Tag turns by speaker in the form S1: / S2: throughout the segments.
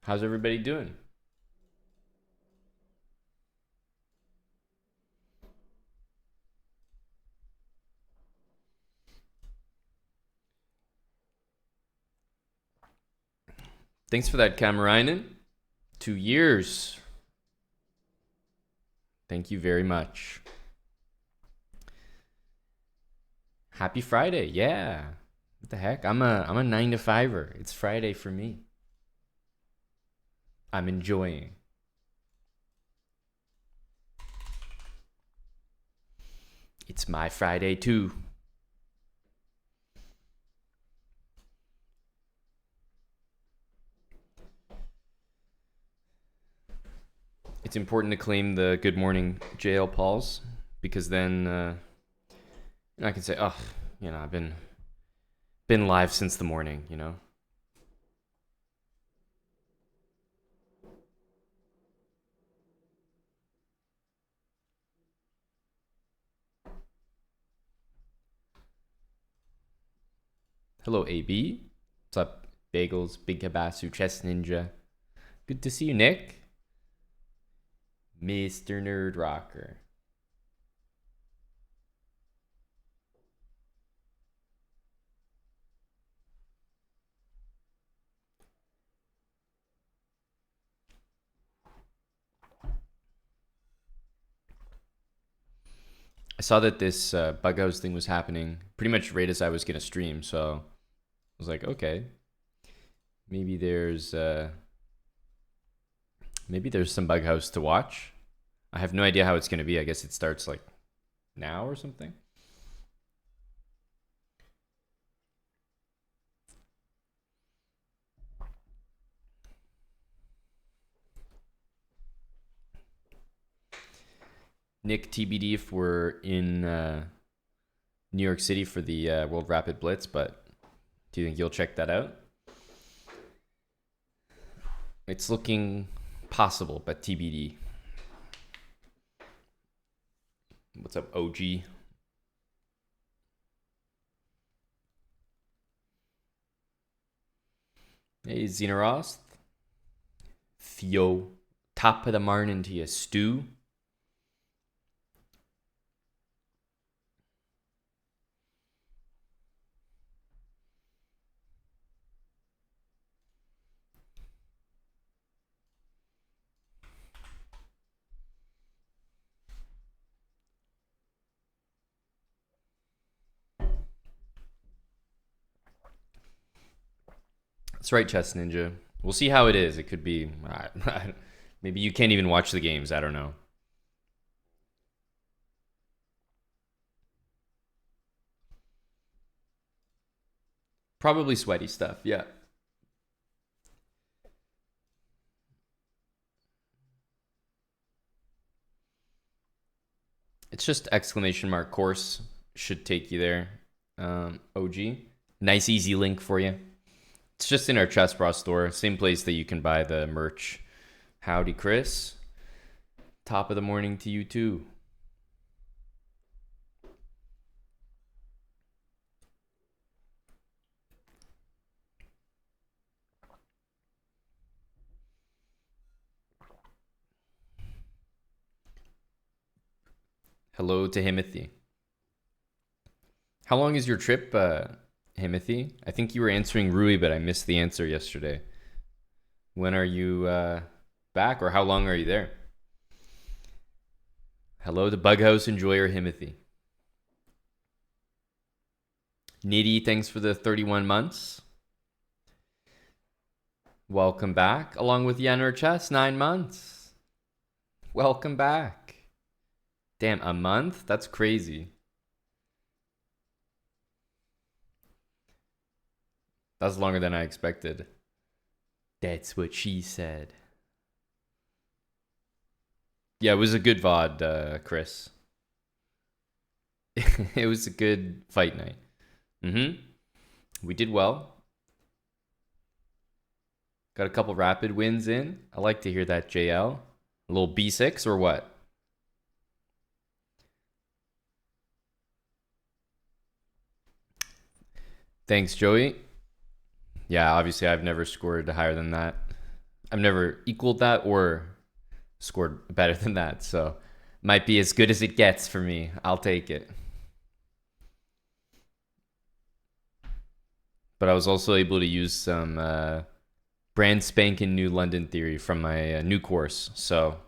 S1: How's everybody doing? Thanks for that, Kamarainen. 2 years. Thank you very much. Happy Friday. Yeah. What the heck? I'm a 9 to 5er. It's Friday for me. I'm enjoying. It's my Friday too. It's important to claim the good morning JL Pauls because then I can say, oh, I've been live since the morning. Hello, AB. What's up, Bagels, Big Kabasu, Chess Ninja? Good to see you, Nick. Mr. Nerd Rocker. I saw that this Bughouse thing was happening pretty much right as I was gonna stream, so I was like, okay, maybe there's some Bughouse to watch. I have no idea how it's gonna be. I guess it starts like now or something. Nick, TBD if we're in New York City for the World Rapid Blitz, but do you think you'll check that out? It's looking possible, but TBD. What's up, OG? Hey, Xenorost. Theo. Top of the morning to you, Stu. That's right, Chess Ninja. We'll see how it is. It could be. Maybe you can't even watch the games. I don't know. Probably sweaty stuff. Yeah. It's just exclamation mark course should take you there. OG. Nice easy link for you. It's just in our Chess Bra store. Same place that you can buy the merch. Howdy, Chris. Top of the morning to you too. Hello to Himothy. How long is your trip, Himothy? I think you were answering Rui, but I missed the answer yesterday. When are you back, or how long are you there? Hello to Bughouse enjoyer Himothy. Nitty, thanks for the 31 months. Welcome back, along with Yenner Chess, 9 months. Welcome back. Damn, a month? That's crazy. That's longer than I expected. That's what she said. Yeah, it was a good VOD, Chris. It was a good fight night. We did well. Got a couple rapid wins in. I like to hear that, JL. A little B6 or what? Thanks, Joey. Yeah, obviously I've never scored higher than that. I've never equaled that or scored better than that. So might be as good as it gets for me. I'll take it. But I was also able to use some brand spanking new London theory from my new course. So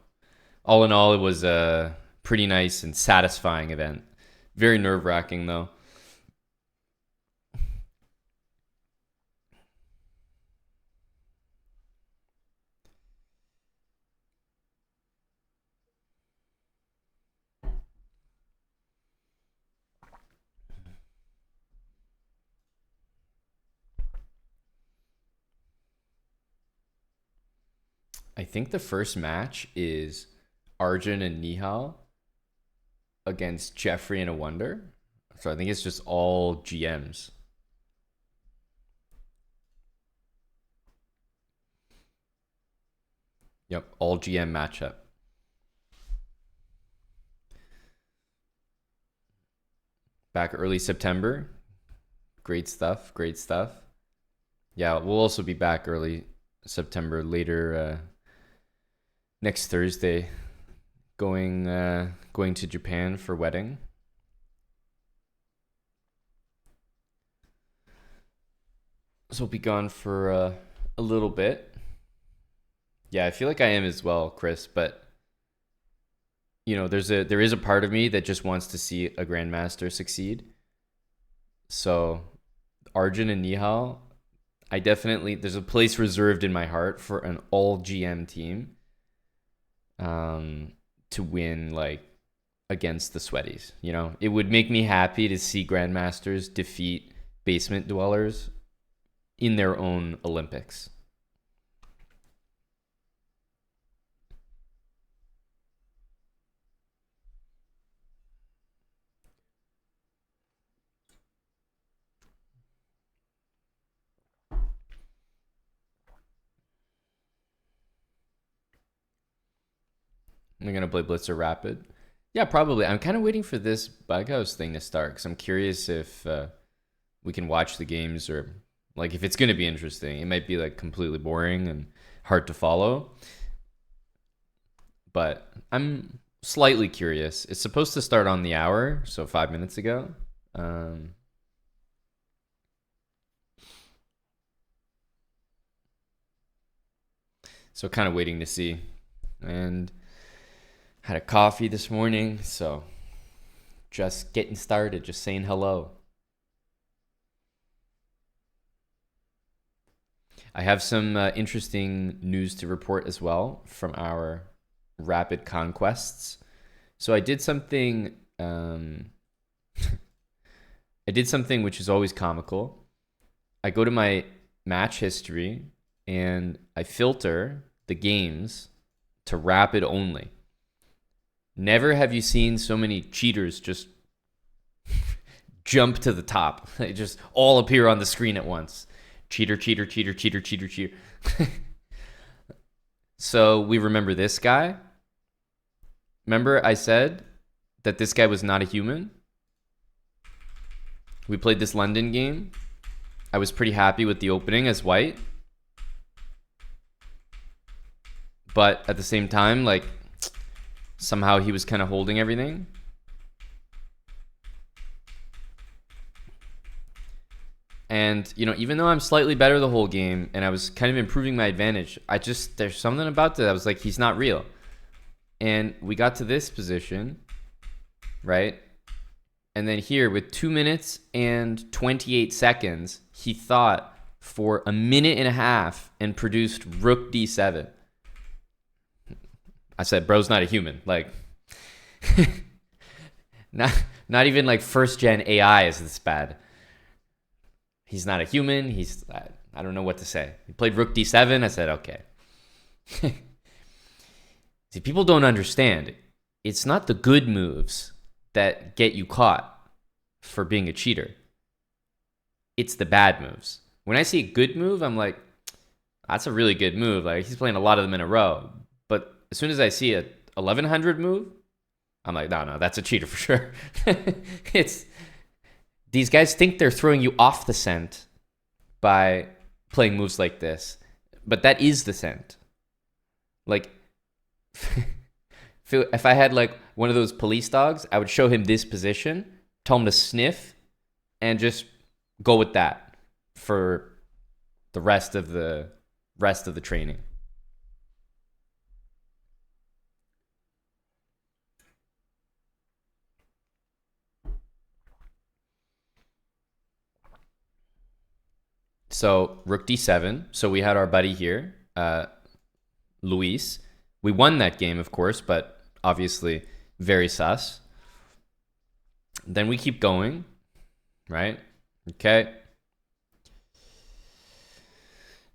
S1: all in all, it was a pretty nice and satisfying event. Very nerve-wracking though. I think the first match is Arjun and Nihal against Jeffrey and a Wonder. So I think it's just all GMs. Yep, all GM matchup. Back early September. Great stuff, great stuff. Yeah, we'll also be back early September, later next Thursday, going to Japan for wedding. So I'll be gone for a little bit. Yeah, I feel like I am as well, Chris. But you know, there is a part of me that just wants to see a grandmaster succeed. So Arjun and Nihal, there's a place reserved in my heart for an all GM team. To win like against the Sweaties. You know, it would make me happy to see grandmasters defeat basement dwellers in their own Olympics. I'm gonna play Blitzer Rapid. Yeah, probably. I'm kind of waiting for this Bughouse thing to start because I'm curious if we can watch the games, or like if it's gonna be interesting. It might be like completely boring and hard to follow, but I'm slightly curious. It's supposed to start on the hour, so 5 minutes ago. So kind of waiting to see. And had a coffee this morning, so just getting started, just saying hello. I have some interesting news to report as well from our rapid conquests. So I did something which is always comical. I go to my match history and I filter the games to rapid only. Never have you seen so many cheaters just jump to the top. They just all appear on the screen at once. Cheater, cheater, cheater, cheater, cheater, cheater. So we remember this guy. Remember I said that this guy was not a human? We played this London game. I was pretty happy with the opening as white. But at the same time, like, somehow he was kind of holding everything. And, you know, even though I'm slightly better the whole game and I was kind of improving my advantage, there's something about that. I was like, he's not real. And we got to this position, right? And then here with 2 minutes and 28 seconds, he thought for a minute and a half and produced rook d7. I said, bro's not a human. Like, not even like first gen AI is this bad. He's not a human. I don't know what to say. He played rook d7. I said, okay. See, people don't understand. It's not the good moves that get you caught for being a cheater. It's the bad moves. When I see a good move, I'm like, that's a really good move. Like, he's playing a lot of them in a row. But as soon as I see a 1100 move, I'm like, no, that's a cheater for sure. These guys think they're throwing you off the scent by playing moves like this, but that is the scent. Like, if I had like one of those police dogs, I would show him this position, tell him to sniff, and just go with that for the rest of the training. So rook d7. So we had our buddy here, Luis. We won that game, of course, but obviously very sus. Then we keep going, right? Okay.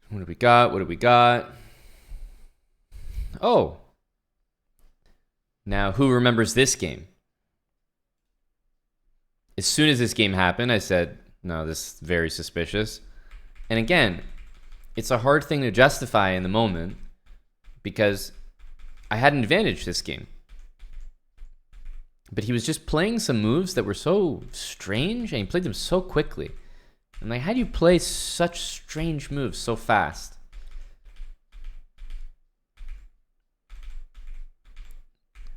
S1: What do we got? What do we got? Oh. Now, who remembers this game? As soon as this game happened, I said, no, this is very suspicious. And again, it's a hard thing to justify in the moment because I had an advantage this game. But he was just playing some moves that were so strange, and he played them so quickly. And like, how do you play such strange moves so fast?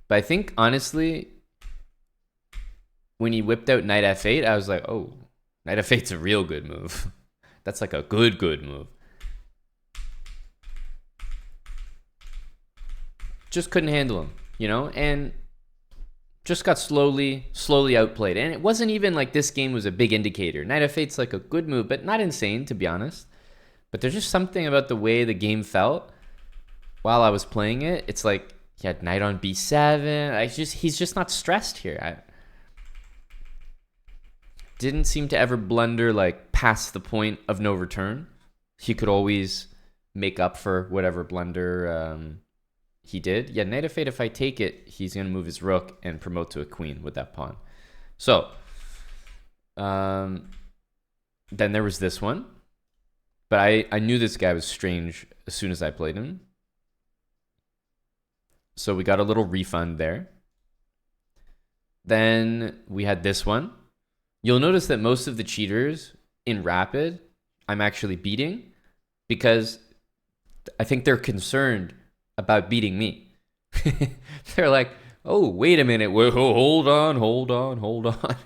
S1: But I think, honestly, when he whipped out knight f8, I was like, oh, knight f8's a real good move. That's like a good move. Just couldn't handle him, you know? And just got slowly outplayed. And it wasn't even like this game was a big indicator. Knight f8's like a good move, but not insane, to be honest. But there's just something about the way the game felt while I was playing it. It's like he had knight on b7. He's just not stressed here. I didn't seem to ever blunder like past the point of no return. He could always make up for whatever blunder he did. Yeah, knight f8, if I take it, he's going to move his rook and promote to a queen with that pawn. So, then there was this one. But I knew this guy was strange as soon as I played him. So we got a little refund there. Then we had this one. You'll notice that most of the cheaters in Rapid, I'm actually beating because I think they're concerned about beating me. They're like, oh, wait a minute. Hold on.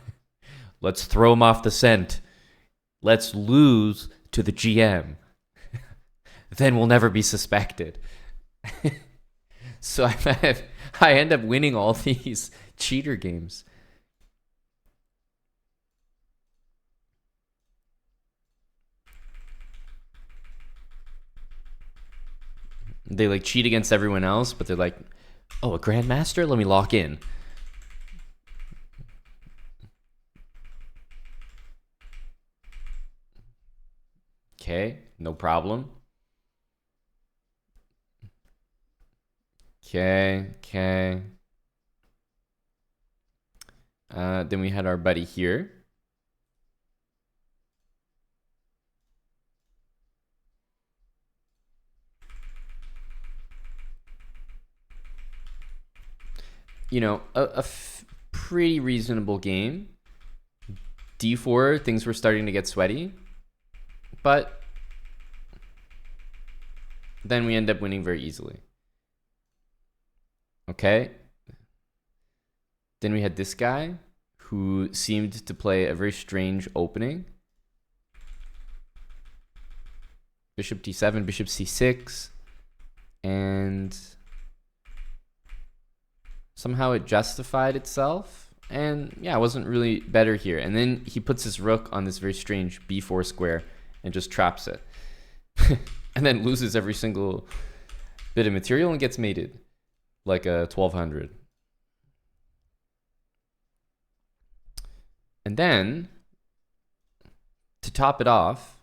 S1: Let's throw him off the scent. Let's lose to the GM. Then we'll never be suspected. So I end up winning all these cheater games. They like cheat against everyone else, but they're like, oh, a grandmaster? Let me lock in. Okay, no problem. Okay. Then we had our buddy here. You know, a pretty reasonable game. D4, things were starting to get sweaty. But then we end up winning very easily. Okay. Then we had this guy who seemed to play a very strange opening. Bishop d7, bishop c6. And somehow it justified itself. And yeah, it wasn't really better here. And then he puts his rook on this very strange b4 square and just traps it. And then loses every single bit of material and gets mated. Like a 1200. And then, to top it off,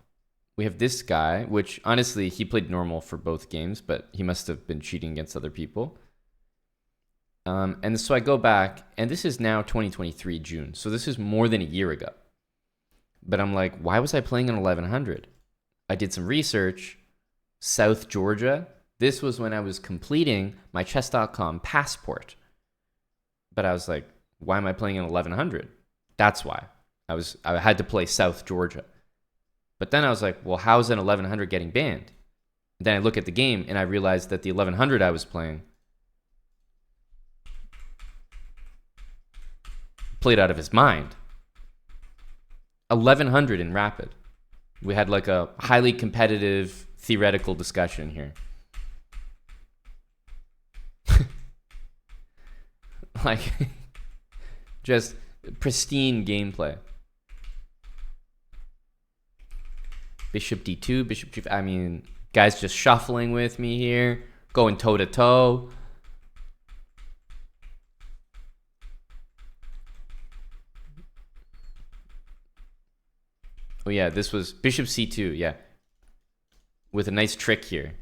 S1: we have this guy, which honestly, he played normal for both games, but he must have been cheating against other people. And so I go back, and this is now 2023 June. So this is more than a year ago. But I'm like, why was I playing an 1100? I did some research. South Georgia. This was when I was completing my chess.com passport. But I was like, why am I playing an 1100? That's why. I had to play South Georgia. But then I was like, well, how is an 1100 getting banned? Then I look at the game and I realized that the 1100 I was playing played out of his mind. 1100 in rapid. We had like a highly competitive theoretical discussion here. Like, just pristine gameplay. Bishop d2, bishop g5. I mean, guys just shuffling with me here, going toe to toe. Oh yeah, this was bishop c2, yeah. With a nice trick here.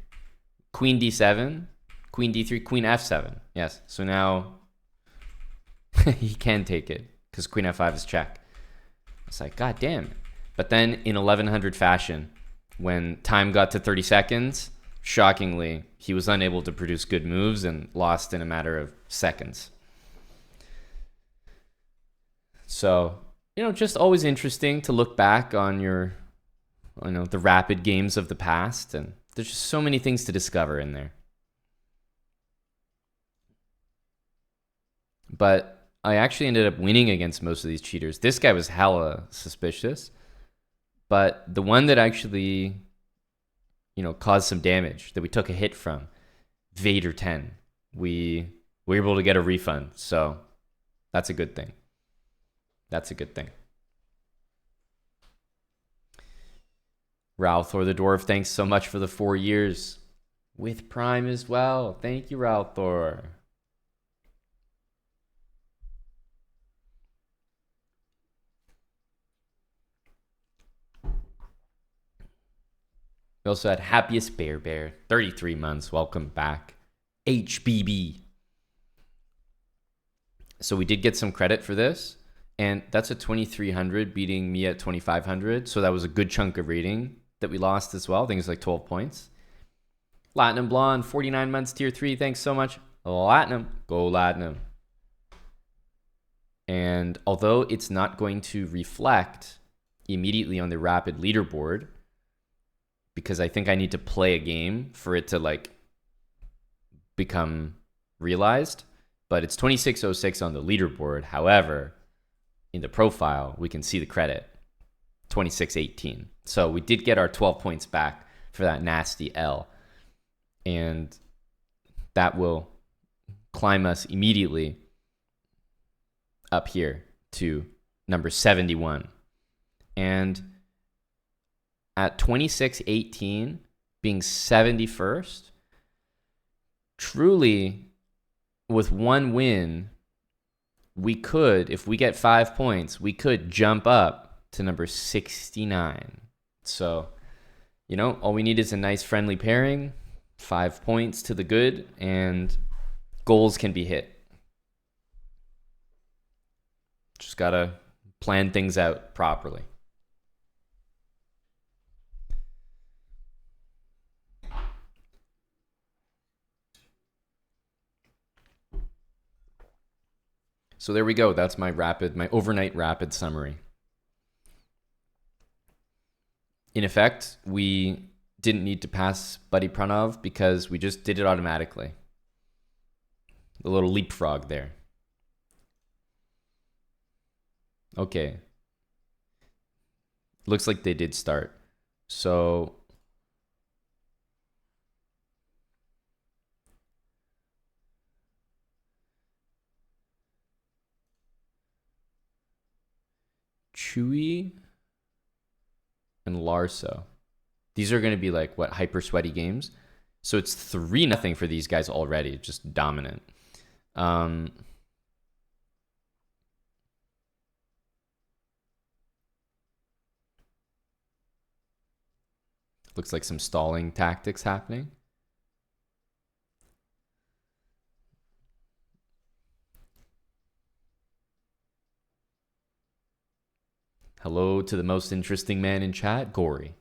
S1: Queen d7, queen d3, queen f7. Yes, so now he can take it because queen f5 is check. It's like, god damn. But then in 1100 fashion, when time got to 30 seconds, shockingly, he was unable to produce good moves and lost in a matter of seconds. So, just always interesting to look back on the rapid games of the past, and there's just so many things to discover in there. But I actually ended up winning against most of these cheaters. This guy was hella suspicious. But the one that actually, caused some damage, that we took a hit from, Vader 10, we were able to get a refund. So that's a good thing. That's a good thing. Ralthor the Dwarf, thanks so much for the 4 years. With Prime as well. Thank you, Ralthor. We also had Happiest Bear, 33 months. Welcome back. HBB. So we did get some credit for this. And that's a 2300 beating me at 2500. So that was a good chunk of rating that we lost as well. I think it's like 12 points. Latinum Blonde, 49 months, tier 3. Thanks so much. Latinum. Go Latinum. And although it's not going to reflect immediately on the rapid leaderboard, because I think I need to play a game for it to become realized, but it's 2606 on the leaderboard. However, in the profile, we can see the credit, 2618. So we did get our 12 points back for that nasty L. And that will climb us immediately up here to number 71. And at 2618 being 71st, truly with one win, we could, if we get 5 points, we could jump up to number 69. So, all we need is a nice friendly pairing, 5 points to the good, and goals can be hit. Just gotta plan things out properly. So there we go. That's my overnight rapid summary. In effect, we didn't need to pass Buddy Pranav because we just did it automatically. A little leapfrog there. Okay. Looks like they did start. So Chewy and Larso. These are going to be hyper sweaty games. So it's 3-0 for these guys already, just dominant. Looks like some stalling tactics happening. Hello to the most interesting man in chat, Gory.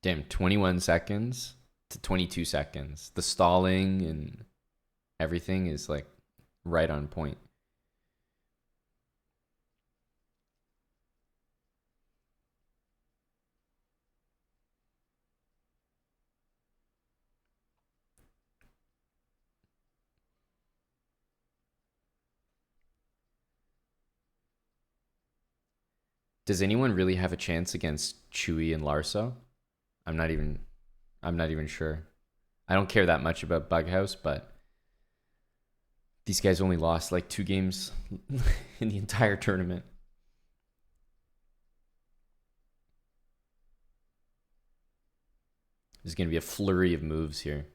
S1: Damn, 21 seconds to 22 seconds. The stalling and everything is like right on point. Does anyone really have a chance against Chewy and Larso? I'm not even I'm not even sure. I don't care that much about Bughouse, but these guys only lost like 2 games in the entire tournament. There's going to be a flurry of moves here.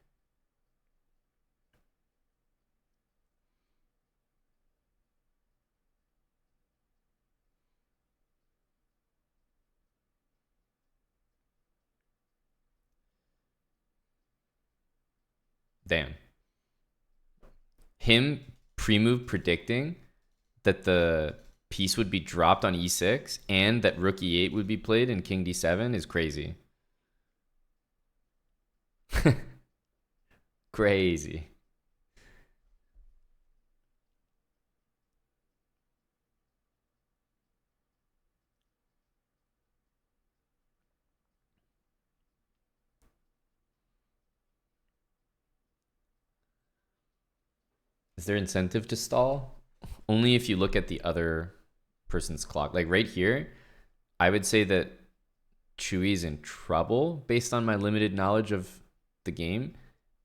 S1: Damn. Him pre-move predicting that the piece would be dropped on e6 and that rook e8 would be played in king d7 is crazy. Crazy. Is there incentive to stall? Only if you look at the other person's clock. Like right here, I would say that Chewy's in trouble based on my limited knowledge of the game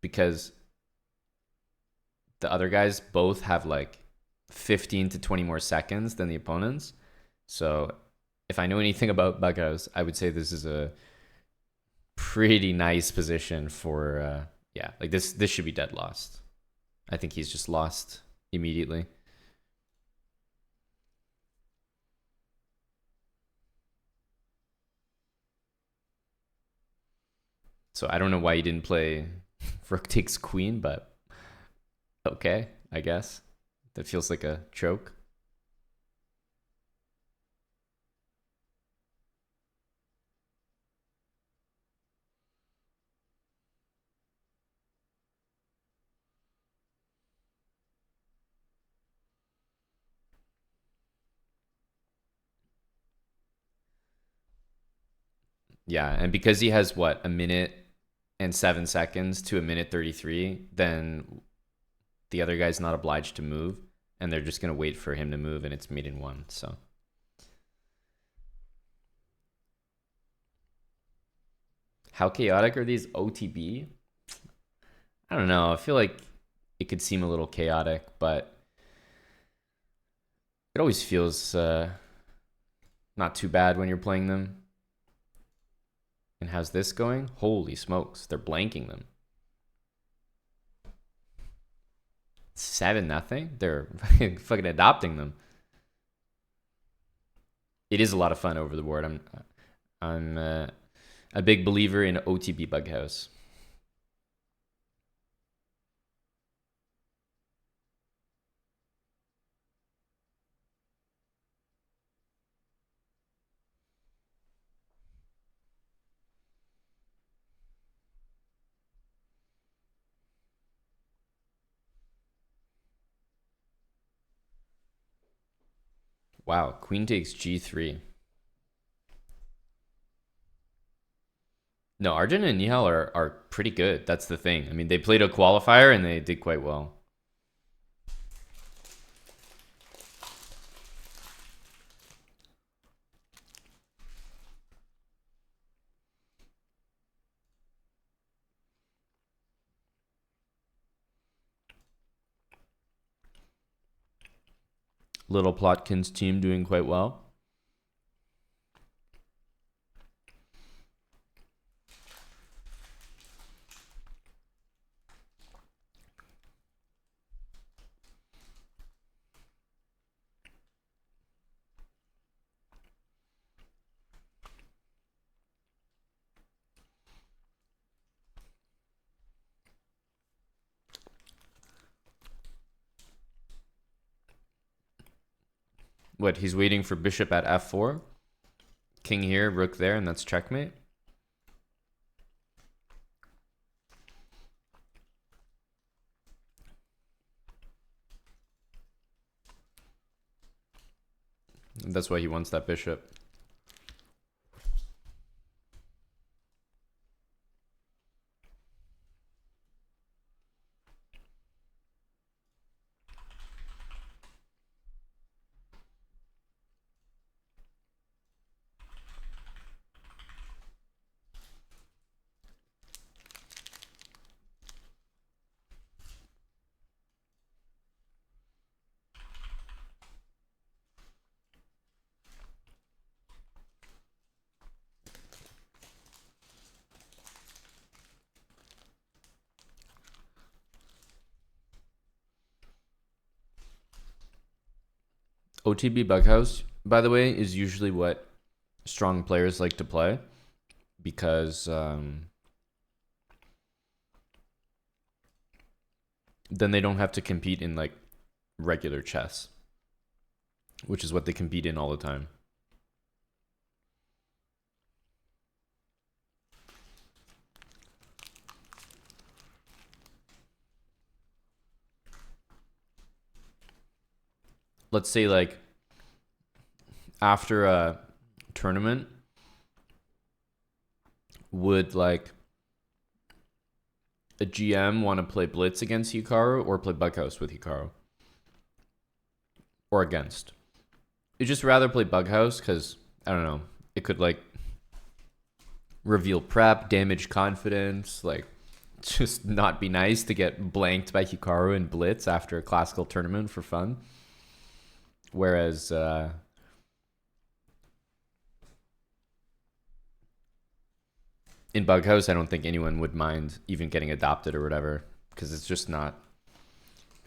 S1: because the other guys both have like 15 to 20 more seconds than the opponents. So if I know anything about Bughouse, I would say this is a pretty nice position for yeah, like this should be dead lost. I think he's just lost immediately. So I don't know why he didn't play rook takes queen, but okay, I guess. That feels like a choke. Yeah, and because he has what, a minute and 7 seconds to a minute 33, then the other guy's not obliged to move, and they're just gonna wait for him to move, and it's mate in 1. So how chaotic are these OTB? I don't know. I feel like it could seem a little chaotic, but it always feels not too bad when you're playing them. And how's this going? Holy smokes, they're blanking them. 7-0. They're fucking adopting them. It is a lot of fun over the board. I'm a big believer in OTB Bughouse. Wow, queen takes g3. No, Arjun and Nihal are pretty good. That's the thing. I mean, they played a qualifier and they did quite well. Little Plotkin's team doing quite well. What, he's waiting for bishop at f4? King here, rook there, and that's checkmate? That's why he wants that bishop. OTB Bughouse, by the way, is usually what strong players like to play because then they don't have to compete in like regular chess, which is what they compete in all the time. Let's say like after a tournament, would like a GM want to play Blitz against Hikaru or play Bughouse with Hikaru? Or against? You just rather play Bughouse because, I don't know, it could like reveal prep, damage confidence, like just not be nice to get blanked by Hikaru in Blitz after a classical tournament for fun. Whereas in Bughouse, I don't think anyone would mind even getting adopted or whatever, because it's just not,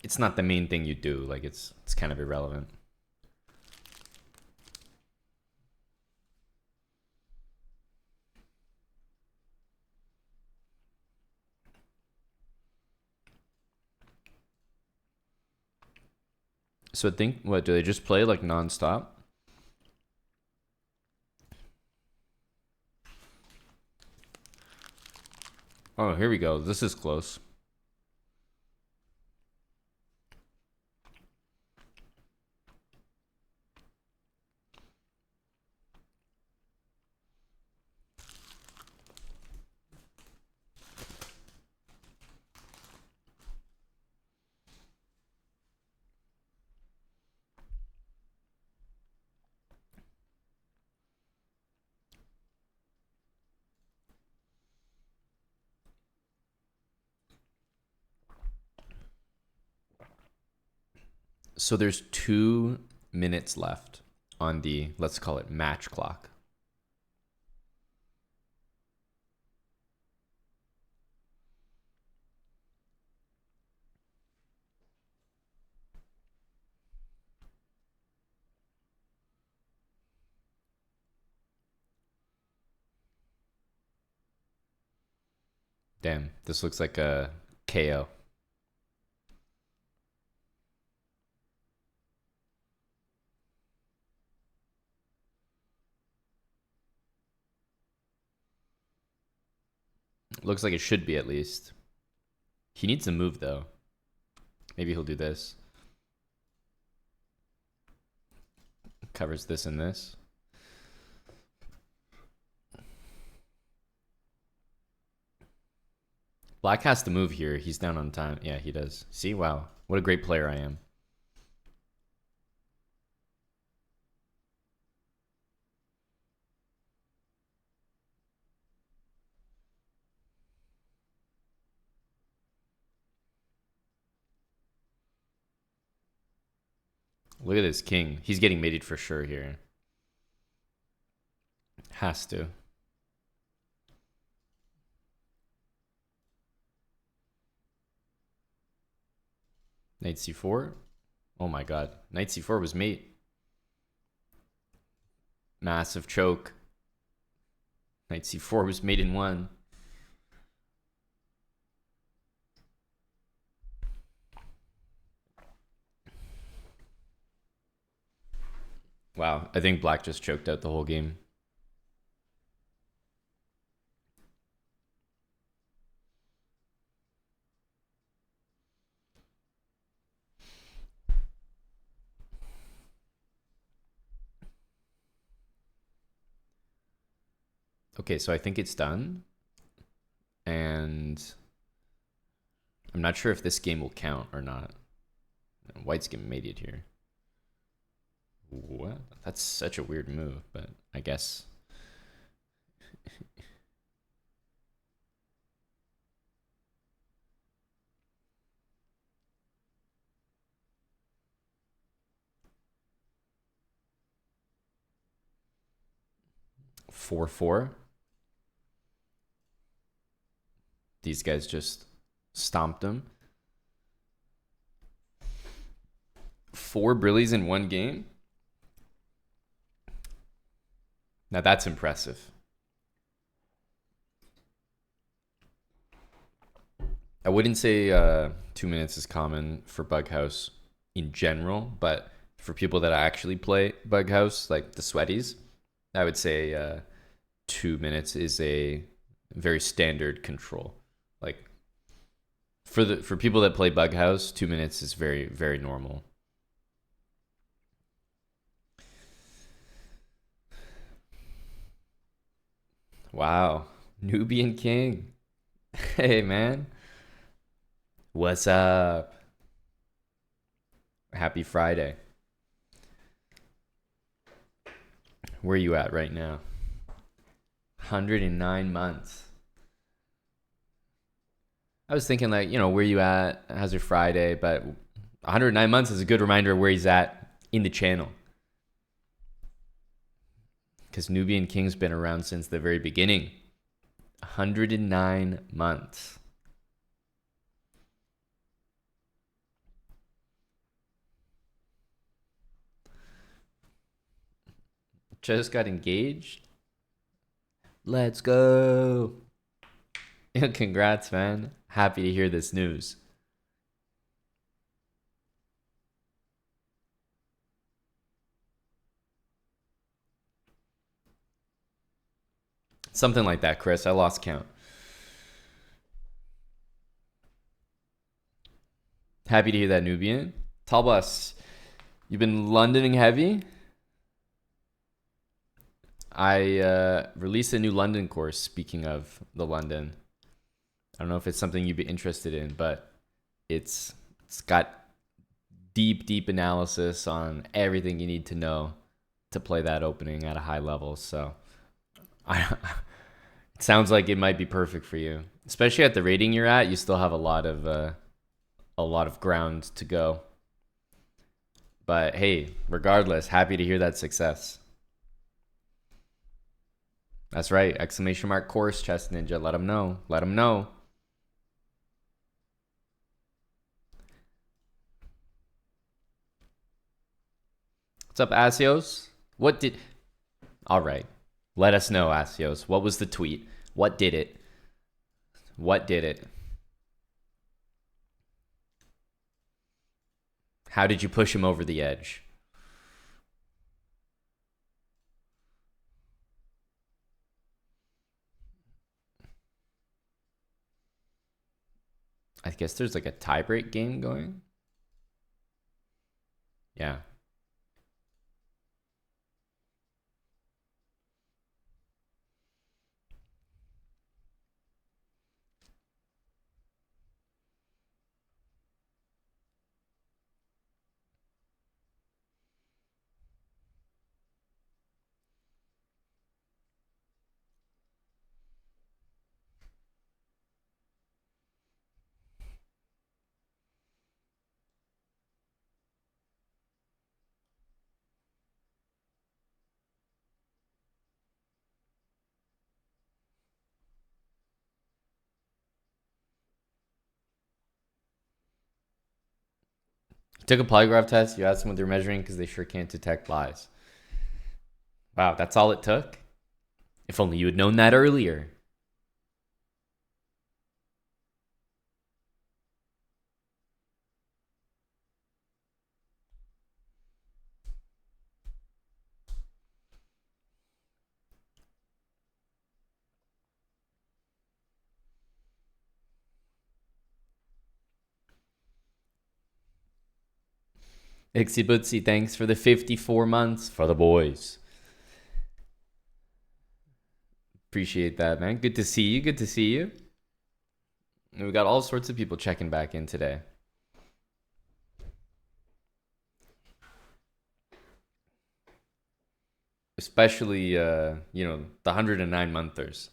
S1: it's not the main thing you do. Like it's kind of irrelevant. So I think, what, do they just play like nonstop? Oh, here we go. This is close. So there's 2 minutes left on the, let's call it match clock. Damn, this looks like a KO. Looks like it should be at least. He needs to move though. Maybe he'll do this. Covers this and this. Black has to move here. He's down on time. Yeah, he does. See? Wow. What a great player I am. Look at this king. He's getting mated for sure here. Has to. Knight c4. Oh my god. Knight c4 was mate. Massive choke. Knight c4 was mate in 1. Wow. I think black just choked out the whole game. Okay, so I think it's done. And I'm not sure if this game will count or not. White's getting mated here. What? That's such a weird move, but I guess. Four. These guys just stomped him. 4 brillies in one game? Now that's impressive. I wouldn't say 2 minutes is common for Bughouse in general, but for people that actually play Bughouse, like the sweaties, I would say 2 minutes is a very standard control. Like for people that play Bughouse, 2 minutes is very, very normal. Wow. Nubian King. Hey, man. What's up? Happy Friday. Where are you at right now? 109 months. I was thinking like, where you at? How's your Friday? But 109 months is a good reminder of where he's at in the channel. Because Nubian King's been around since the very beginning. 109 months. Just got engaged. Let's go. Congrats, man. Happy to hear this news. Something like that, Chris. I lost count. Happy to hear that, Nubian. Talbas, you've been Londoning heavy? I released a new London course, speaking of the London. I don't know if it's something you'd be interested in, but it's got deep analysis on everything you need to know to play that opening at a high level. So it sounds like it might be perfect for you, especially at the rating you're at. You still have a lot of ground to go. But hey, regardless, happy to hear that success. That's right! Exclamation mark course, Chess Ninja. Let them know. Let them know. What's up, Asios? What did? All right, let us know, Asios. What was the tweet? What did it? What did it? How did you push him over the edge? I guess there's like a tiebreak game going. Yeah. You took a polygraph test. You asked them what they're measuring because they sure can't detect lies. Wow, that's all it took? If only you had known that earlier. Ixie Bootsy, thanks for the 54 months for the boys. Appreciate that, man. Good to see you. Good to see you. And we got all sorts of people checking back in today. Especially, the 109 monthers.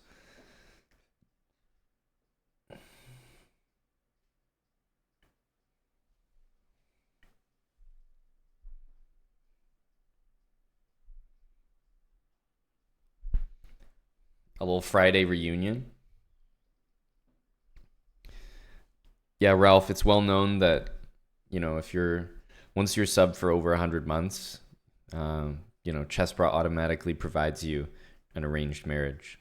S1: A little Friday reunion. Yeah, Ralph, it's well known that, if once you're sub for over 100 months, Chessbra automatically provides you an arranged marriage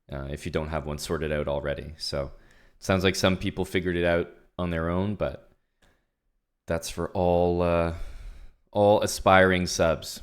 S1: if you don't have one sorted out already. So it sounds like some people figured it out on their own, but that's for all aspiring subs.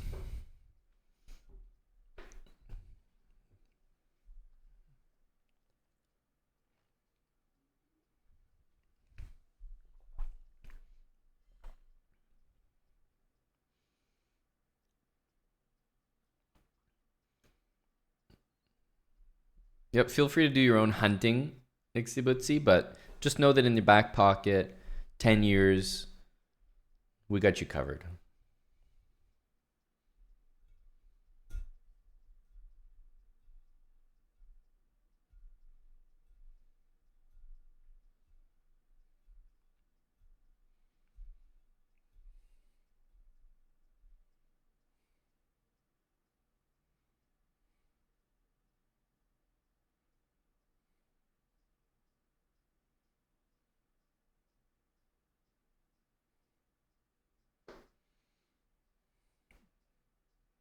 S1: Yep, feel free to do your own hunting, Ixibutsi, but just know that in the back pocket, 10 years, we got you covered.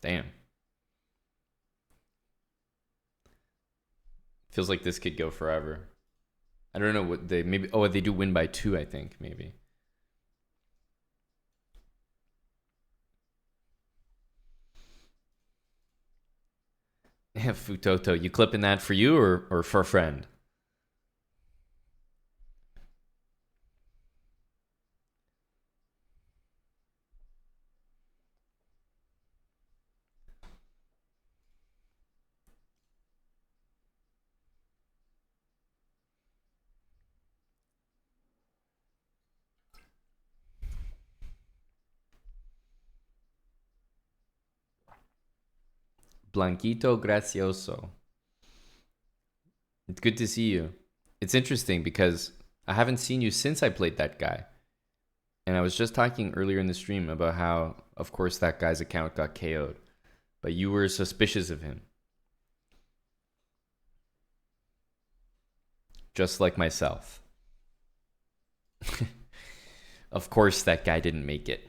S1: Damn. Feels like this could go forever. I don't know what they maybe. Oh, they do win by 2, I think, maybe. Yeah, Futoto, you clipping that for you or for a friend? Blanquito Gracioso. It's good to see you. It's interesting because I haven't seen you since I played that guy. And I was just talking earlier in the stream about how, of course, that guy's account got KO'd. But you were suspicious of him. Just like myself. Of course, that guy didn't make it.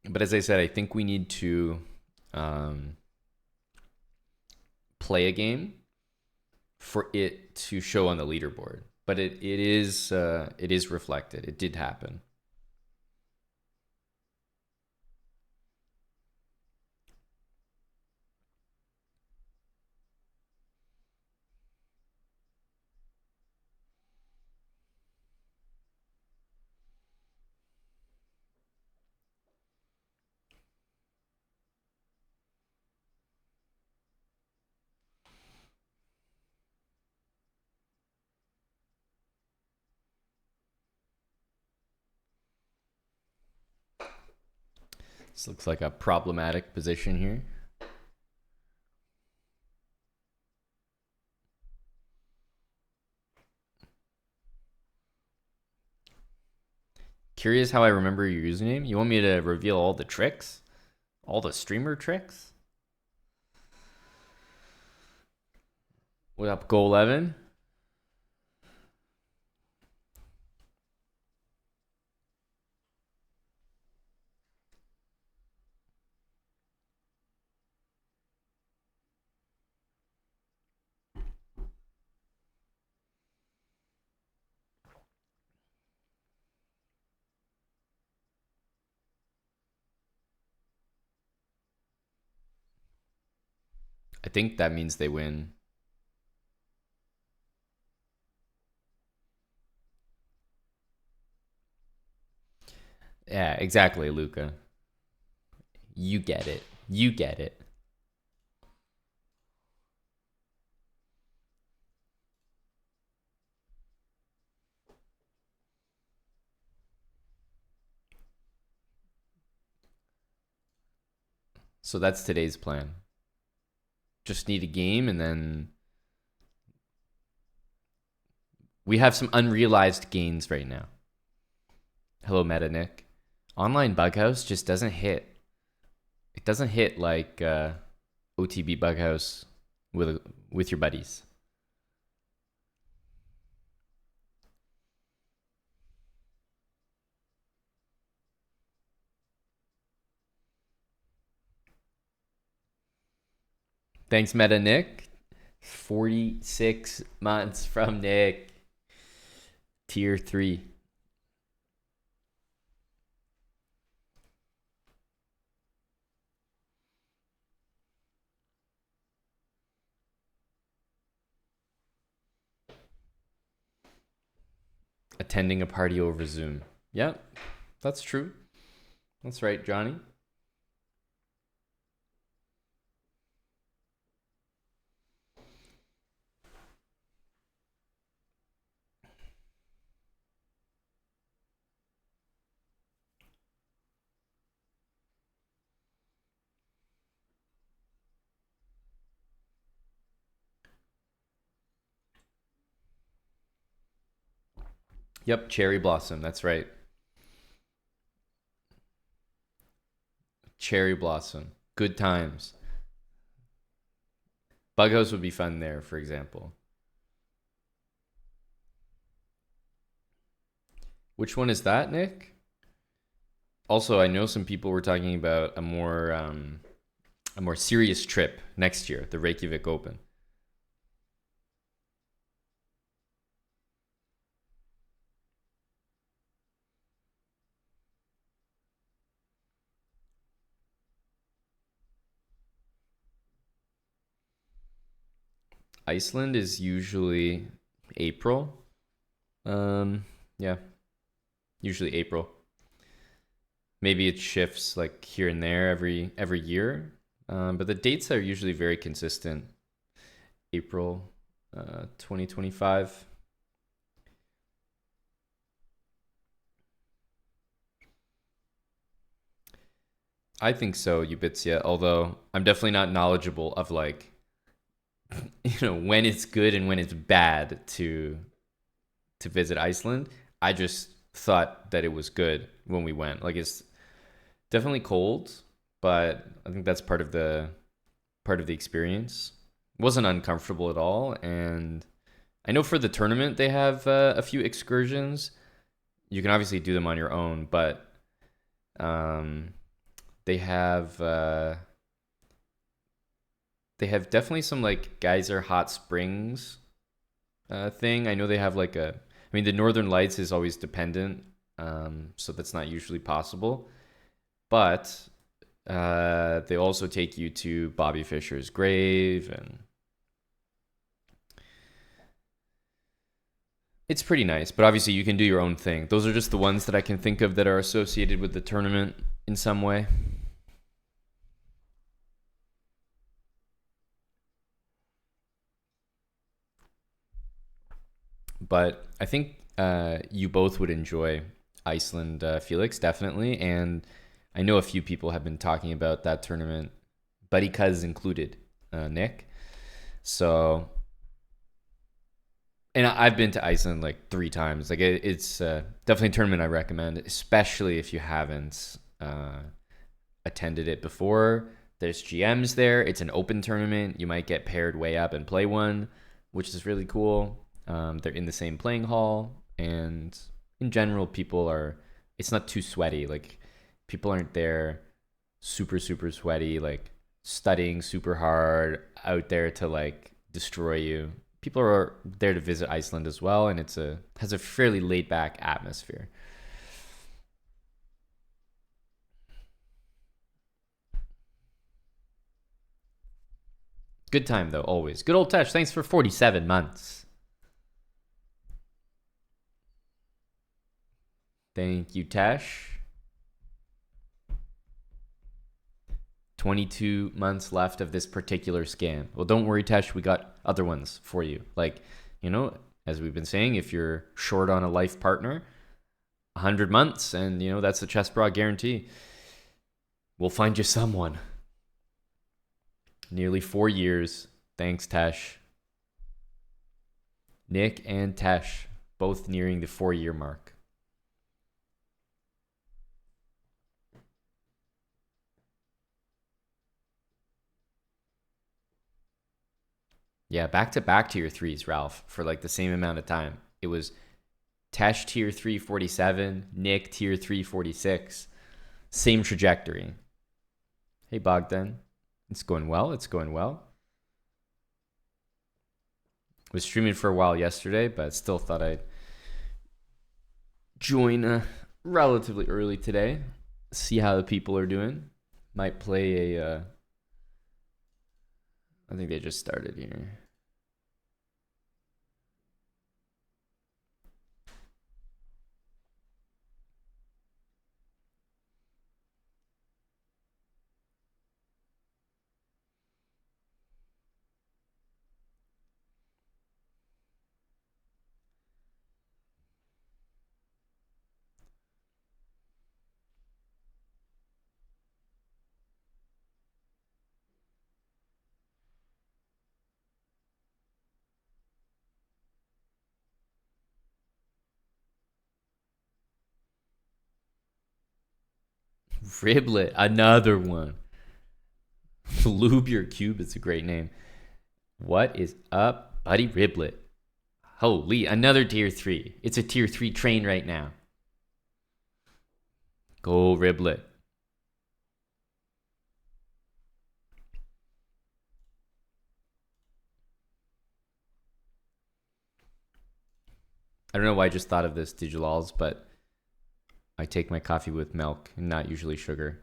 S1: But as I said, I think we need to um, play a game for it to show on the leaderboard. But it is reflected. It did happen. This looks like a problematic position here. Curious how I remember your username? You want me to reveal all the tricks? All the streamer tricks? What up, Go 11? I think that means they win. Yeah, exactly, Luca. You get it. You get it. So that's today's plan. Just need a game, and then we have some unrealized gains right now. Hello, Meta Nick. Online Bughouse just doesn't hit. It doesn't hit like OTB Bughouse with your buddies. Thanks, Meta Nick. 46 months from Nick. Tier 3. Attending a party over Zoom. Yep, that's true. That's right, Johnny. Yep, Cherry Blossom. That's right. Cherry Blossom. Good times. Bughouse would be fun there, for example. Which one is that, Nick? Also, I know some people were talking about a more serious trip next year, the Reykjavik Open. Iceland is usually April. Yeah, usually April. Maybe it shifts like here and there every year, but the dates are usually very consistent. April, 2025. I think so, Ubitzia. Although I'm definitely not knowledgeable of like when it's good and when it's bad to visit Iceland. I just thought that it was good when we went. Like it's definitely cold, but I think that's part of the experience. It wasn't uncomfortable at all, and I know for the tournament they have a few excursions. You can obviously do them on your own, but um, they have uh, they have definitely some like geyser hot springs thing. I know they have like a. I mean, the Northern Lights is always dependent, so that's not usually possible. But they also take you to Bobby Fischer's grave, and it's pretty nice. But obviously, you can do your own thing. Those are just the ones that I can think of that are associated with the tournament in some way. But I think you both would enjoy Iceland, Felix, definitely. And I know a few people have been talking about that tournament, Buddy Cuz included, Nick. So, and I've been to Iceland like 3 times. Like it's definitely a tournament I recommend, especially if you haven't attended it before. There's GMs there. It's an open tournament. You might get paired way up and play one, which is really cool. They're in the same playing hall, and in general, people are. It's not too sweaty. Like people aren't there super sweaty, like studying super hard out there to like destroy you. People are there to visit Iceland as well, and it's a has a fairly laid back atmosphere. Good time though, always. Good old Tesh. Thanks for 47 months. Thank you, Tesh. 22 months left of this particular scam. Well, don't worry, Tesh. We got other ones for you. Like, as we've been saying, if you're short on a life partner, 100 months, and, that's the Chess Bra guarantee. We'll find you someone. Nearly 4 years. Thanks, Tesh. Nick and Tesh, both nearing the 4-year mark. Yeah, back to tier 3s, Ralph, for like the same amount of time. It was Tesh tier 3 47, Nick tier 3 46. Same trajectory. Hey, Bogdan. It's going well. Was streaming for a while yesterday, but still thought I'd join relatively early today. See how the people are doing. Might play I think they just started here. Riblet, another one. Lube Your Cube is a great name. What is up, buddy? Riblet. Holy, another tier 3. It's a tier 3 train right now. Go, Riblet. I don't know why I just thought of this, Digilals, but I take my coffee with milk, not usually sugar.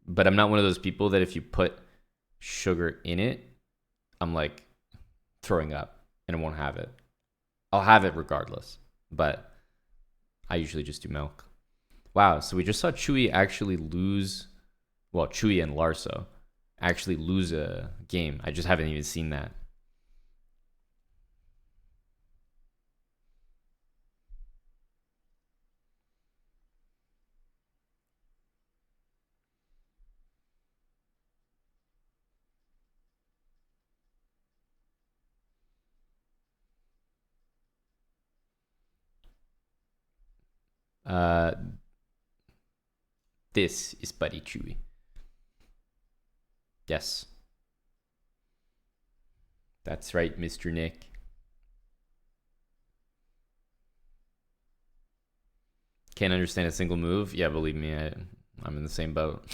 S1: But I'm not one of those people that if you put sugar in it, I'm like throwing up and I won't have it. I'll have it regardless, but I usually just do milk. Wow, so we just saw Chewy actually lose, well, Chewy and Larso actually lose a game. I just haven't even seen that. This is Buddy Chewy. Yes. That's right, Mr. Nick. Can't understand a single move? Yeah, believe me, I'm in the same boat.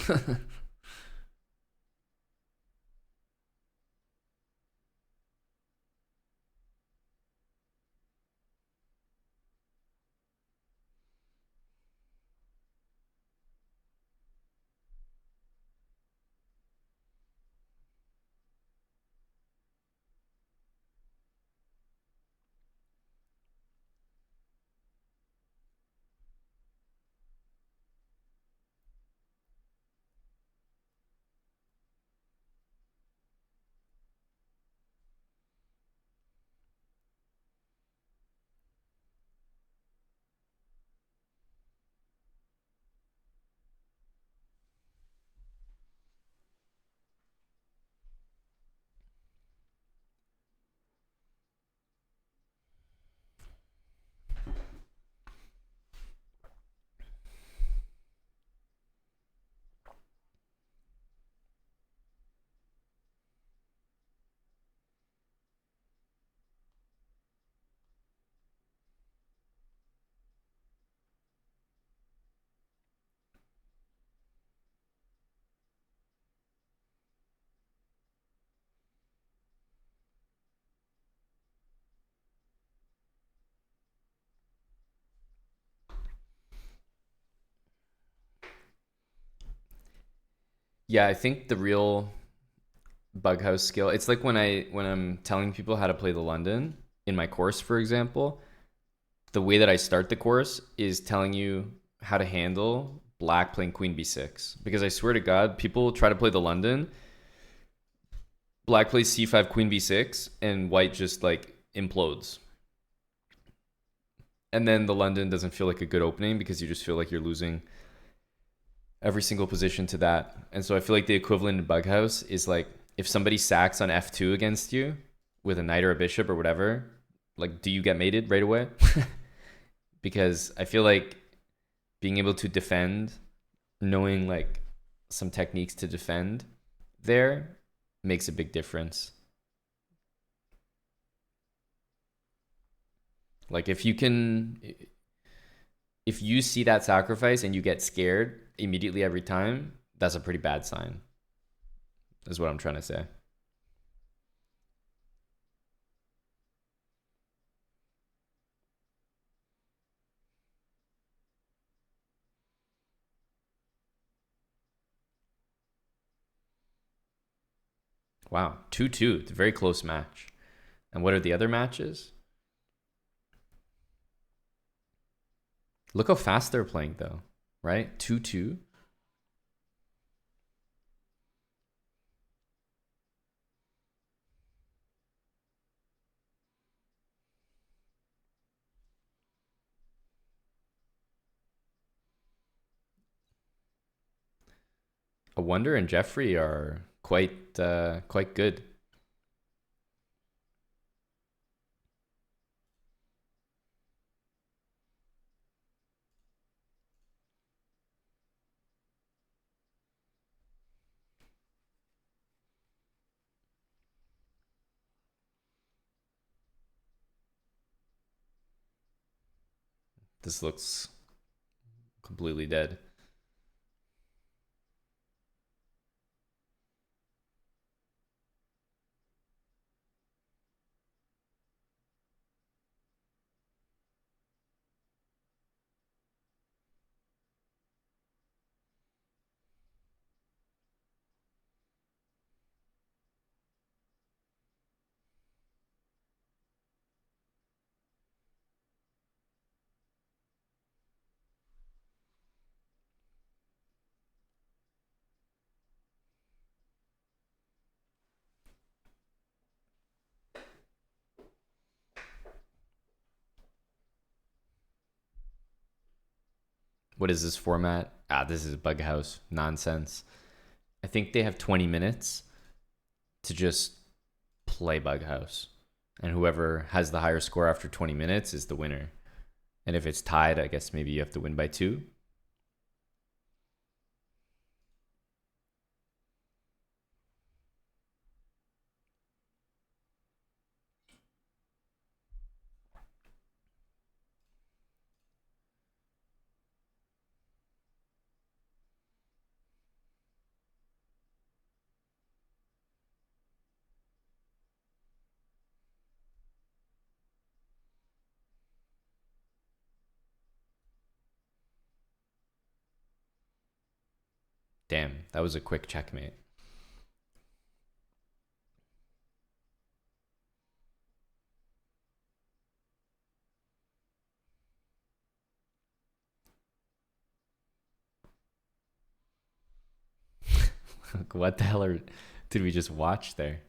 S1: Yeah, I think the real Bughouse skill, it's like when I'm telling people how to play the London in my course, for example, the way that I start the course is telling you how to handle black playing queen b6. Because I swear to God, people try to play the London. Black plays c5, queen b6, and white just like implodes. And then the London doesn't feel like a good opening because you just feel like you're losing every single position to that. And so I feel like the equivalent in Bughouse is like if somebody sacks on f2 against you with a knight or a bishop or whatever, like do you get mated right away? Because I feel like being able to defend, knowing like some techniques to defend there makes a big difference. Like if you see that sacrifice and you get scared immediately every time, that's a pretty bad sign. Is what I'm trying to say. Wow, 2-2. It's a very close match. And what are the other matches? Look how fast they're playing though, right? 2-2. A Wonder and Jeffrey are quite good. This looks completely dead. What is this format? This is Bughouse nonsense. I think they have 20 minutes to just play Bughouse. And whoever has the higher score after 20 minutes is the winner. And if it's tied, I guess maybe you have to win by 2. Damn, that was a quick checkmate. What the hell did we just watch there?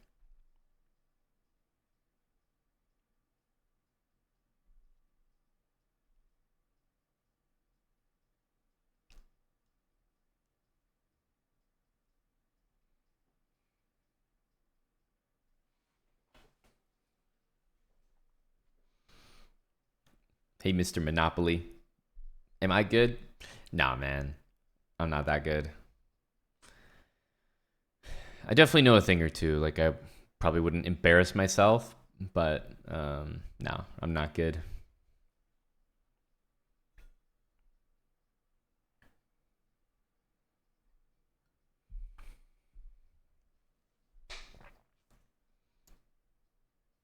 S1: Hey, Mr. Monopoly. Am I good? Nah, man. I'm not that good. I definitely know a thing or two. Like, I probably wouldn't embarrass myself, but no, I'm not good.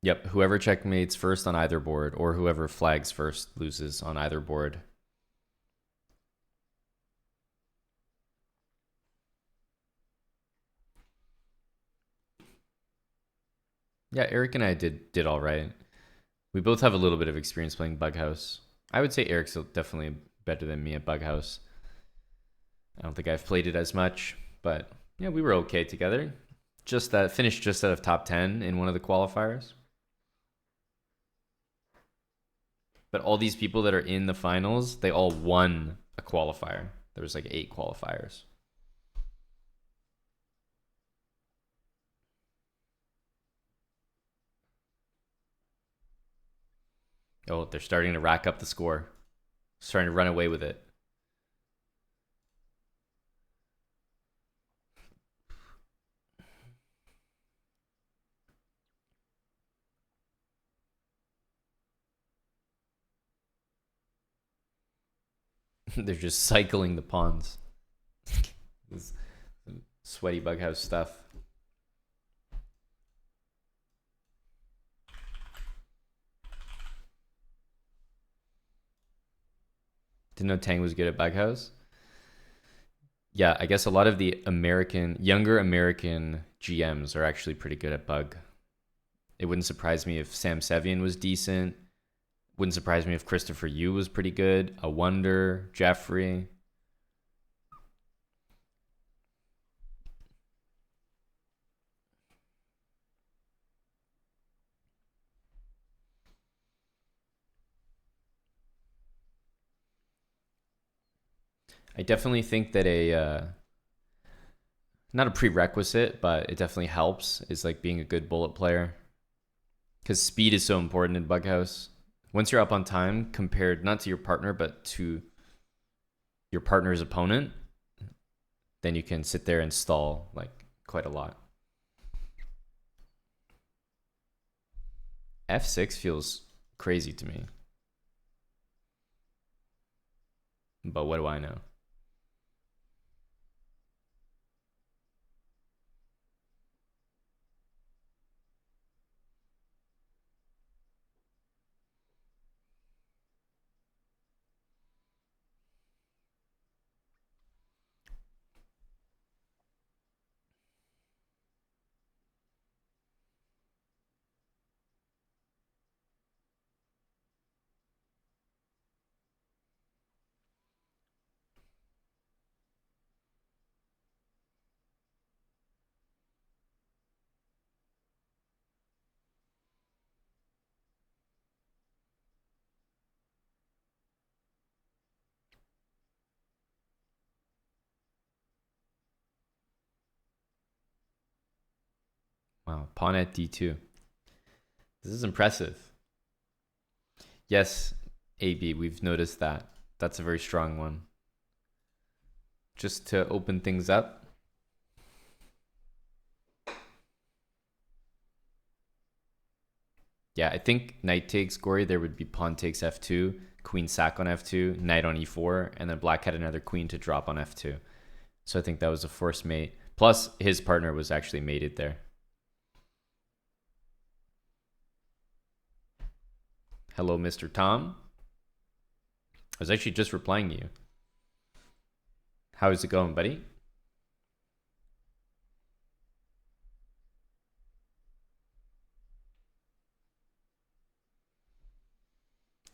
S1: Yep, whoever checkmates first on either board, or whoever flags first loses on either board. Yeah, Eric and I did all right. We both have a little bit of experience playing Bughouse. I would say Eric's definitely better than me at Bughouse. I don't think I've played it as much, but yeah, we were okay together. Just that finished just out of top 10 in one of the qualifiers. But all these people that are in the finals, they all won a qualifier. There was like 8 qualifiers. Oh, they're starting to rack up the score. Starting to run away with it. They're just cycling the pawns. This sweaty Bughouse stuff. Didn't know Tang was good at Bughouse. Yeah, I guess a lot of the younger American GMs are actually pretty good at Bug. It wouldn't surprise me if Sam Sevian was decent. Wouldn't surprise me if Christopher Yu was pretty good. A Wonder, Jeffrey. I definitely think that not a prerequisite, but it definitely helps, is like being a good bullet player. Because speed is so important in Bughouse. Once you're up on time, compared not to your partner, but to your partner's opponent, then you can sit there and stall like quite a lot. F6 feels crazy to me. But what do I know? Wow, pawn at d2. This is impressive. Yes, AB, we've noticed that. That's a very strong one. Just to open things up. Yeah, I think knight takes Gory. There would be pawn takes f2, queen sack on f2, knight on e4, and then black had another queen to drop on f2. So I think that was a forced mate. Plus, his partner was actually mated there. Hello, Mr. Tom. I was actually just replying to you. How is it going, buddy?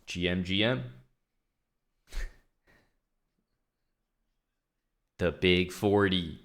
S1: GM. The big 40.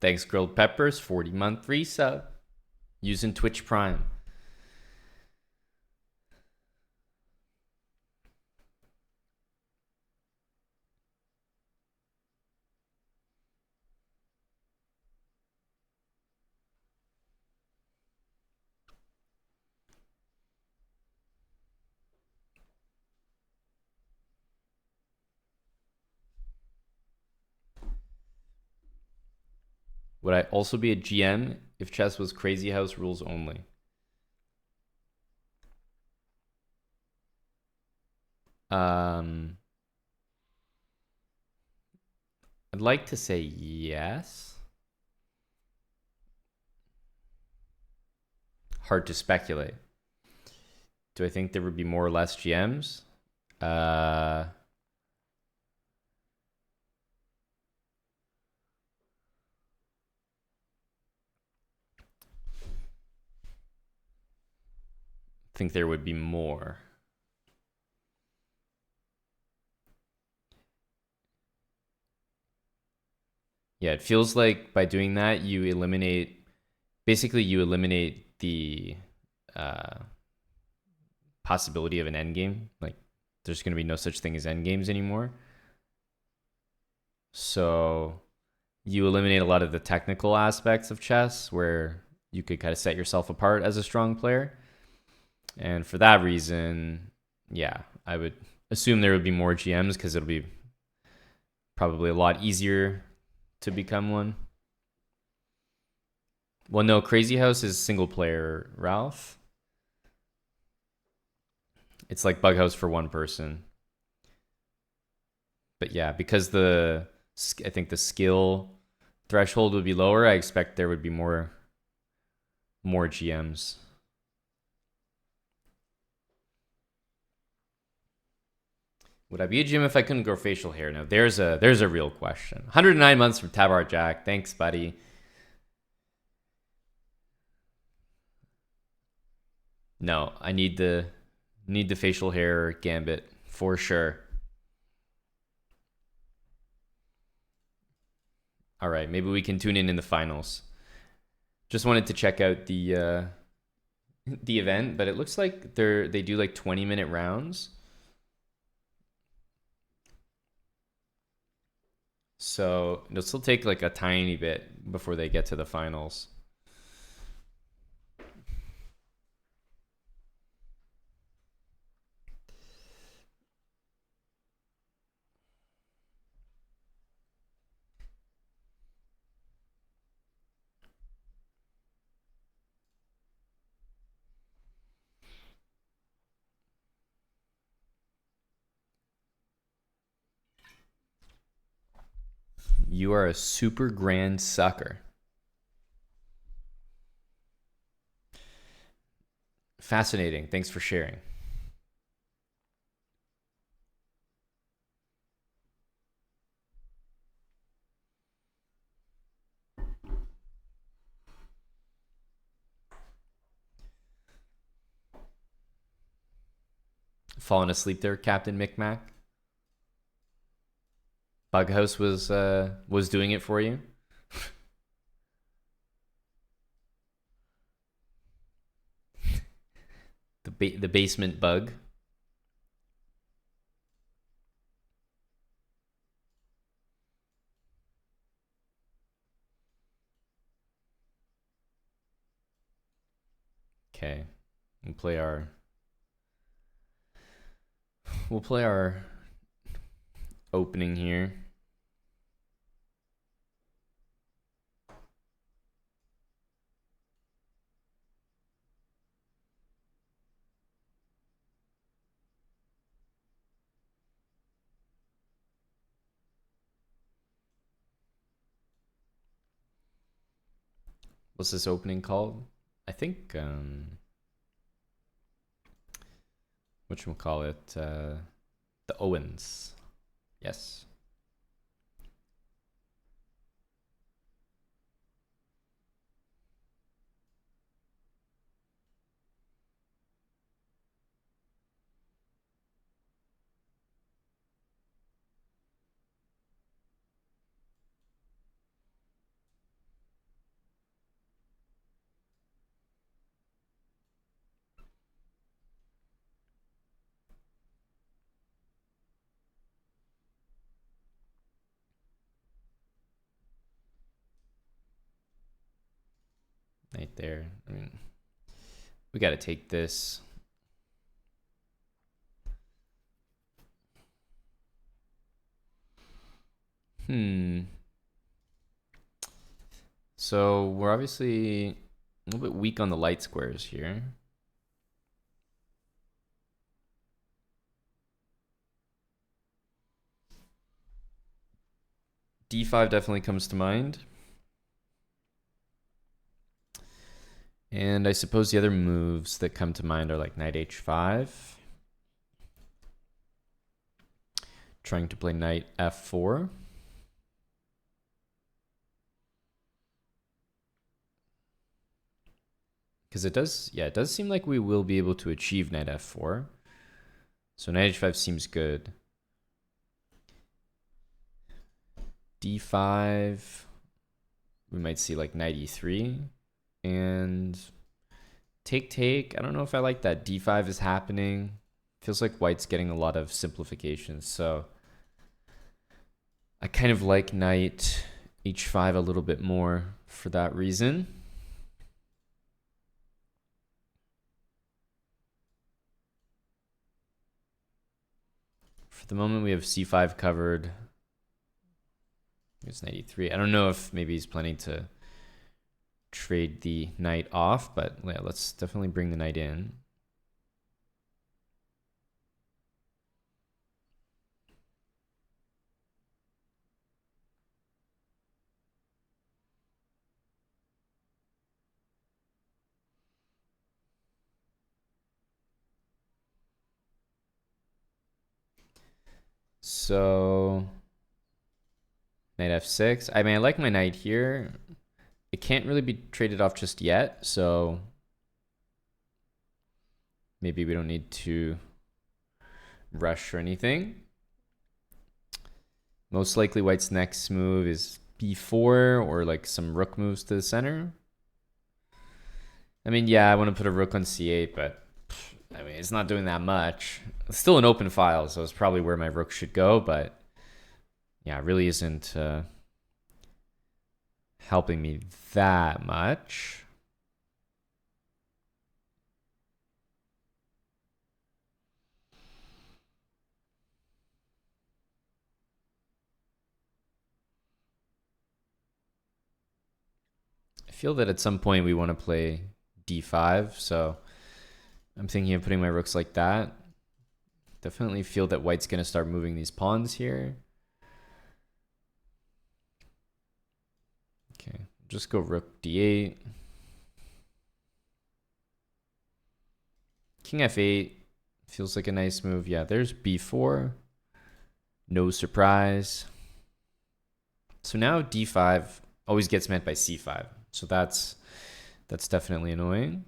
S1: Thanks, Grilled Peppers. 40-month resub. Using Twitch Prime. Would I also be a GM if chess was Crazy House rules only? Um, I'd like to say yes. Hard to speculate. Do I think there would be more or less GMs? I think there would be more. Yeah, it feels like by doing that, you eliminate the possibility of an end game. Like, there's going to be no such thing as end games anymore. So you eliminate a lot of the technical aspects of chess where you could kind of set yourself apart as a strong player. And for that reason, yeah, I would assume there would be more GMs because it'll be probably a lot easier to become one. Well, no, Crazy House is single player, Ralph. It's like Bughouse for one person. But yeah, because I think the skill threshold would be lower, I expect there would be more GMs. Would I be a GM if I couldn't grow facial hair? No, there's a real question. 109 months from Tabar Jack. Thanks, buddy. No, I need the facial hair gambit for sure. All right, maybe we can tune in the finals. Just wanted to check out the event, but it looks like they do like 20-minute rounds. So it'll still take like a tiny bit before they get to the finals. You are a super grand sucker. Fascinating. Thanks for sharing. Falling asleep there, Captain Micmac? Bughouse was doing it for you? The basement bug. Okay. We'll play our opening here. What's this opening called? I think whatchamacallit, the Owens. Yes. Right there. I mean, we got to take this. So we're obviously a little bit weak on the light squares here. D5 definitely comes to mind. And I suppose the other moves that come to mind are like knight h5. Trying to play knight f4. Because it does seem like we will be able to achieve knight f4. So knight h5 seems good. d5, we might see like knight e3. And take. I don't know if I like that. d5 is happening. Feels like white's getting a lot of simplifications. So I kind of like knight h5 a little bit more for that reason. For the moment, we have c5 covered. It's knight e3. I don't know if maybe he's planning to trade the knight off, but yeah, let's definitely bring the knight in. So knight f6. I mean, I like my knight here. It can't really be traded off just yet, so maybe we don't need to rush or anything. Most likely white's next move is b4 or like some rook moves to the center. I mean, yeah, I want to put a rook on c8, but I mean, it's not doing that much. It's still an open file, so it's probably where my rook should go, but yeah, it really isn't helping me that much. I feel that at some point we want to play d5, so I'm thinking of putting my rooks like that. Definitely feel that white's going to start moving these pawns here. Okay, just go rook d8. King f8 feels like a nice move. Yeah, there's b4. No surprise. So now d5 always gets met by c5. So that's definitely annoying.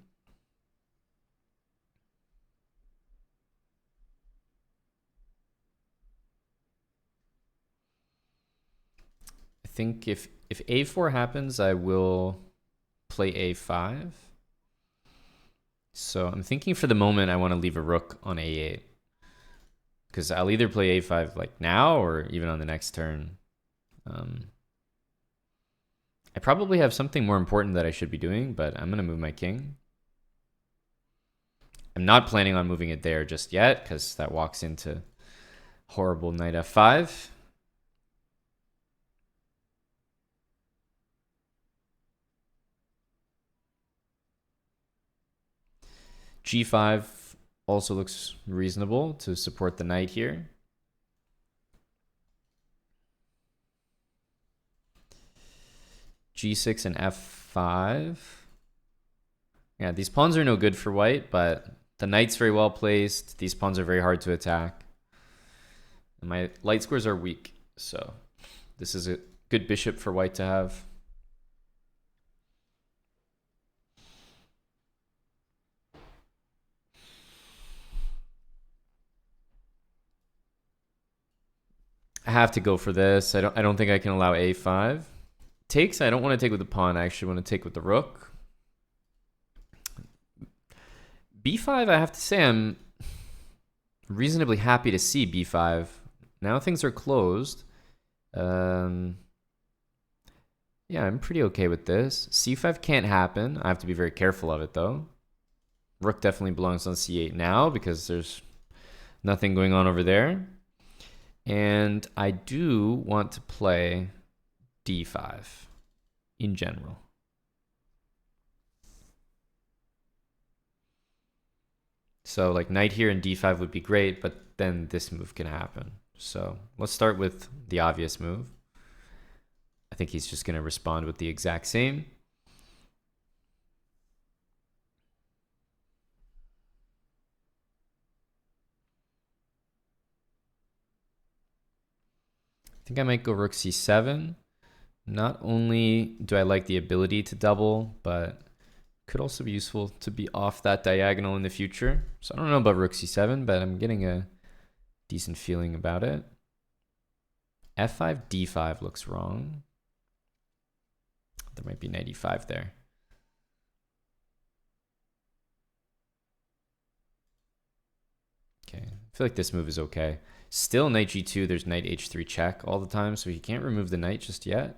S1: I think if a4 happens, I will play a5. So I'm thinking for the moment I want to leave a rook on a8. Because I'll either play a5 like now or even on the next turn. I probably have something more important that I should be doing, but I'm going to move my king. I'm not planning on moving it there just yet because that walks into horrible knight f5. g5 also looks reasonable to support the knight here. g6 and f5. Yeah, these pawns are no good for white, but the knight's very well placed. These pawns are very hard to attack. And my light squares are weak, so this is a good bishop for white to have. I have to go for this. I don't think I can allow a5. Takes, I don't want to take with the pawn. I actually want to take with the rook. b5, I have to say I'm reasonably happy to see b5. Now things are closed. Yeah, I'm pretty okay with this. c5 can't happen. I have to be very careful of it, though. Rook definitely belongs on c8 now because there's nothing going on over there. And I do want to play d5 in general. So like knight here and d5 would be great, but then this move can happen. So let's start with the obvious move. think he's just going to respond with the exact same. I think I might go rook c7. Not only do I like the ability to double, but could also be useful to be off that diagonal in the future. So I don't know about rook c7, but I'm getting a decent feeling about it. f5, d5 looks wrong. There might be knight e5 there. Okay, I feel like this move is okay. Still knight g2, there's knight h3 check all the time, so he can't remove the knight just yet.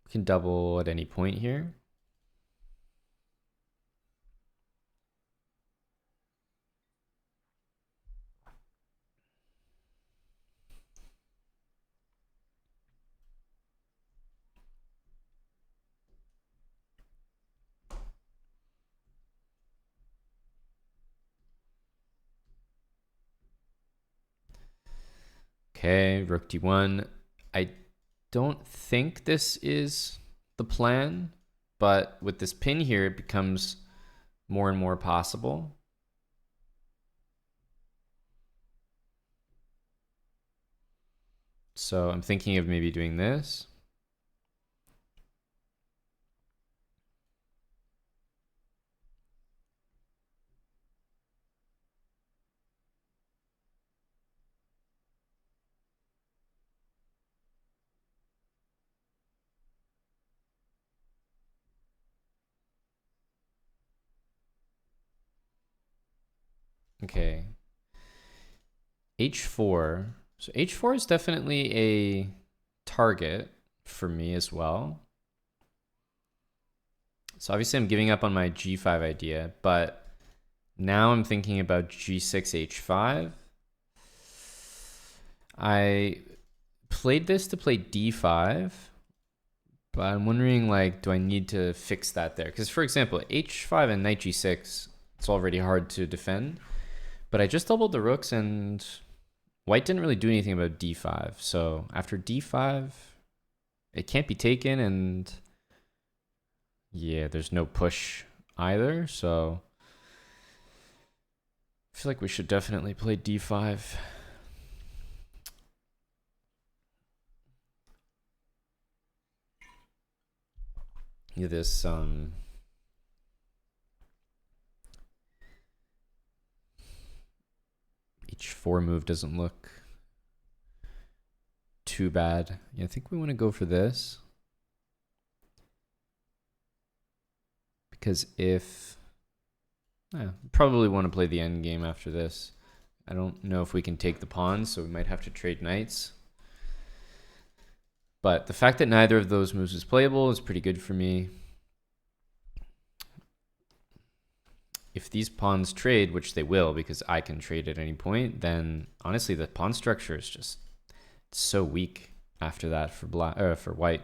S1: We can double at any point here. Okay, rook d1. I don't think this is the plan, but with this pin here, it becomes more and more possible. So I'm thinking of maybe doing this. Okay. h4. So h4 is definitely a target for me as well. So obviously I'm giving up on my g5 idea, but now I'm thinking about g6, h5. I played this to play d5, but I'm wondering, like, do I need to fix that there? Because, for example, h5 and knight g6, it's already hard to defend. But I just doubled the rooks, and white didn't really do anything about d5. So after d5, it can't be taken, and yeah, there's no push either. So I feel like we should definitely play d5. Yeah, this h4 move doesn't look too bad. Yeah, I think we want to go for this. Because if... probably want to play the end game after this. I don't know if we can take the pawns, so we might have to trade knights. But the fact that neither of those moves is playable is pretty good for me. If these pawns trade, which they will because I can trade at any point, then honestly the pawn structure is just so weak after that for for white.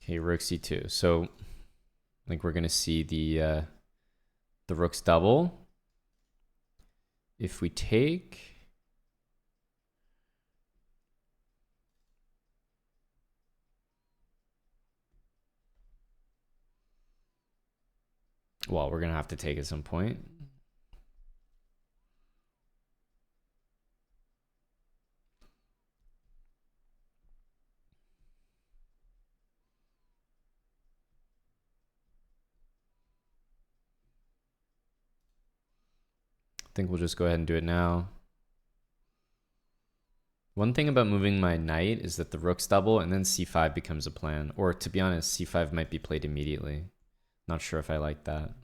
S1: Okay, rook c2. So I think we're gonna see the rooks double. If we take, well, we're gonna have to take at some point. I think we'll just go ahead and do it now. One thing about moving my knight is that the rooks double and then c5 becomes a plan. Or to be honest, c5 might be played immediately. Not sure if I like that.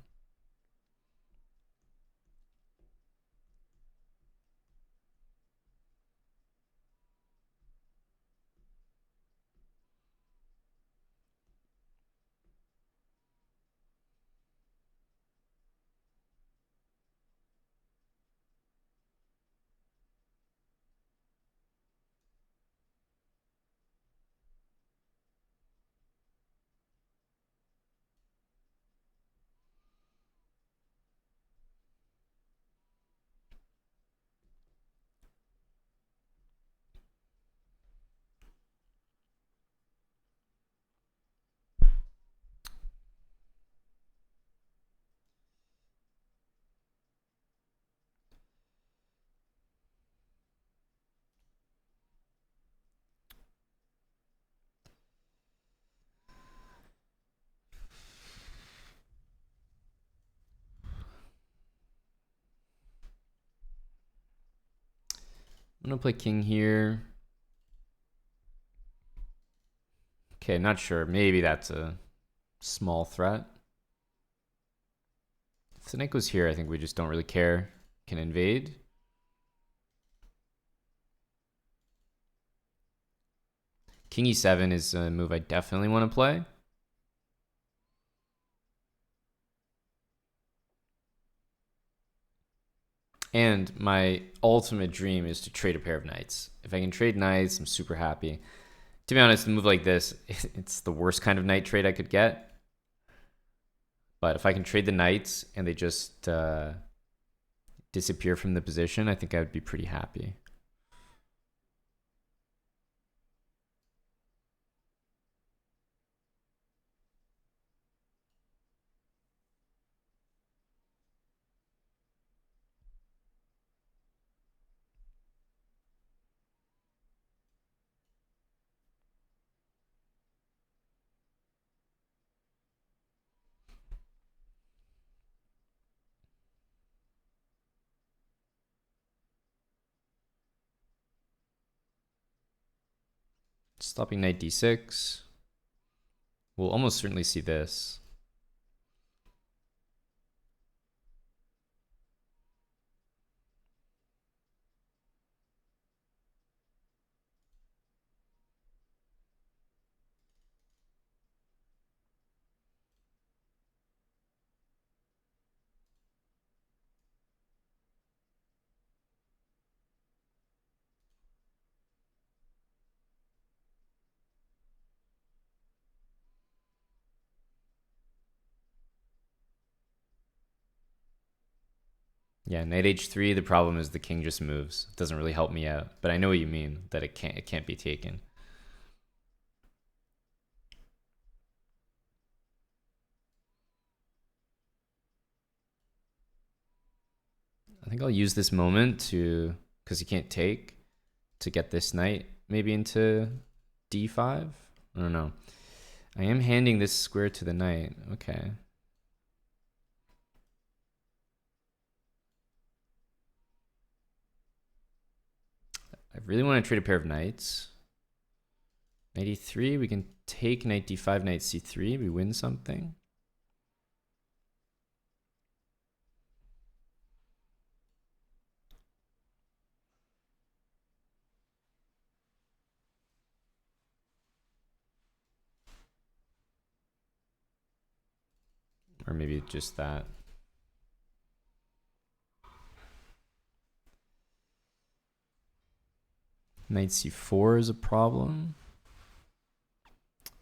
S1: I'm gonna play king here. Okay, not sure. Maybe that's a small threat. If the knight goes here, I think we just don't really care. Can invade. King e7 is a move I definitely want to play. And my ultimate dream is to trade a pair of knights. If I can trade knights, I'm super happy. To be honest, a move like this, it's the worst kind of knight trade I could get. But if I can trade the knights and they just disappear from the position, I think I would be pretty happy. Stopping knight d6. We'll almost certainly see this. Yeah, knight h3, the problem is the king just moves. It doesn't really help me out, but I know what you mean, that it can't be taken. I think I'll use this moment to, because he can't take, to get this knight maybe into d5. I don't know. I am handing this square to the knight. Okay. I really want to trade a pair of knights. Knight e3, we can take knight d5, knight c3. We win something. Or maybe just that. Knight c4 is a problem.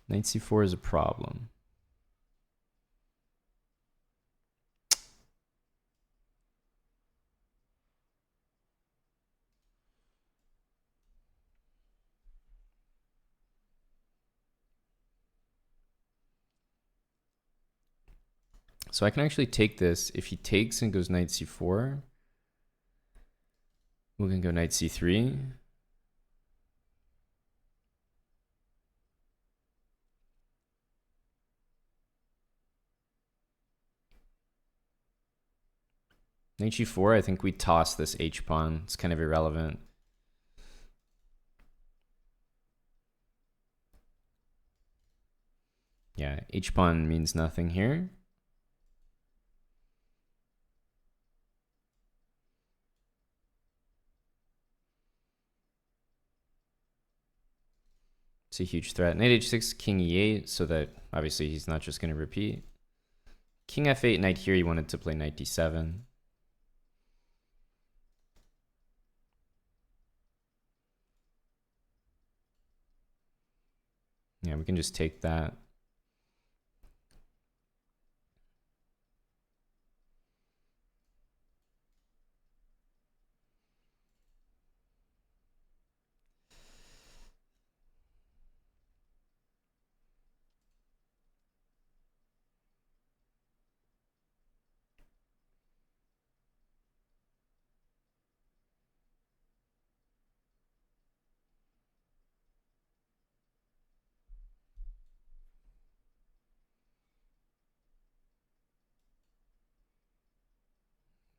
S1: Knight c4 is a problem. So I can actually take this. If he takes and goes knight c4, we can go knight c3. Knight g4, I think we toss this h-pawn. It's kind of irrelevant. Yeah, h-pawn means nothing here. It's a huge threat. Knight h6, king e8, so that obviously he's not just going to repeat. King f8, knight here, he wanted to play knight d7. Yeah, we can just take that.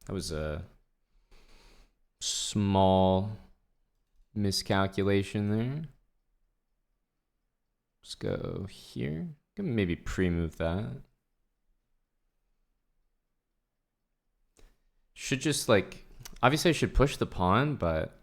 S1: That was a small miscalculation there. Let's go here. Can maybe pre-move that. Should just like, obviously I should push the pawn, but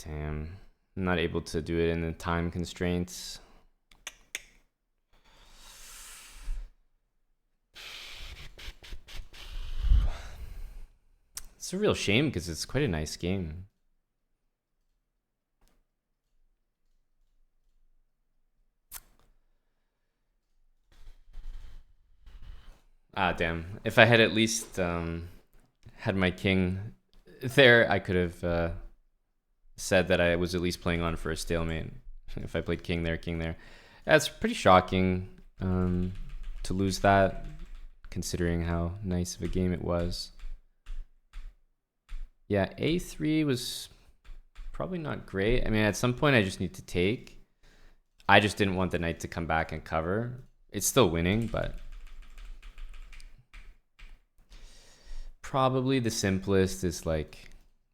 S1: damn, I'm not able to do it in the time constraints. It's a real shame because it's quite a nice game. Ah, damn. If I had at least had my king there, I could have said that I was at least playing on for a stalemate. If I played king there. That's pretty shocking to lose that, considering how nice of a game it was. Yeah, a3 was probably not great. I mean, at some point I just need to take. I just didn't want the knight to come back and cover. It's still winning, but probably the simplest is like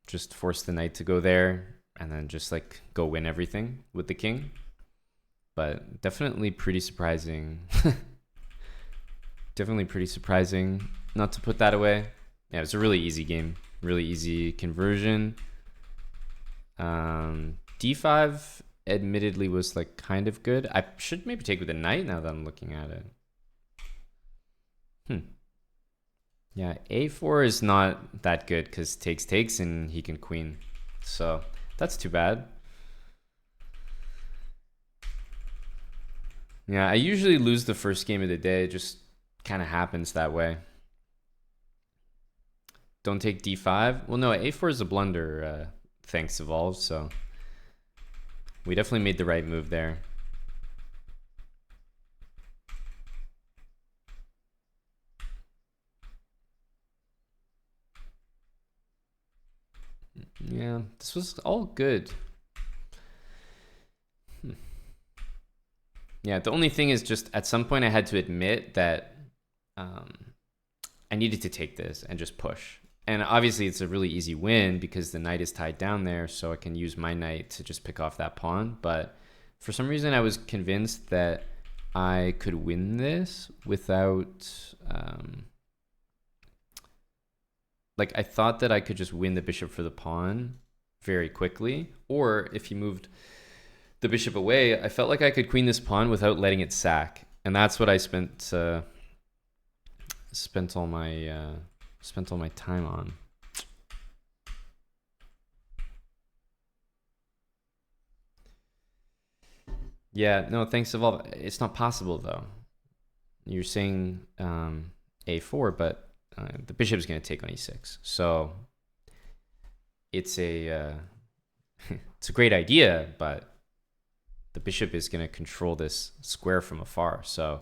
S1: just force the knight to go there and then just like go win everything with the king. But definitely pretty surprising. Definitely pretty surprising not to put that away. Yeah, it was a really easy game. Really easy conversion. D5 admittedly was like kind of good. I should maybe take with the knight now that I'm looking at it. Yeah, a4 is not that good because takes and he can queen. So that's too bad. Yeah, I usually lose the first game of the day. It just kind of happens that way. Don't take d5. Well, no, a4 is a blunder, thanks Evolve, so we definitely made the right move there. Yeah, this was all good. Yeah, the only thing is just at some point I had to admit that I needed to take this and just push. And obviously it's a really easy win because the knight is tied down there, so I can use my knight to just pick off that pawn. But for some reason I was convinced that I could win this without... like I thought that I could just win the bishop for the pawn very quickly. Or if you moved the bishop away, I felt like I could queen this pawn without letting it sack. And that's what I spent all my time on. Yeah, no, thanks Evolve. It's not possible though. You're saying a4, but the bishop is going to take on e6. So it's a it's a great idea, but the bishop is going to control this square from afar. So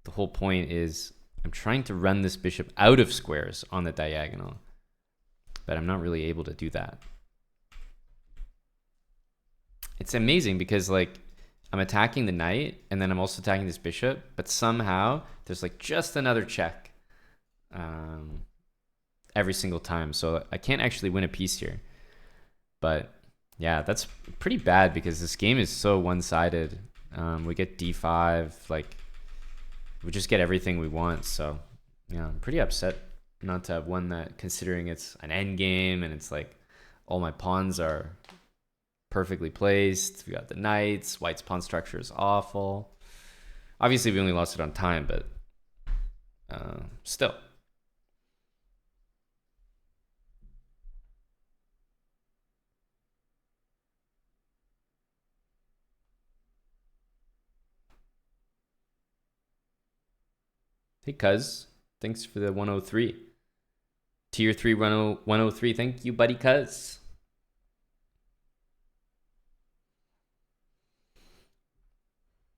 S1: the whole point is I'm trying to run this bishop out of squares on the diagonal, but I'm not really able to do that. It's amazing because like I'm attacking the knight and then I'm also attacking this bishop, but somehow there's like just another check every single time. So I can't actually win a piece here. But yeah, that's pretty bad because this game is so one-sided. We get d5, like we just get everything we want. So yeah, I'm pretty upset not to have won that, considering it's an end game and it's like all my pawns are perfectly placed. We got the knights. White's pawn structure is awful. Obviously, we only lost it on time, but still. Hey, cuz. Thanks for the 103. Tier 3 103. Thank you, buddy, cuz.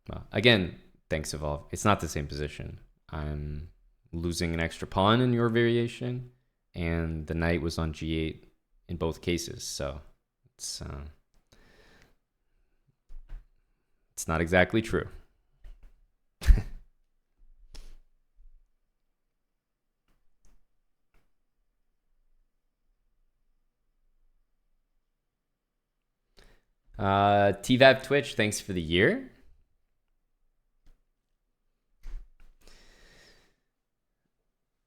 S1: Well, again, thanks, Evolve. It's not the same position. I'm losing an extra pawn in your variation, and the knight was on g8 in both cases, so it's not exactly true. TVAP Twitch, thanks for the year.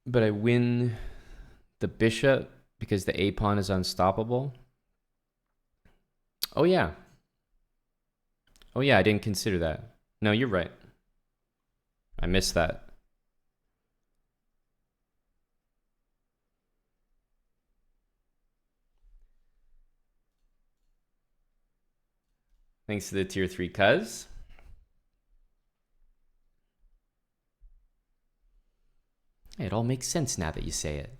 S1: But I win the bishop because the A pawn is unstoppable. Oh yeah. Oh yeah, I didn't consider that. No, you're right. I missed that. Thanks to the tier 3 cuz. It all makes sense now that you say it.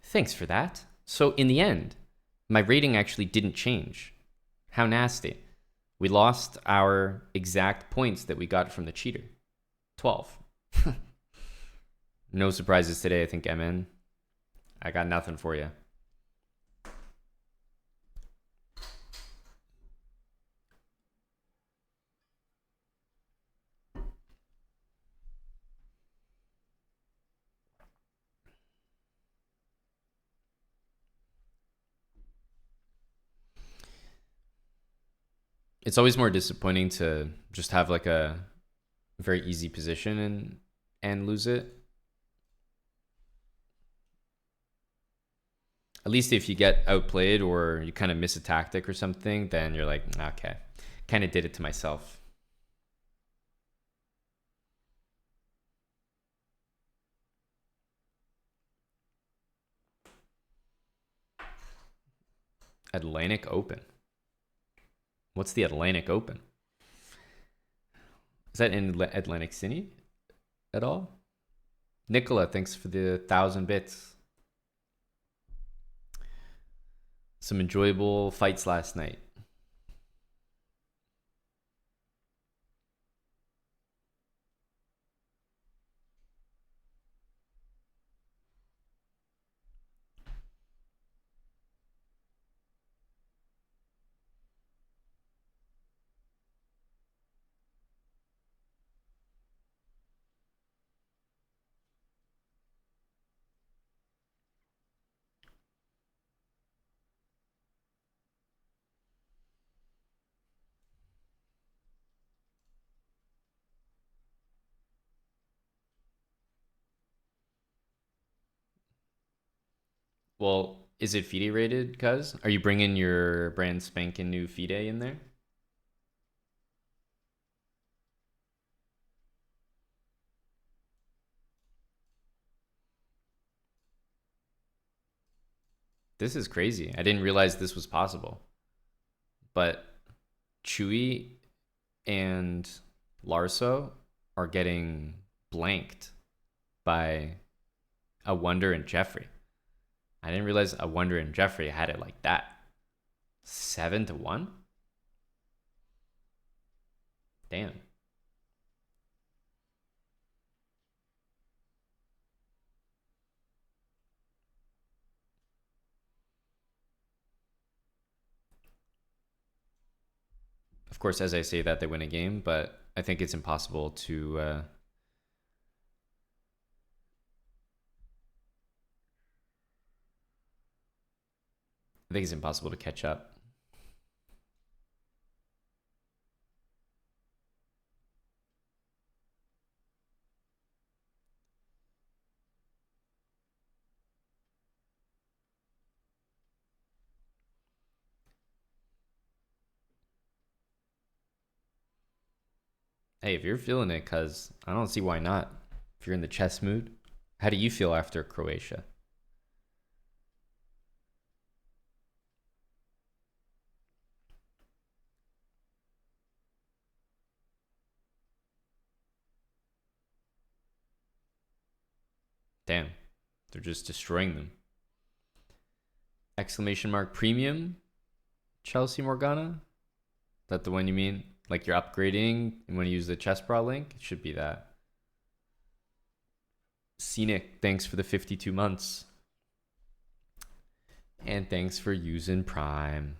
S1: Thanks for that. So in the end, my rating actually didn't change. How nasty. We lost our exact points that we got from the cheater. 12. No surprises today, I think, MN. I got nothing for you. It's always more disappointing to just have like a very easy position and lose it. At least if you get outplayed or you kind of miss a tactic or something, then you're like, okay, kind of did it to myself. Atlantic Open. What's the Atlantic Open? Is that in Atlantic City at all? Nicola, thanks for the 1,000 bits. Some enjoyable fights last night. Well, is it FIDE rated, cuz? Are you bringing your brand spanking new FIDE in there? This is crazy. I didn't realize this was possible. But Chewy and Larso are getting blanked by a Wonder and Jeffrey. I didn't realize a Wonder and Jeffrey had it like that. 7-1? Damn. Of course, as I say that, they win a game, but I think it's impossible to I think it's impossible to catch up. Hey, if you're feeling it, cuz I don't see why not. If you're in the chess mood, how do you feel after Croatia? Damn, they're just destroying them. Exclamation mark premium, Chelsea Morgana. that the one you mean? Like you're upgrading and when you use the chest bra link? It should be that. Scenic, thanks for the 52 months. And thanks for using Prime.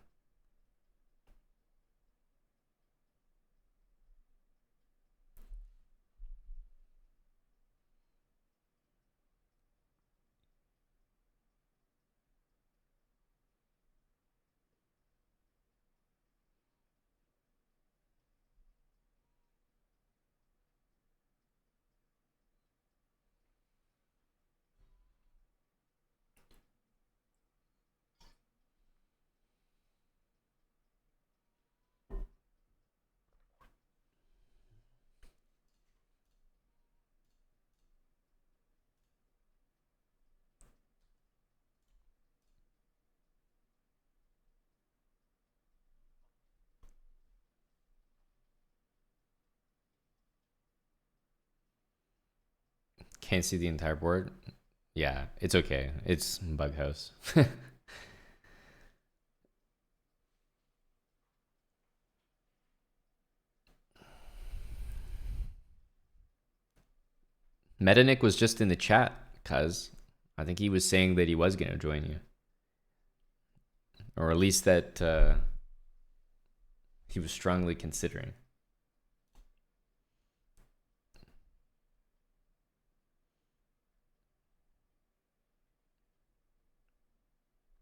S1: Can't see the entire board. Yeah, it's okay. It's Bughouse. Metanic was just in the chat, cuz I think he was saying that he was going to join you. Or at least that he was strongly considering.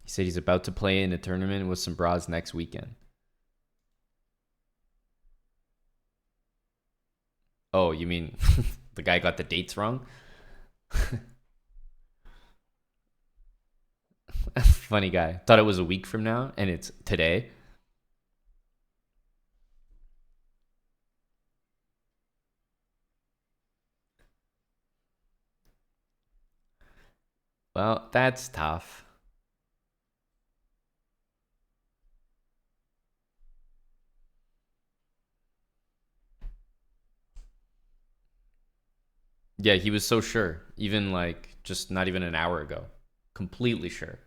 S1: He said he's about to play in a tournament with some bras next weekend. Oh, you mean the guy got the dates wrong? Funny guy. Thought it was a week from now, and it's today. Well, that's tough. Yeah, he was so sure. Even like just not even an hour ago. Completely sure.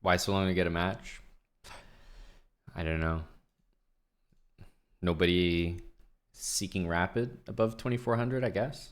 S1: Why so long to get a match? I don't know. Nobody seeking rapid above 2400, I guess.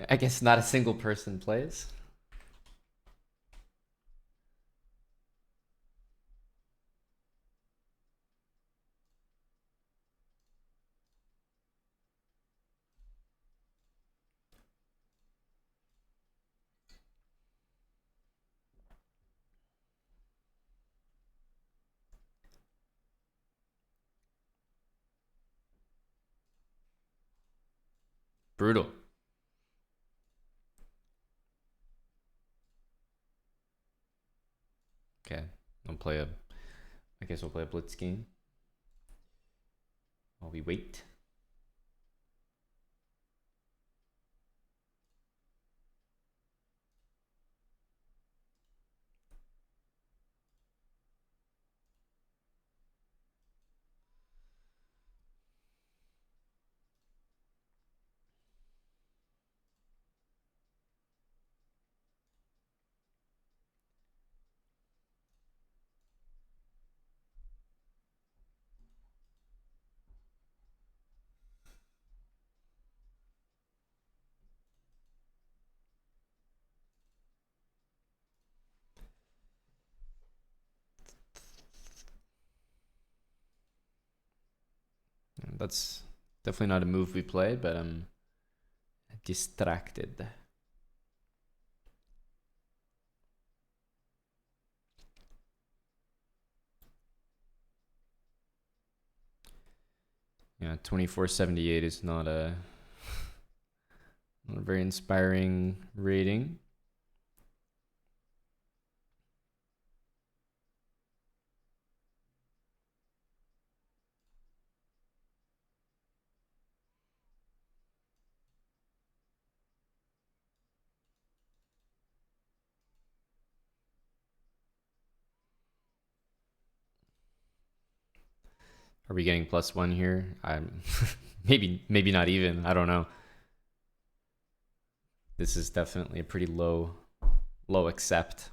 S1: I guess not a single person plays. Brutal. Okay, I guess I'll play a blitz game while we wait. That's definitely not a move we play, but I'm distracted. Yeah, 2478 is not a very inspiring rating. Are we getting +1 here? I'm maybe not even. I don't know. This is definitely a pretty low accept.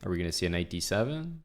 S1: Are we going to see a knight d7?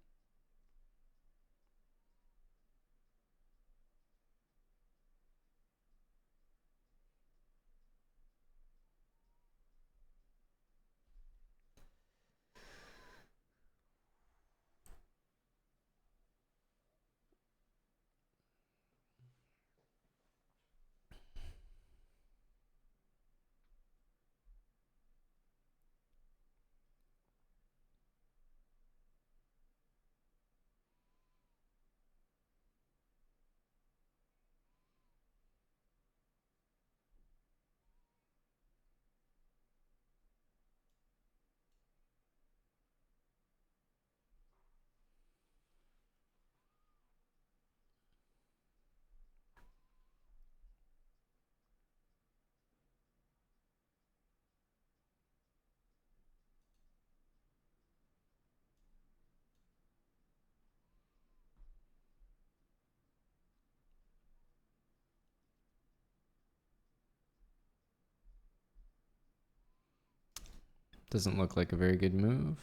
S1: Doesn't look like a very good move.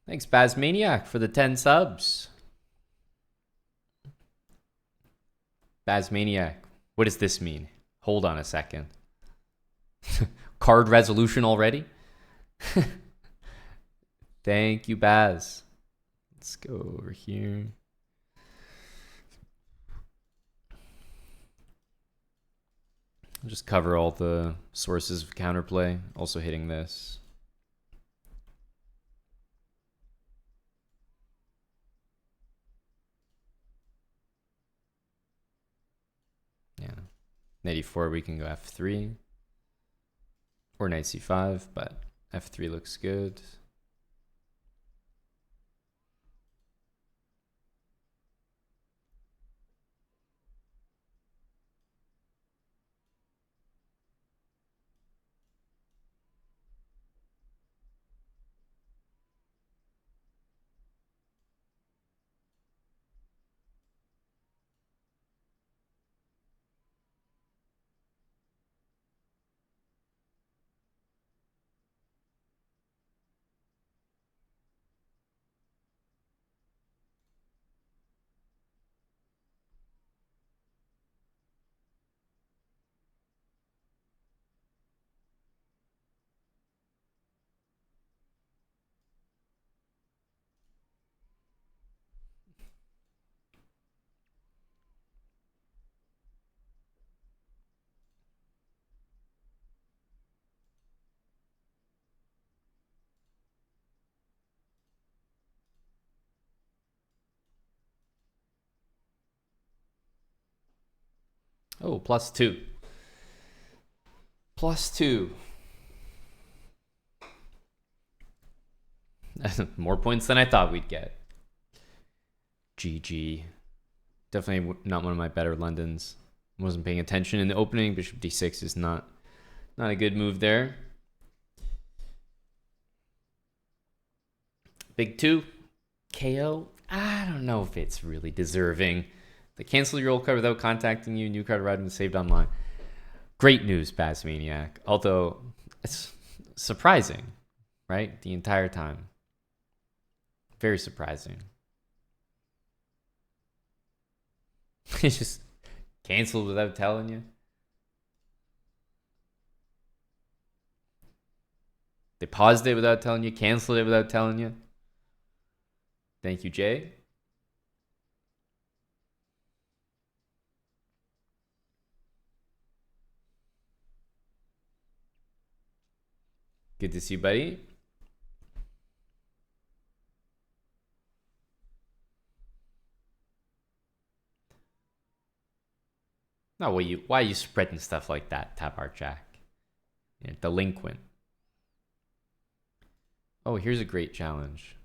S1: Thanks, Bazmaniac, for the 10 subs. Bazmaniac, what does this mean? Hold on a second. Card resolution already? Thank you, Baz. Let's go over here. I'll just cover all the sources of counterplay. Also hitting this. Yeah. Knight e4, we can go f3. Or knight c5, but f3 looks good. Oh, +2. +2. More points than I thought we'd get. GG. Definitely not one of my better Londons. Wasn't paying attention in the opening. Bishop d6 is not a good move there. Big 2. KO. I don't know if it's really deserving. They cancel your old card without contacting you. New card arrived and saved online. Great news, Bassmaniac. Although it's surprising, right? The entire time. Very surprising. It's just canceled without telling you. They paused it without telling you. Canceled it without telling you. Thank you, Jay. Good to see you, buddy. No, why are you spreading stuff like that, Tap Art Jack? You're delinquent. Oh, here's a great challenge.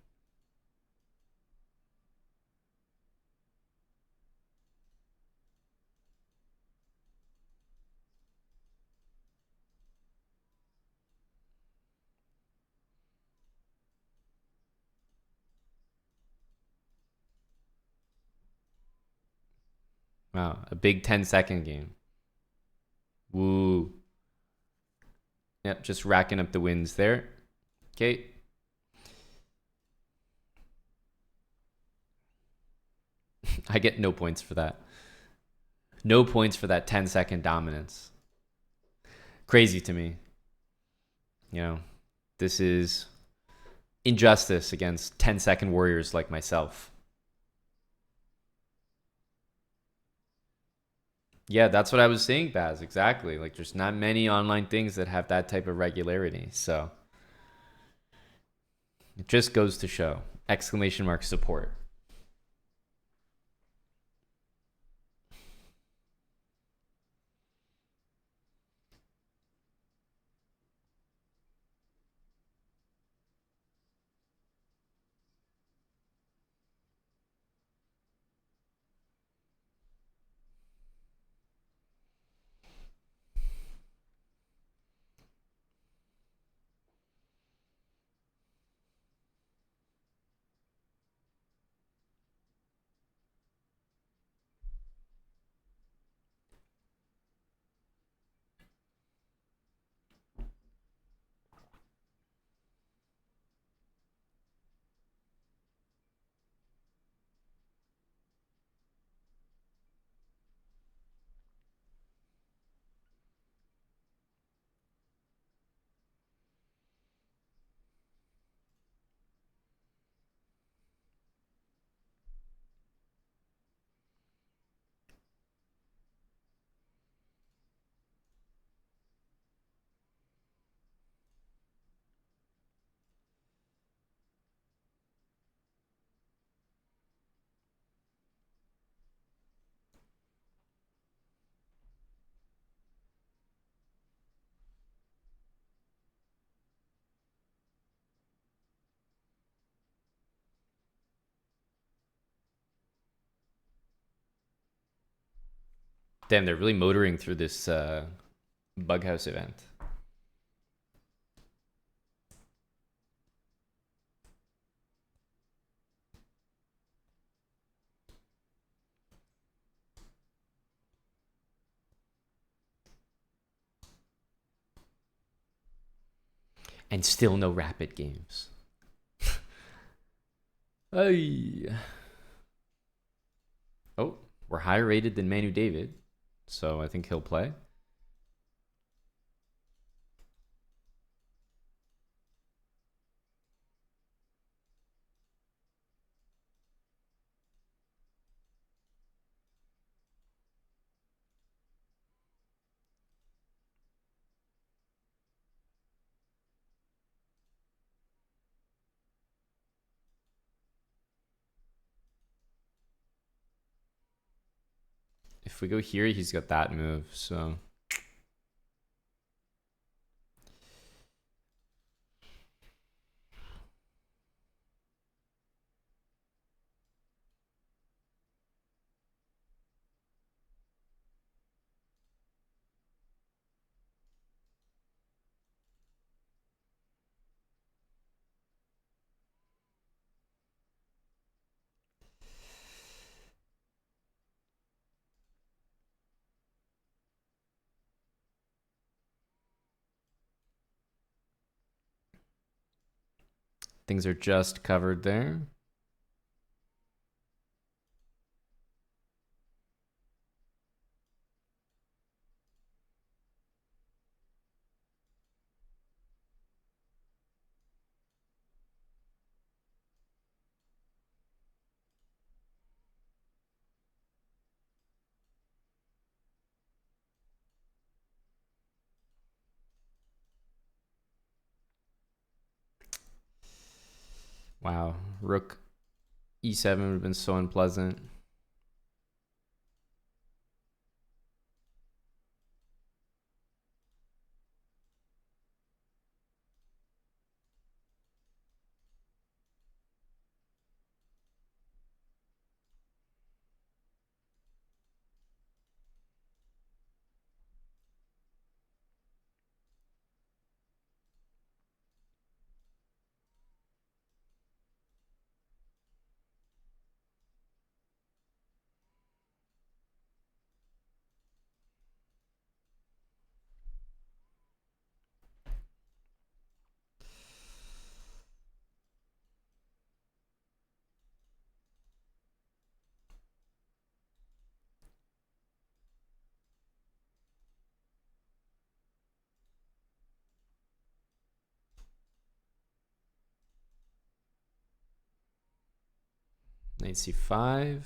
S1: Wow, a big 10-second game. Woo. Yep, just racking up the wins there. Okay. I get no points for that. No points for that 10-second dominance. Crazy to me. You know, this is injustice against 10-second warriors like myself. Yeah, that's what I was saying, Baz. Exactly. Like, there's not many online things that have that type of regularity. So it just goes to show. Exclamation mark support. Damn, they're really motoring through this Bughouse event. And still no rapid games. Hey. Oh, we're higher rated than Manu David, so I think he'll play. if we go here, he's got that move, so... Things are just covered there. Wow, rook e7 would have been so unpleasant. Knight c5.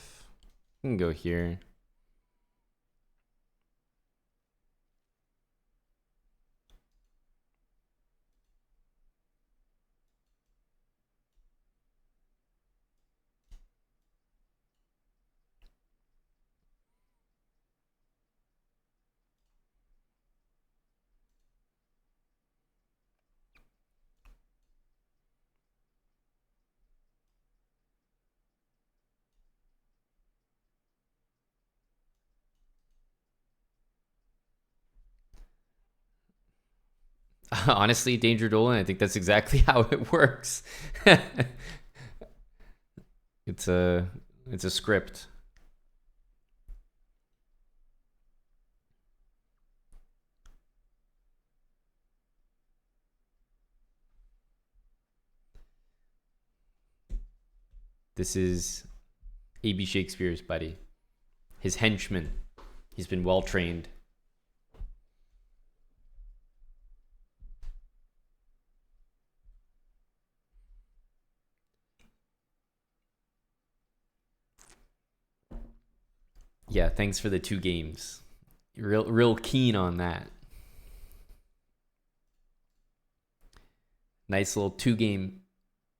S1: We can go here. Honestly, Danger Dolan, I think that's exactly how it works. It's a script. This is A.B. Shakespeare's buddy. His henchman. He's been well trained. Yeah, thanks for the 2 games. Real keen on that. Nice little 2-game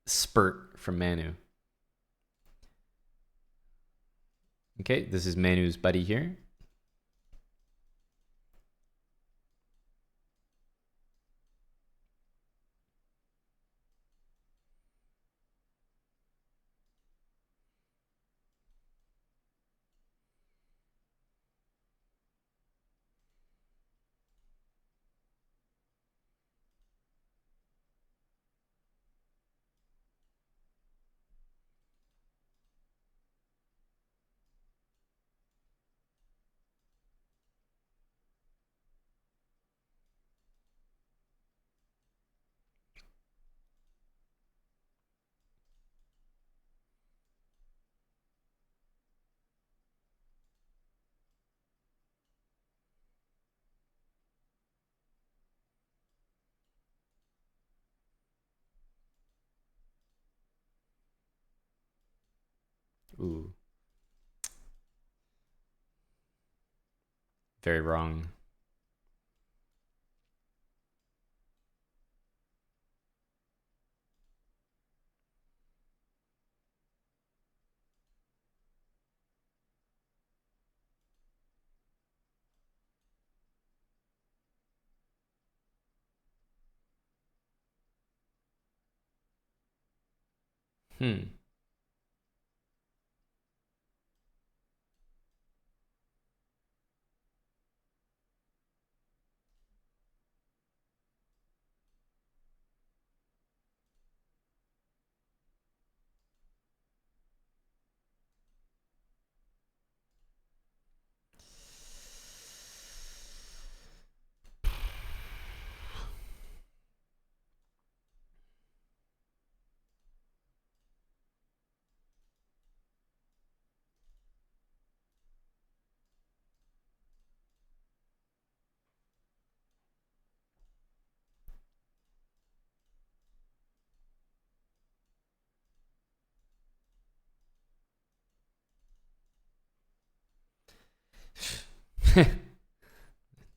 S1: spurt from Manu. Okay, this is Manu's buddy here. Ooh. Very wrong. Hmm.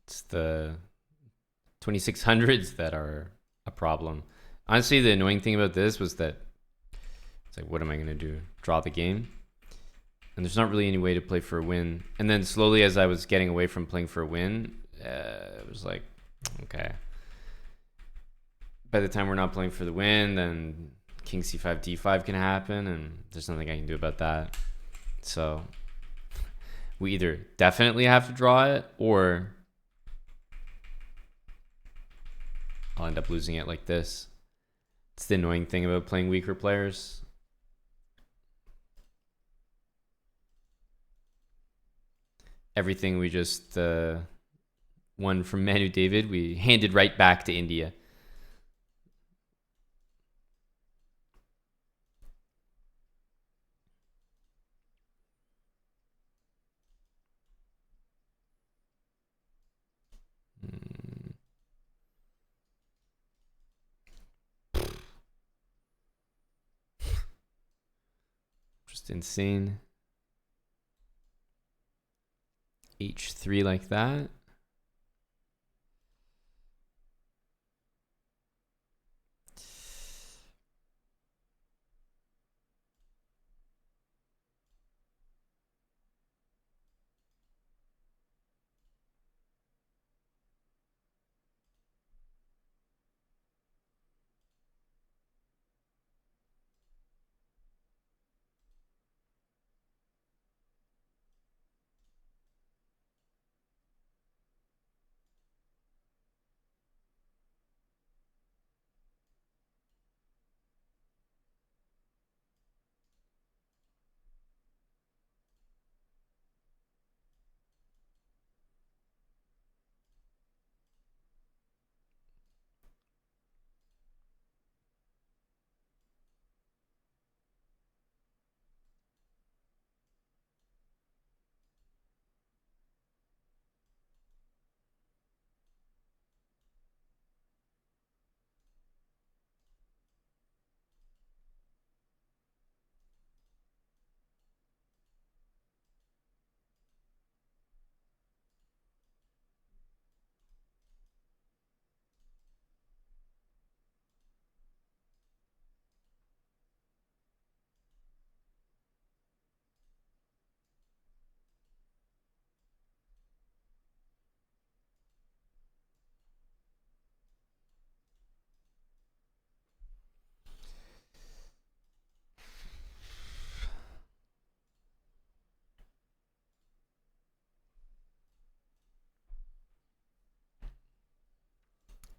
S1: It's the 2600s that are a problem. Honestly, the annoying thing about this was that it's like, what am I going to do? Draw the game? And there's not really any way to play for a win. And then slowly, as I was getting away from playing for a win, it was like, okay. By the time we're not playing for the win, then king c5, d5 can happen, and there's nothing I can do about that. So we either definitely have to draw it, or I'll end up losing it like this. It's the annoying thing about playing weaker players. Everything we just won from Manu David, we handed right back to India. Just insane. H3 like that.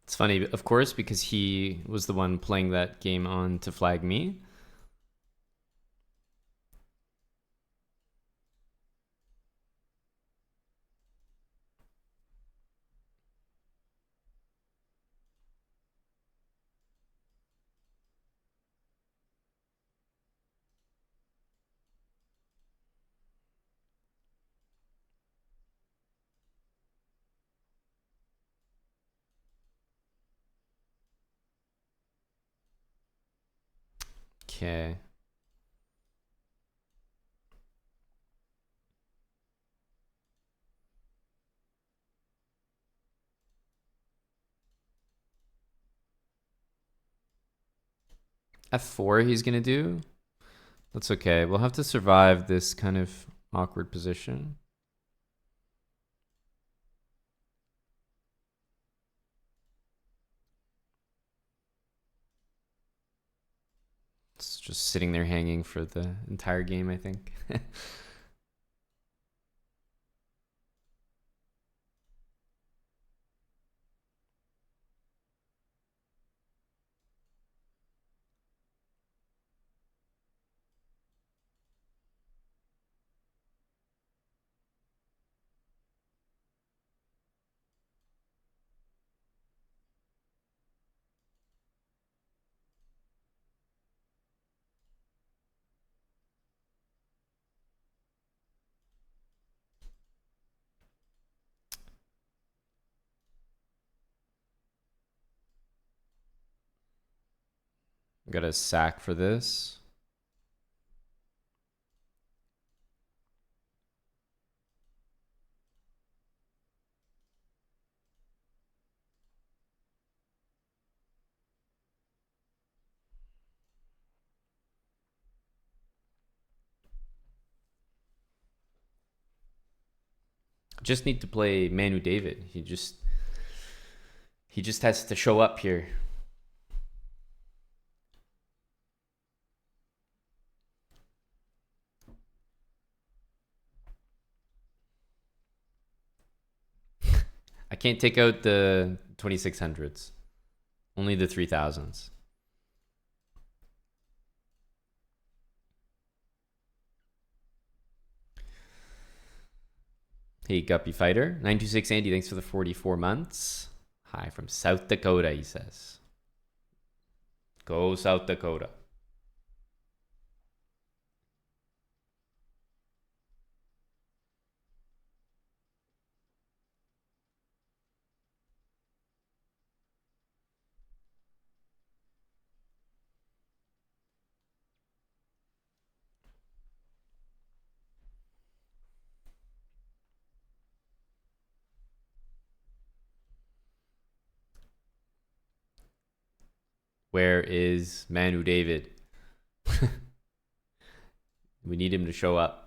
S1: It's funny, of course, because he was the one playing that game on to flag me. Okay. F4 he's going to do. That's okay. We'll have to survive this kind of awkward position. It's just sitting there hanging for the entire game, I think. Got a sack for this. Just need to play Manu David. He just has to show up here. I can't take out the 2600s. Only the 3000s. Hey, Guppy Fighter. 926 Andy, thanks for the 44 months. Hi from South Dakota, he says. Go South Dakota. Where is Manu David? We need him to show up.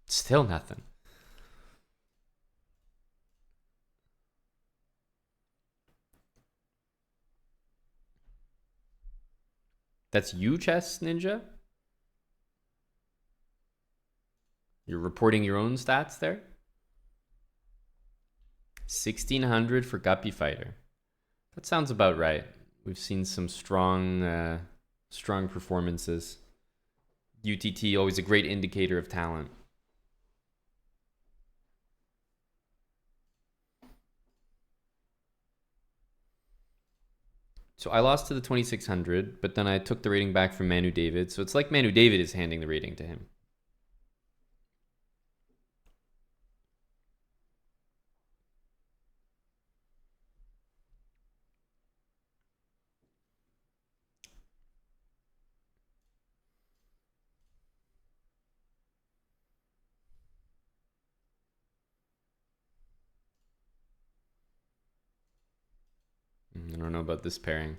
S1: Still nothing. That's you, Chess Ninja? You're reporting your own stats there? 1600 for Guppy Fighter. That sounds about right. We've seen some strong performances. UTT, always a great indicator of talent. So I lost to the 2600, but then I took the rating back from Manu David. So it's like Manu David is handing the rating to him. I don't know about this pairing.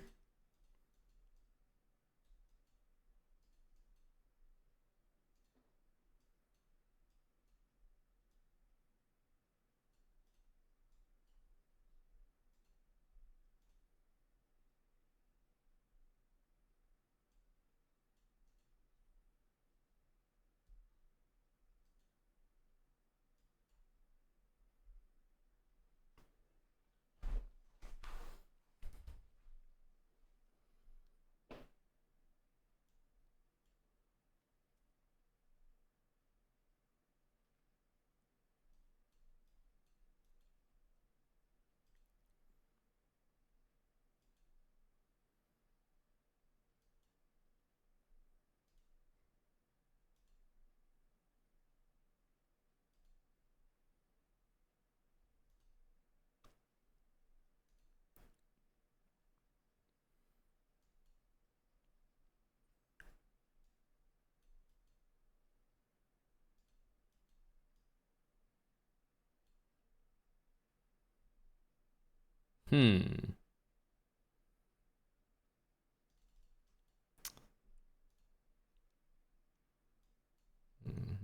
S1: Hmm.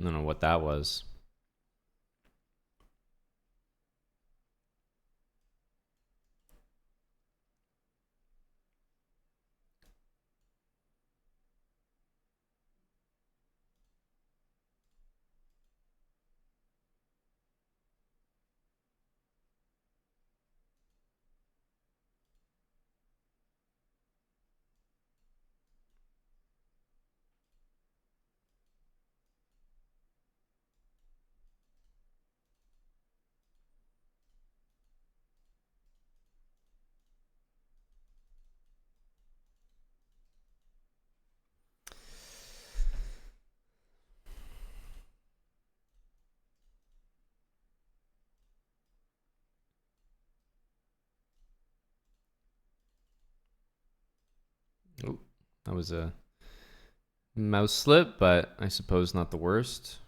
S1: I don't know what that was. Oh, that was a mouse slip, but I suppose not the worst.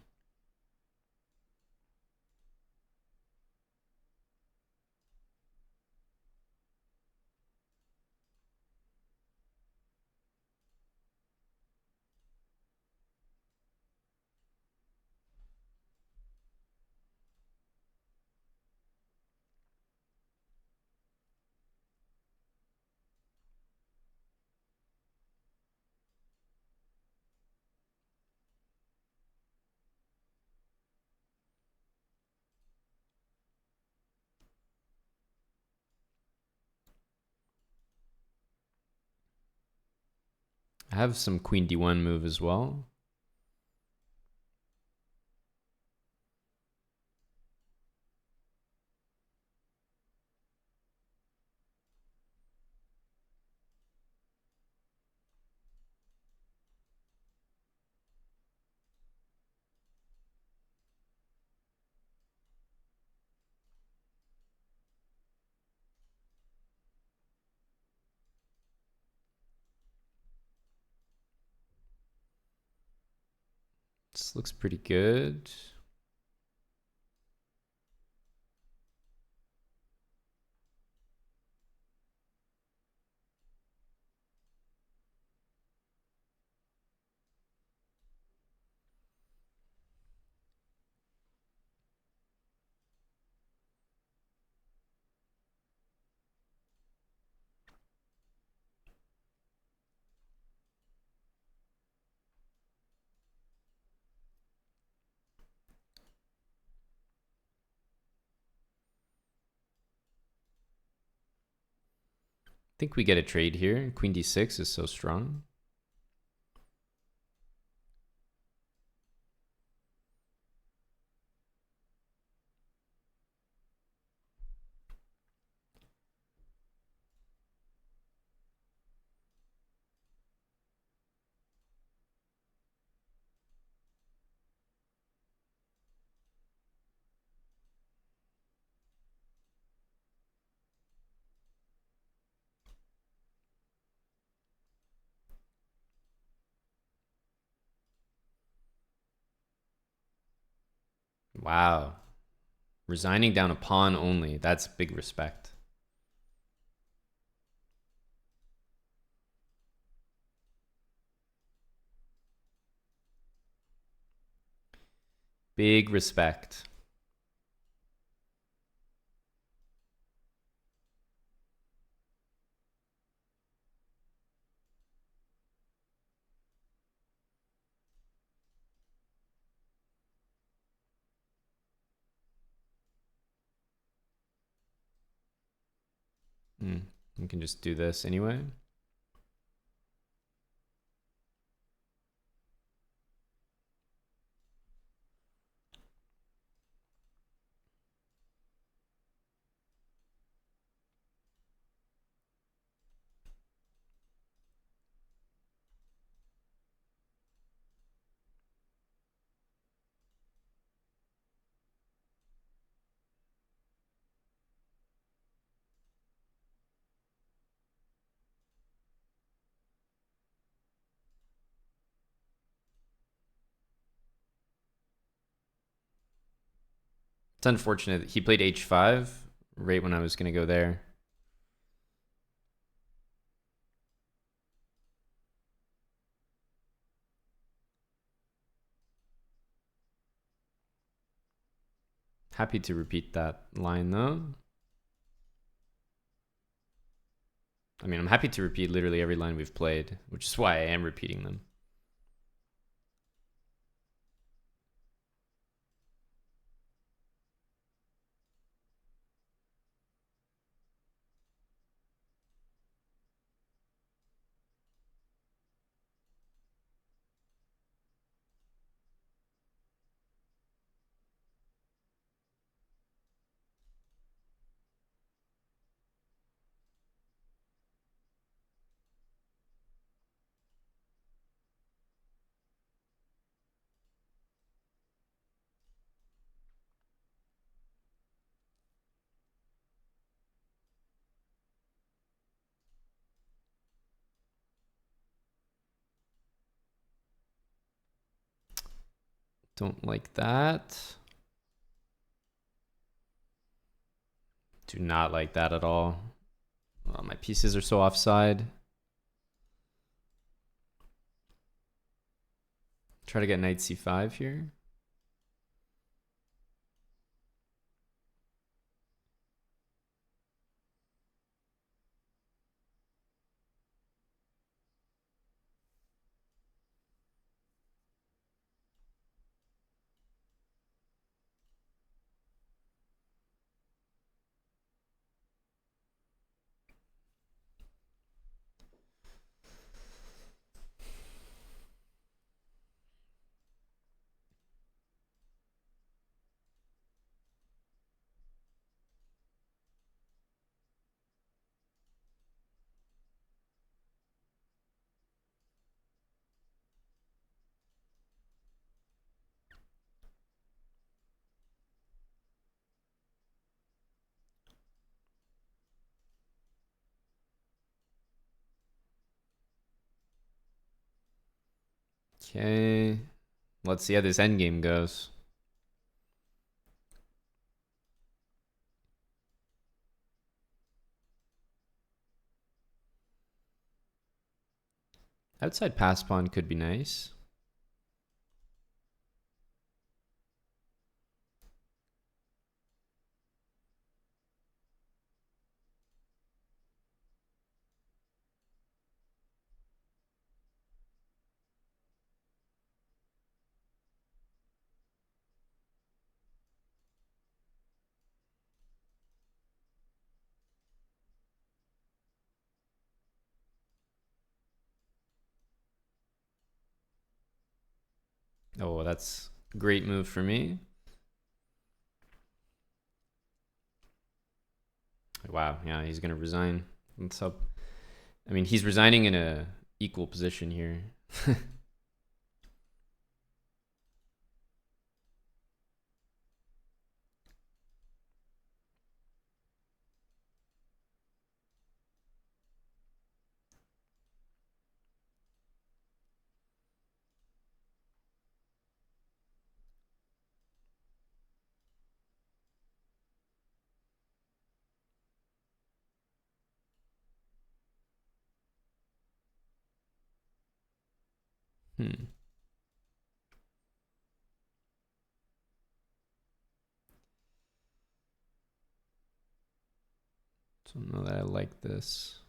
S1: I have some queen d1 move as well. This looks pretty good. I think we get a trade here. Queen d6 is so strong. Wow. Resigning down a pawn only. That's big respect. Big respect. We can just do this anyway. It's unfortunate that he played h5 right when I was going to go there.
S2: Happy to repeat that line though. I mean, I'm happy to repeat literally every line we've played, which is why I am repeating them. Don't like that. Do not like that at all. Oh, my pieces are so offside. Try to get knight c5 here. Okay. Let's see how this endgame goes. Outside pass pawn could be nice. Oh, that's a great move for me. Wow, yeah, he's gonna resign. What's up? I mean, he's resigning in a equal position here. Hmm. Don't know that I like this.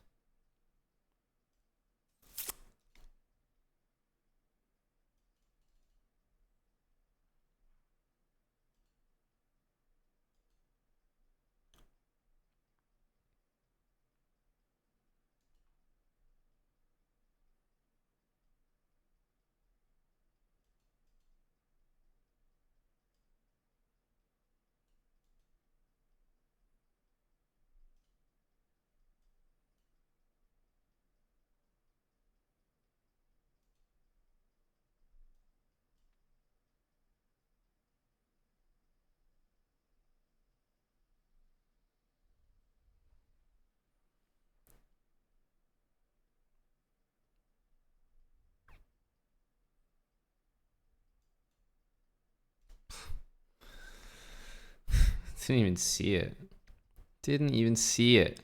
S2: Didn't even see it. Didn't even see it.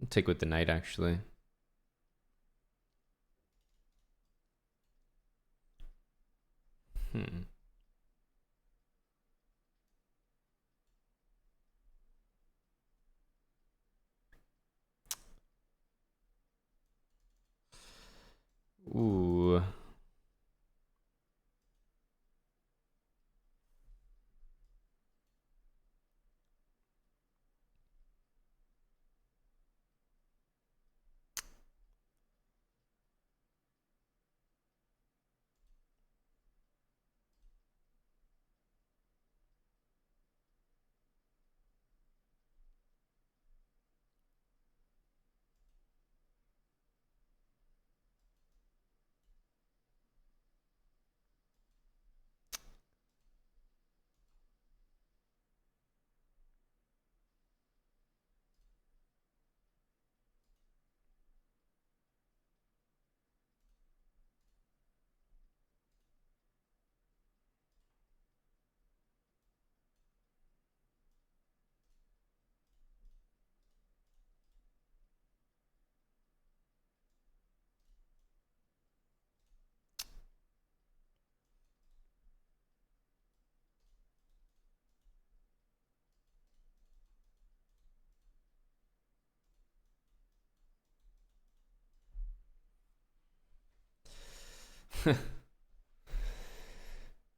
S2: I'll take with the knight, actually. Ooh.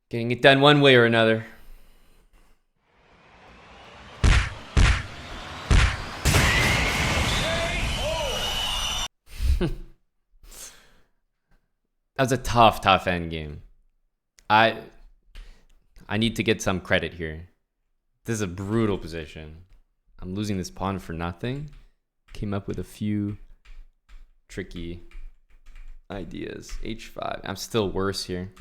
S2: Getting it done one way or another. That was a tough end game. I need to get some credit here. This is a brutal position. I'm losing this pawn for nothing. Came up with a few tricky ideas. H5. I'm still worse here.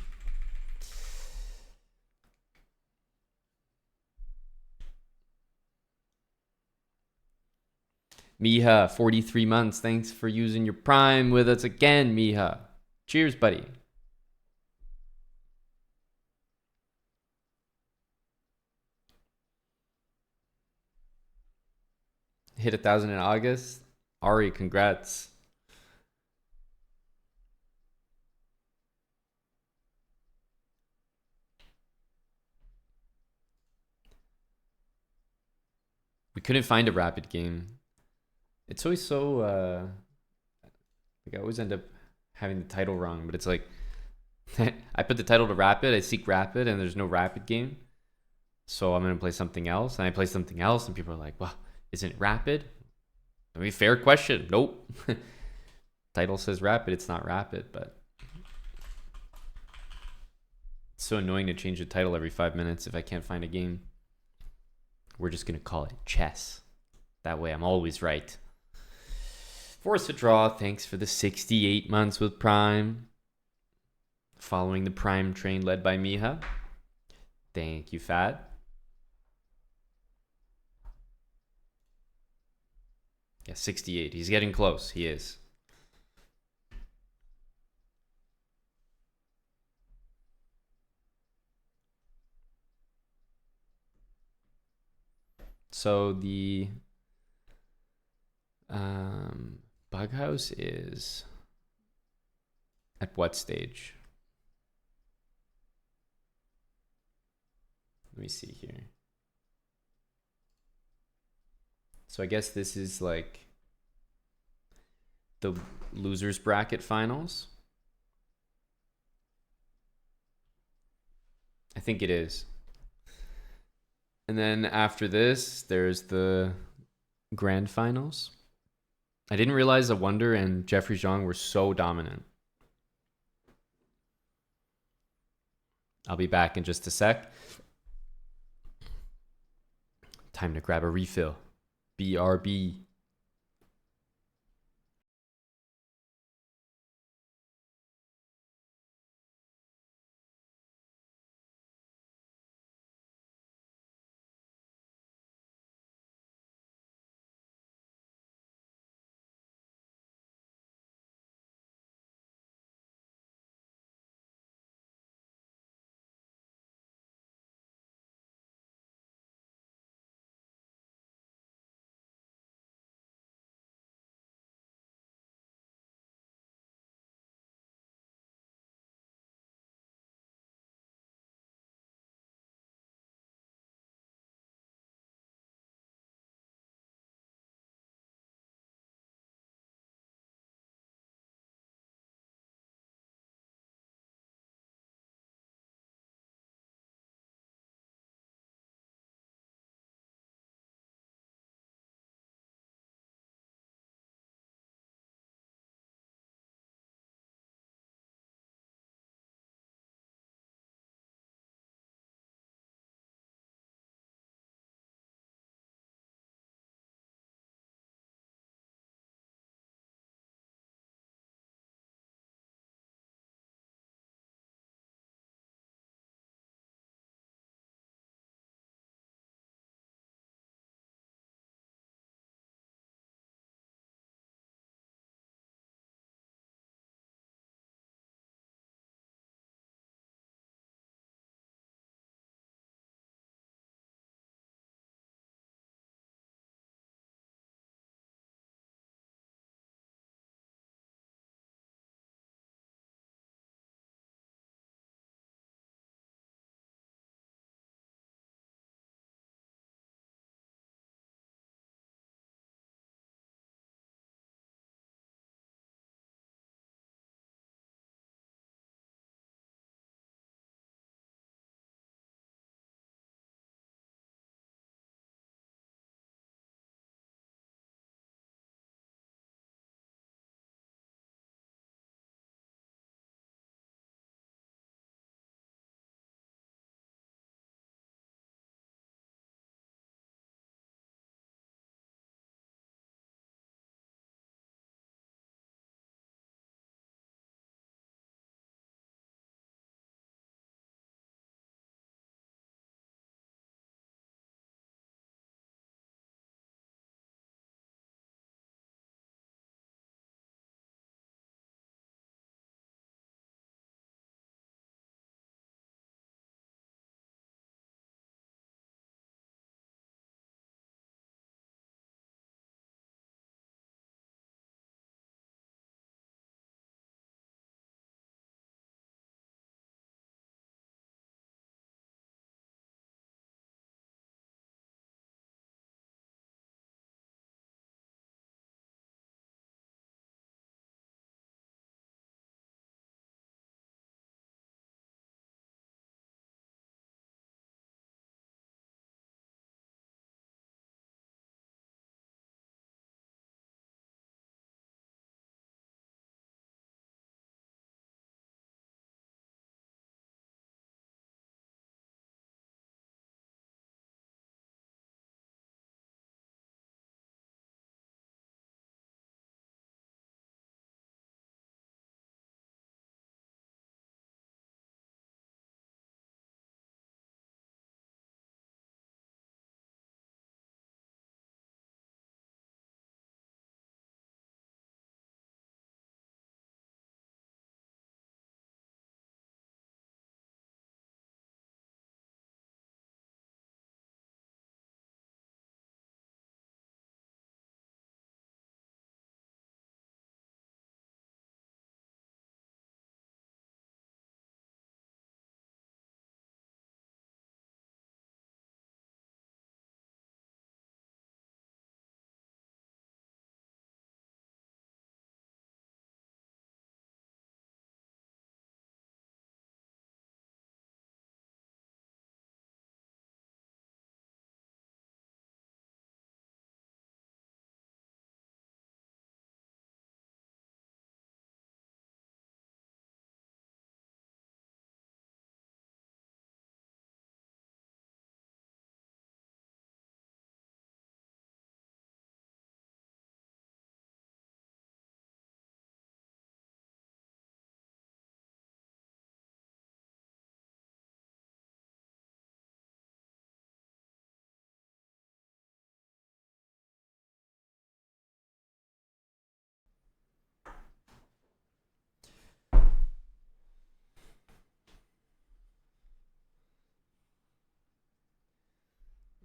S2: Miha, 43 months. Thanks for using your Prime with us again, Miha. Cheers, buddy. Hit 1,000 in August. Ari, congrats. We couldn't find a rapid game. It's always so like I always end up having the title wrong, but it's like I put the title to rapid, I seek rapid, and there's no rapid game. So I'm gonna play something else, and I play something else, and people are like, well, isn't it rapid? I mean, fair question. Nope. Title says rapid, it's not rapid, but it's so annoying to change the title every 5 minutes if I can't find a game. We're just gonna call it chess. That way I'm always right. Force a draw. Thanks for the 68 months with Prime. Following the Prime train led by Miha. Thank you, Fat. Yeah, 68. He's getting close. He is. So the Bughouse is at what stage? Let me see here. So I guess this is like the losers bracket finals. I think it is. And then after this, there's the grand finals. I didn't realize that Wonder and Jeffrey Zhang were so dominant. I'll be back in just a sec. Time to grab a refill. BRB.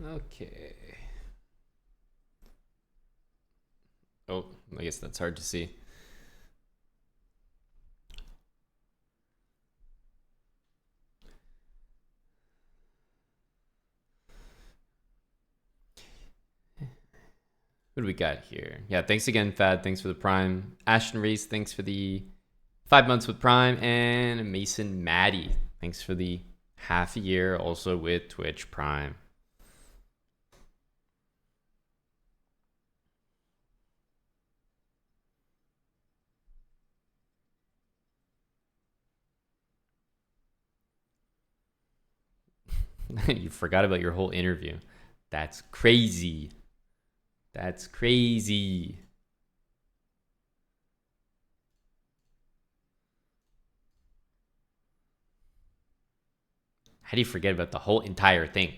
S2: Okay. Oh, I guess that's hard to see. What do we got here? Yeah, thanks again, Fad. Thanks for the Prime. Ashton Reese, thanks for the 5 months with Prime. And Mason Maddie, thanks for the half a year also with Twitch Prime. You forgot about your whole interview. That's crazy. That's crazy. How do you forget about the whole entire thing?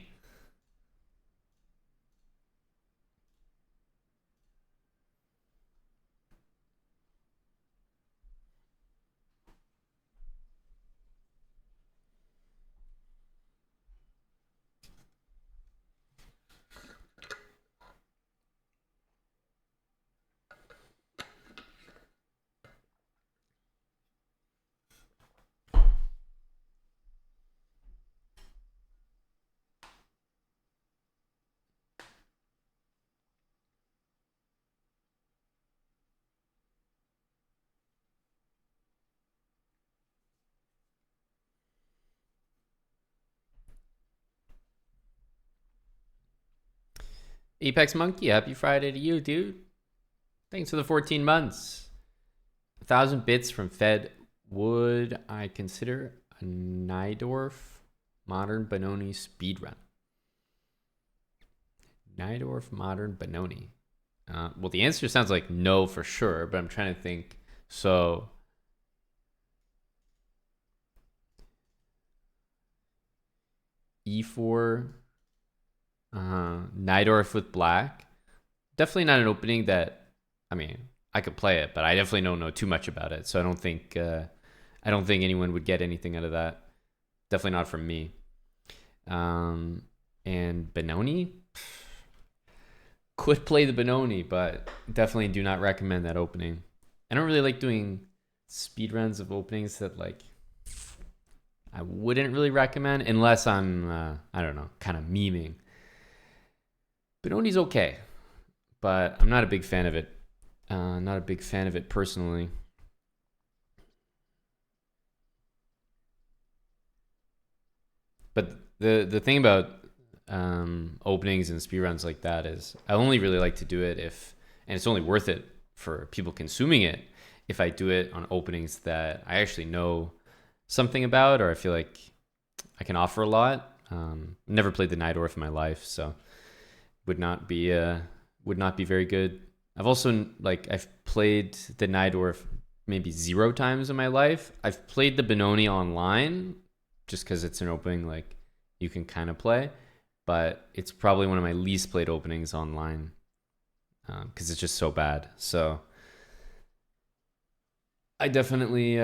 S2: Apex Monkey, happy Friday to you, dude. Thanks for the 14 months. 1,000 bits from Fed. Would I consider a Nidorf Modern Benoni speedrun? Nidorf Modern Benoni. Well, the answer sounds like no for sure, but I'm trying to think. So, E4, Nidorf with black. Definitely not an opening that, I mean, I could play it, but I definitely don't know too much about it. So I don't think anyone would get anything out of that. Definitely not from me. And Benoni, could play the Benoni, but definitely do not recommend that opening. I don't really like doing speedruns of openings that like I wouldn't really recommend unless I'm I don't know, kind of memeing. Benoni's okay, but I'm not a big fan of it. Not a big fan of it personally. But the thing about openings and speedruns like that is I only really like to do it if, and it's only worth it for people consuming it if I do it on openings that I actually know something about or I feel like I can offer a lot. Never played the Nidorf in my life, so would not be very good. I've also I've played the Nidorf maybe 0 times in my life. I've played the Benoni online just because it's an opening like you can kind of play, but it's probably one of my least played openings online because it's just so bad. So I definitely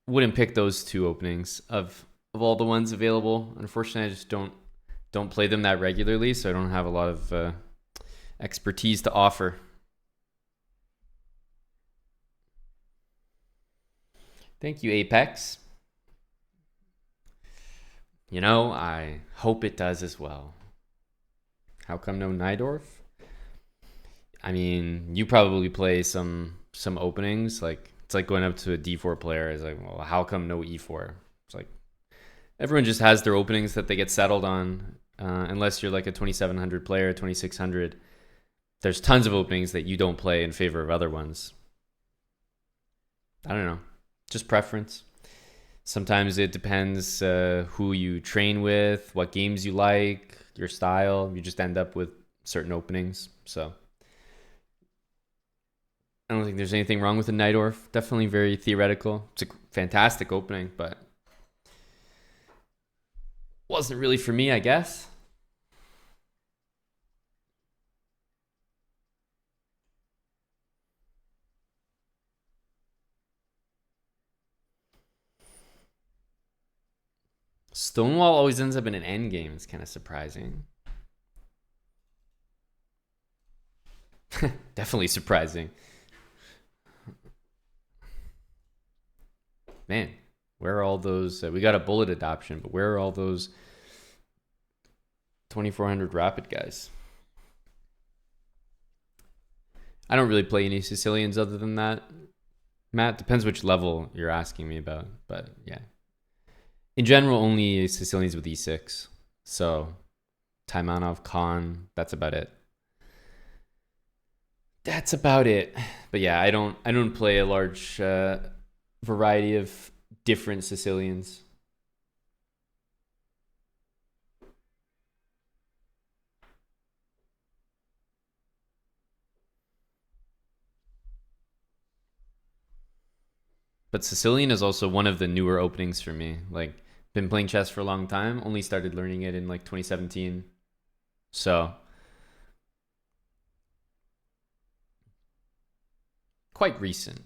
S2: wouldn't pick those 2 openings of all the ones available. Unfortunately, I just don't play them that regularly, so I don't have a lot of expertise to offer. Thank you, Apex. You know, I hope it does as well. How come no Nidorf? I mean, you probably play some openings. Like it's like going up to a D4 player. It's like, well, how come no E4? It's like everyone just has their openings that they get settled on. Unless you're like a 2700 player, 2600. There's tons of openings that you don't play in favor of other ones. I don't know. Just preference. Sometimes it depends who you train with, what games you like, your style. You just end up with certain openings. So I don't think there's anything wrong with the Nidorf. Definitely very theoretical. It's a fantastic opening, but wasn't really for me, I guess. Stonewall always ends up in an end game. It's kind of surprising. Definitely surprising. Man, where are all those? We got a bullet adoption, but where are all those 2400 rapid guys? I don't really play any Sicilians other than that. Matt, depends which level you're asking me about, but yeah. In general, only Sicilians with E6. So, Taimanov, Khan, that's about it. That's about it. But yeah, I don't play a large variety of different Sicilians. But Sicilian is also one of the newer openings for me. Like, been playing chess for a long time. Only started learning it in like 2017. So, quite recent.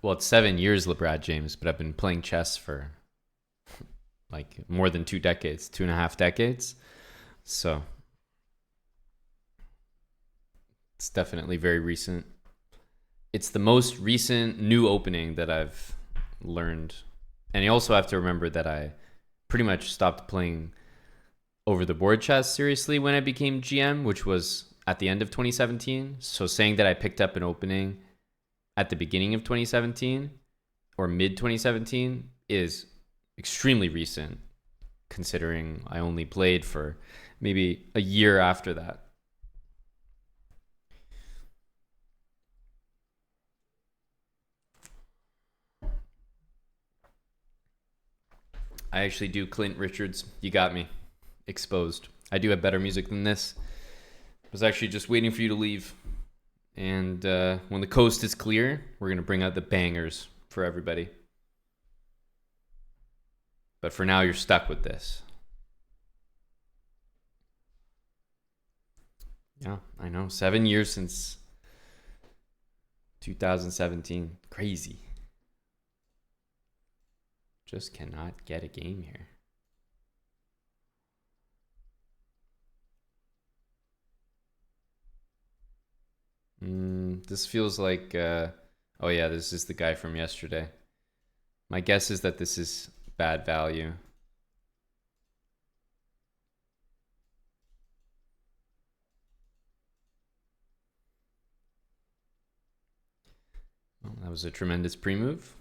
S2: Well, it's 7 years, LeBron James, but I've been playing chess for like more than 2 decades, 2.5 decades. So it's definitely very recent. It's the most recent new opening that I've learned. And you also have to remember that I pretty much stopped playing over the board chess seriously when I became GM, which was at the end of 2017. So saying that I picked up an opening at the beginning of 2017 or mid 2017 is extremely recent, considering I only played for maybe a year after that. I actually do Clint Richards. You got me exposed. I do have better music than this. I was actually just waiting for you to leave. And when the coast is clear, we're going to bring out the bangers for everybody. But for now, you're stuck with this. Yeah, I know. 7 years since 2017. Crazy. Just cannot get a game here. This feels like, oh yeah, this is the guy from yesterday. My guess is that this is bad value. Well, that was a tremendous pre-move.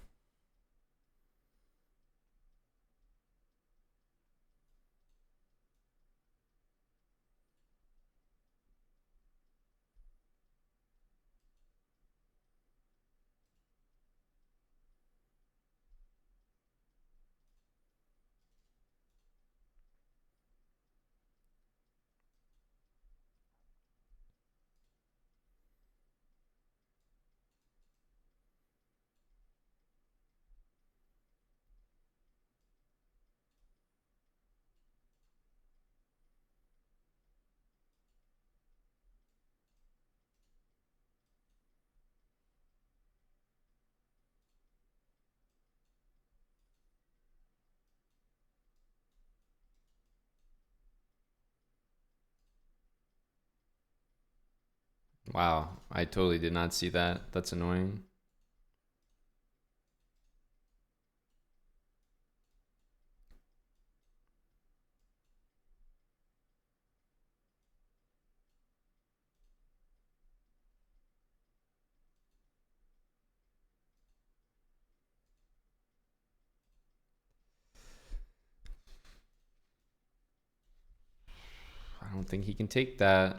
S2: Wow, I totally did not see that. That's annoying. I don't think he can take that.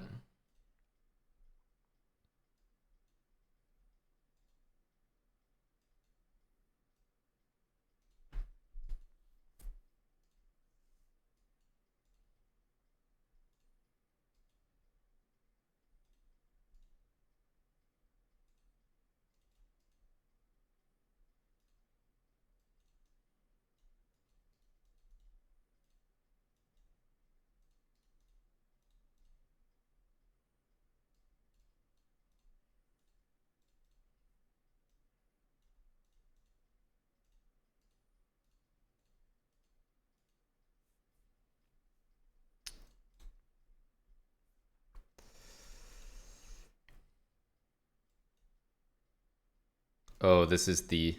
S2: Oh, this is the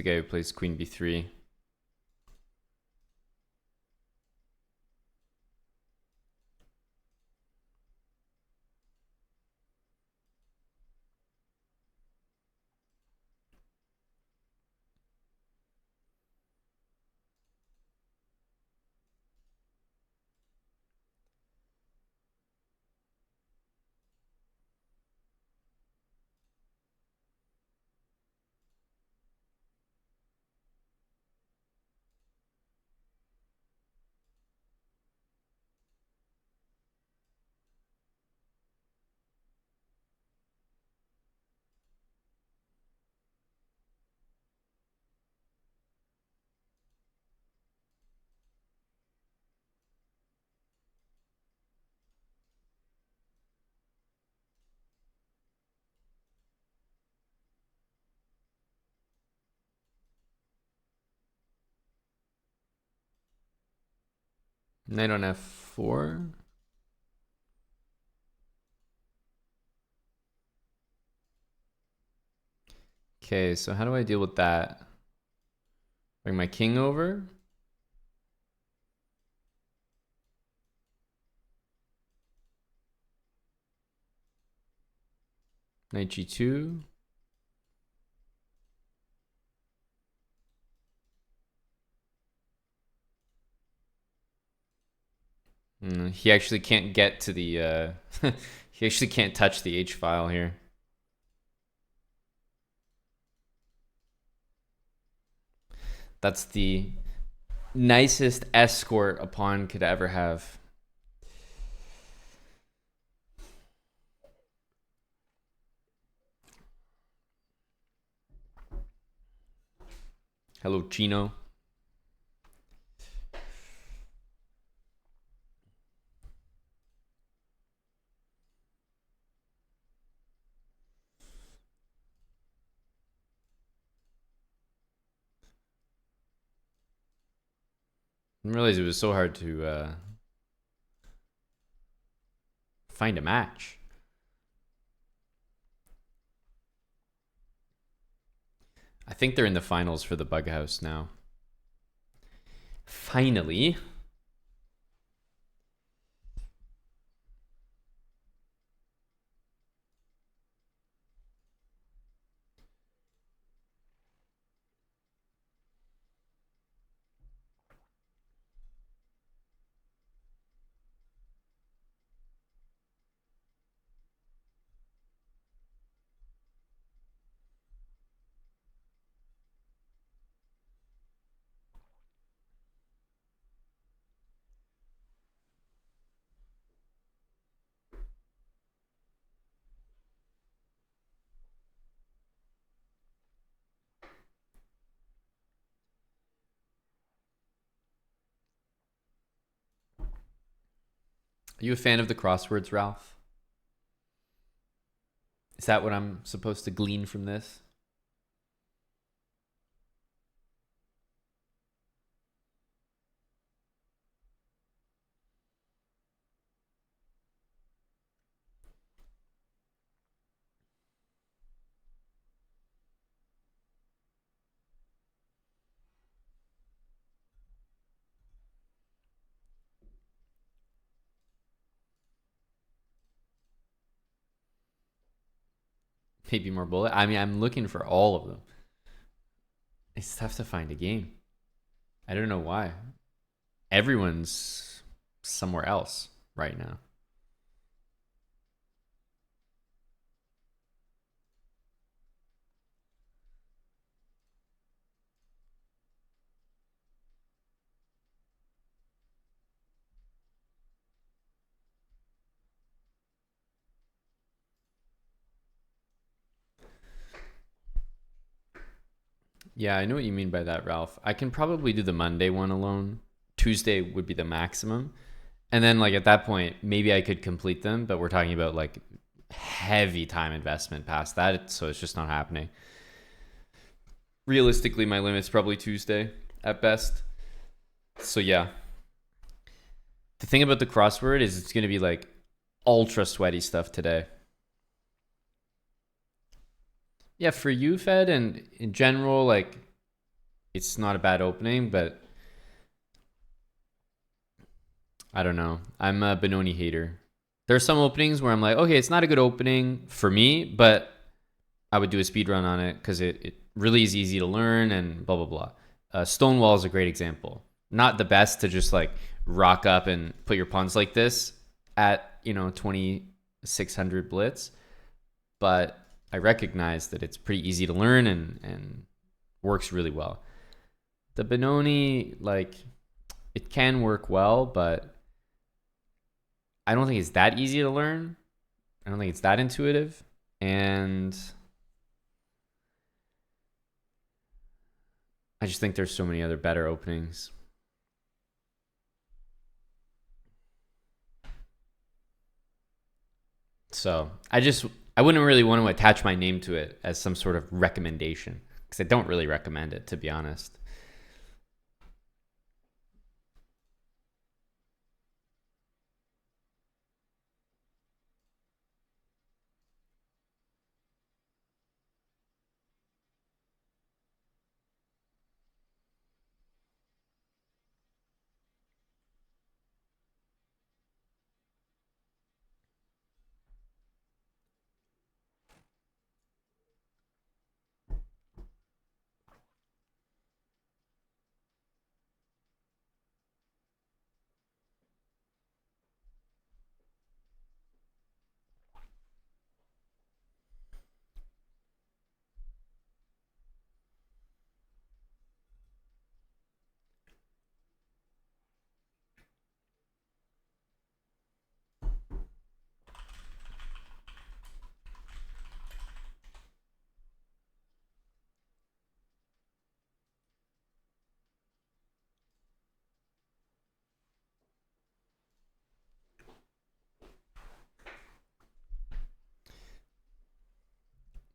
S2: guy who plays Queen B3. Knight on F4. Okay, so how do I deal with that? Bring my king over. Knight G2. He actually can't get to the he actually can't touch the H file here. That's the nicest escort a pawn could ever have. Hello, Chino. I didn't realize it was so hard to find a match. I think they're in the finals for the Bughouse now. Finally. Are you a fan of the crosswords, Ralph? Is that what I'm supposed to glean from this? Maybe more bullet. I mean, I'm looking for all of them. It's tough to find a game. I don't know why. Everyone's somewhere else right now. Yeah, I know what you mean by that, Ralph. I can probably do the Monday one alone. Tuesday would be the maximum. And then like at that point, maybe I could complete them, but we're talking about like heavy time investment past that, so it's just not happening. Realistically, my limit's probably Tuesday at best. So yeah. The thing about the crossword is it's going to be like ultra sweaty stuff today. Yeah, for you, Fed, and in general, like it's not a bad opening, but I don't know. I'm a Benoni hater. There are some openings where I'm like, okay, it's not a good opening for me, but I would do a speed run on it because it really is easy to learn and blah blah blah. Stonewall is a great example. Not the best to just like rock up and put your pawns like this at 2600 blitz, but I recognize that it's pretty easy to learn and works really well. The Benoni, like, it can work well, but I don't think it's that easy to learn. I don't think it's that intuitive. And I just think there's so many other better openings. So I wouldn't really want to attach my name to it as some sort of recommendation because I don't really recommend it, to be honest.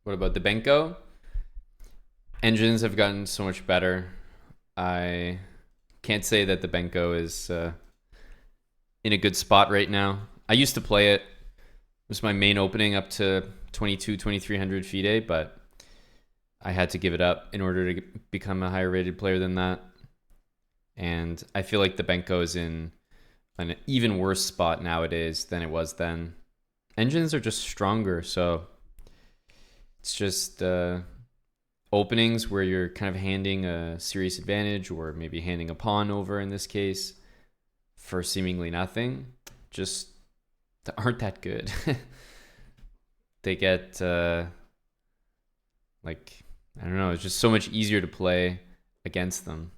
S2: What about the Benko? Engines have gotten so much better. I can't say that the Benko is in a good spot right now. I used to play it. It was my main opening up to 2300 FIDE, but I had to give it up in order to become a higher rated player than that. And I feel like the Benko is in an even worse spot nowadays than it was then. Engines are just stronger, so it's just openings where you're kind of handing a serious advantage or maybe handing a pawn over in this case for seemingly nothing just aren't that good. They get like, I don't know, it's just so much easier to play against them.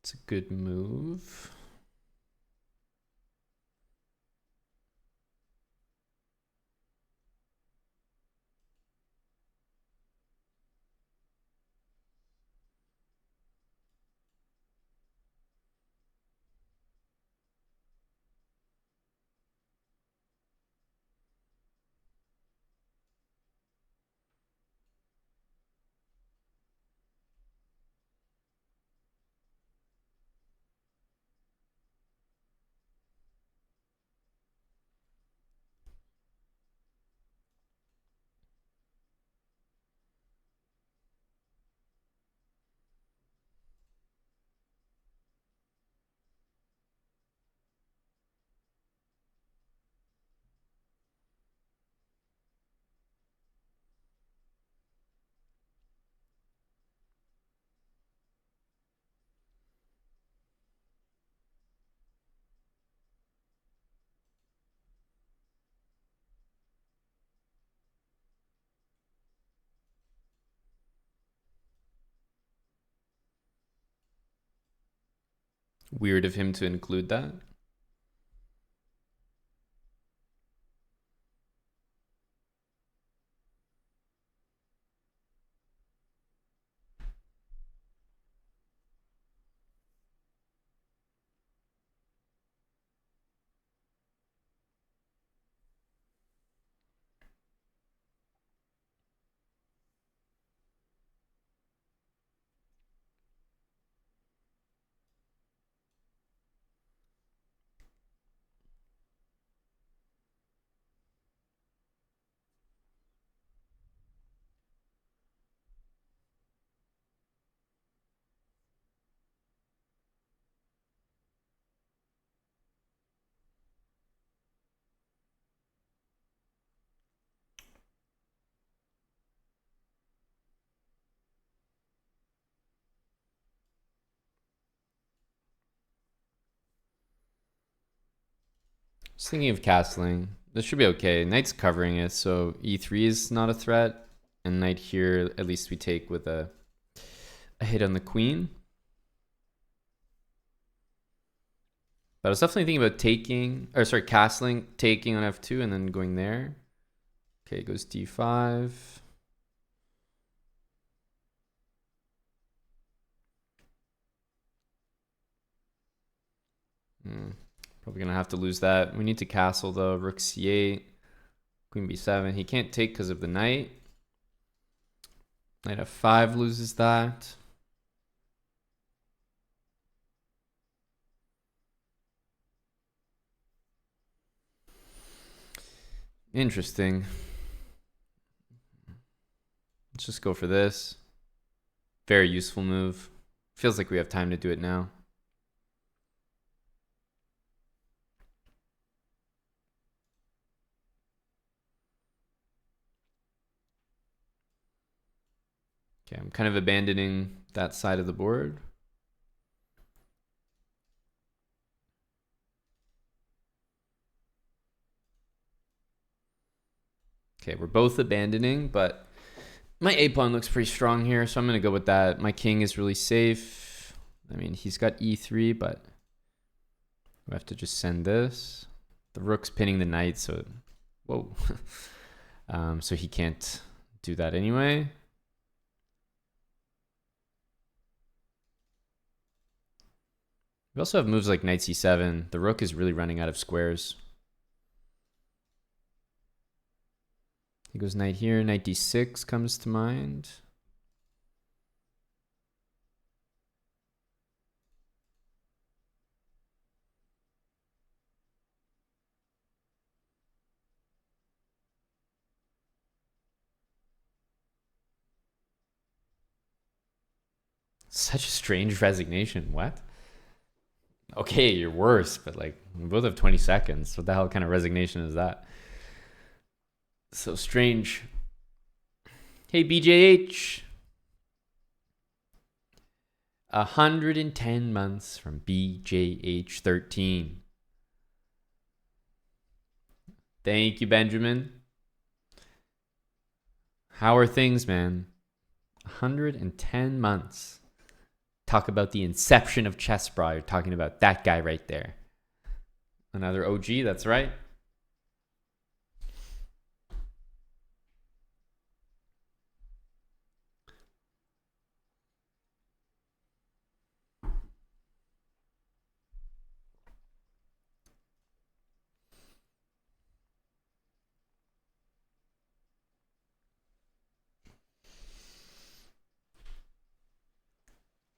S2: It's a good move. Weird of him to include that. Just thinking of castling. This should be okay. Knight's covering it, so e3 is not a threat. And knight here, at least we take with a hit on the queen. But I was definitely thinking about taking, or sorry, castling, taking on f2 and then going there. Okay, it goes d5. Probably gonna have to lose that. We need to castle though. Rook c8, queen b7. He can't take because of the knight. Knight f5 loses that. Interesting. Let's just go for this. Very useful move. Feels like we have time to do it now. Okay, I'm kind of abandoning that side of the board. Okay, we're both abandoning, but my A pawn looks pretty strong here, so I'm going to go with that. My king is really safe. I mean, he's got e3, but we have to just send this. The rook's pinning the knight, so whoa. So he can't do that anyway. We also have moves like knight c7. The rook is really running out of squares. He goes knight here. Knight d6 comes to mind. Such a strange resignation. What? Okay, you're worse, but like we both have 20 seconds. What the hell kind of resignation is that? So strange. Hey, BJH. 110 months from BJH13. Thank you, Benjamin. How are things, man? 110 months. Talk about the inception of Chess Bra. You're talking about that guy right there. Another OG, that's right.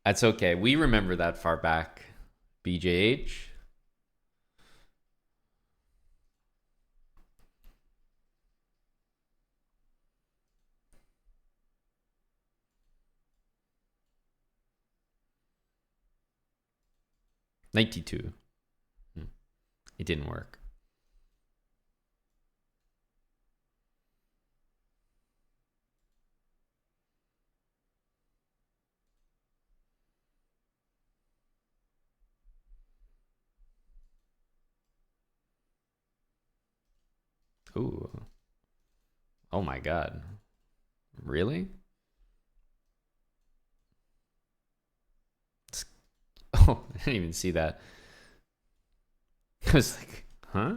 S2: That's okay. We remember that far back. BJH. '92. It didn't work. Ooh. Oh my god. Really? Oh, I didn't even see that. I was like, huh?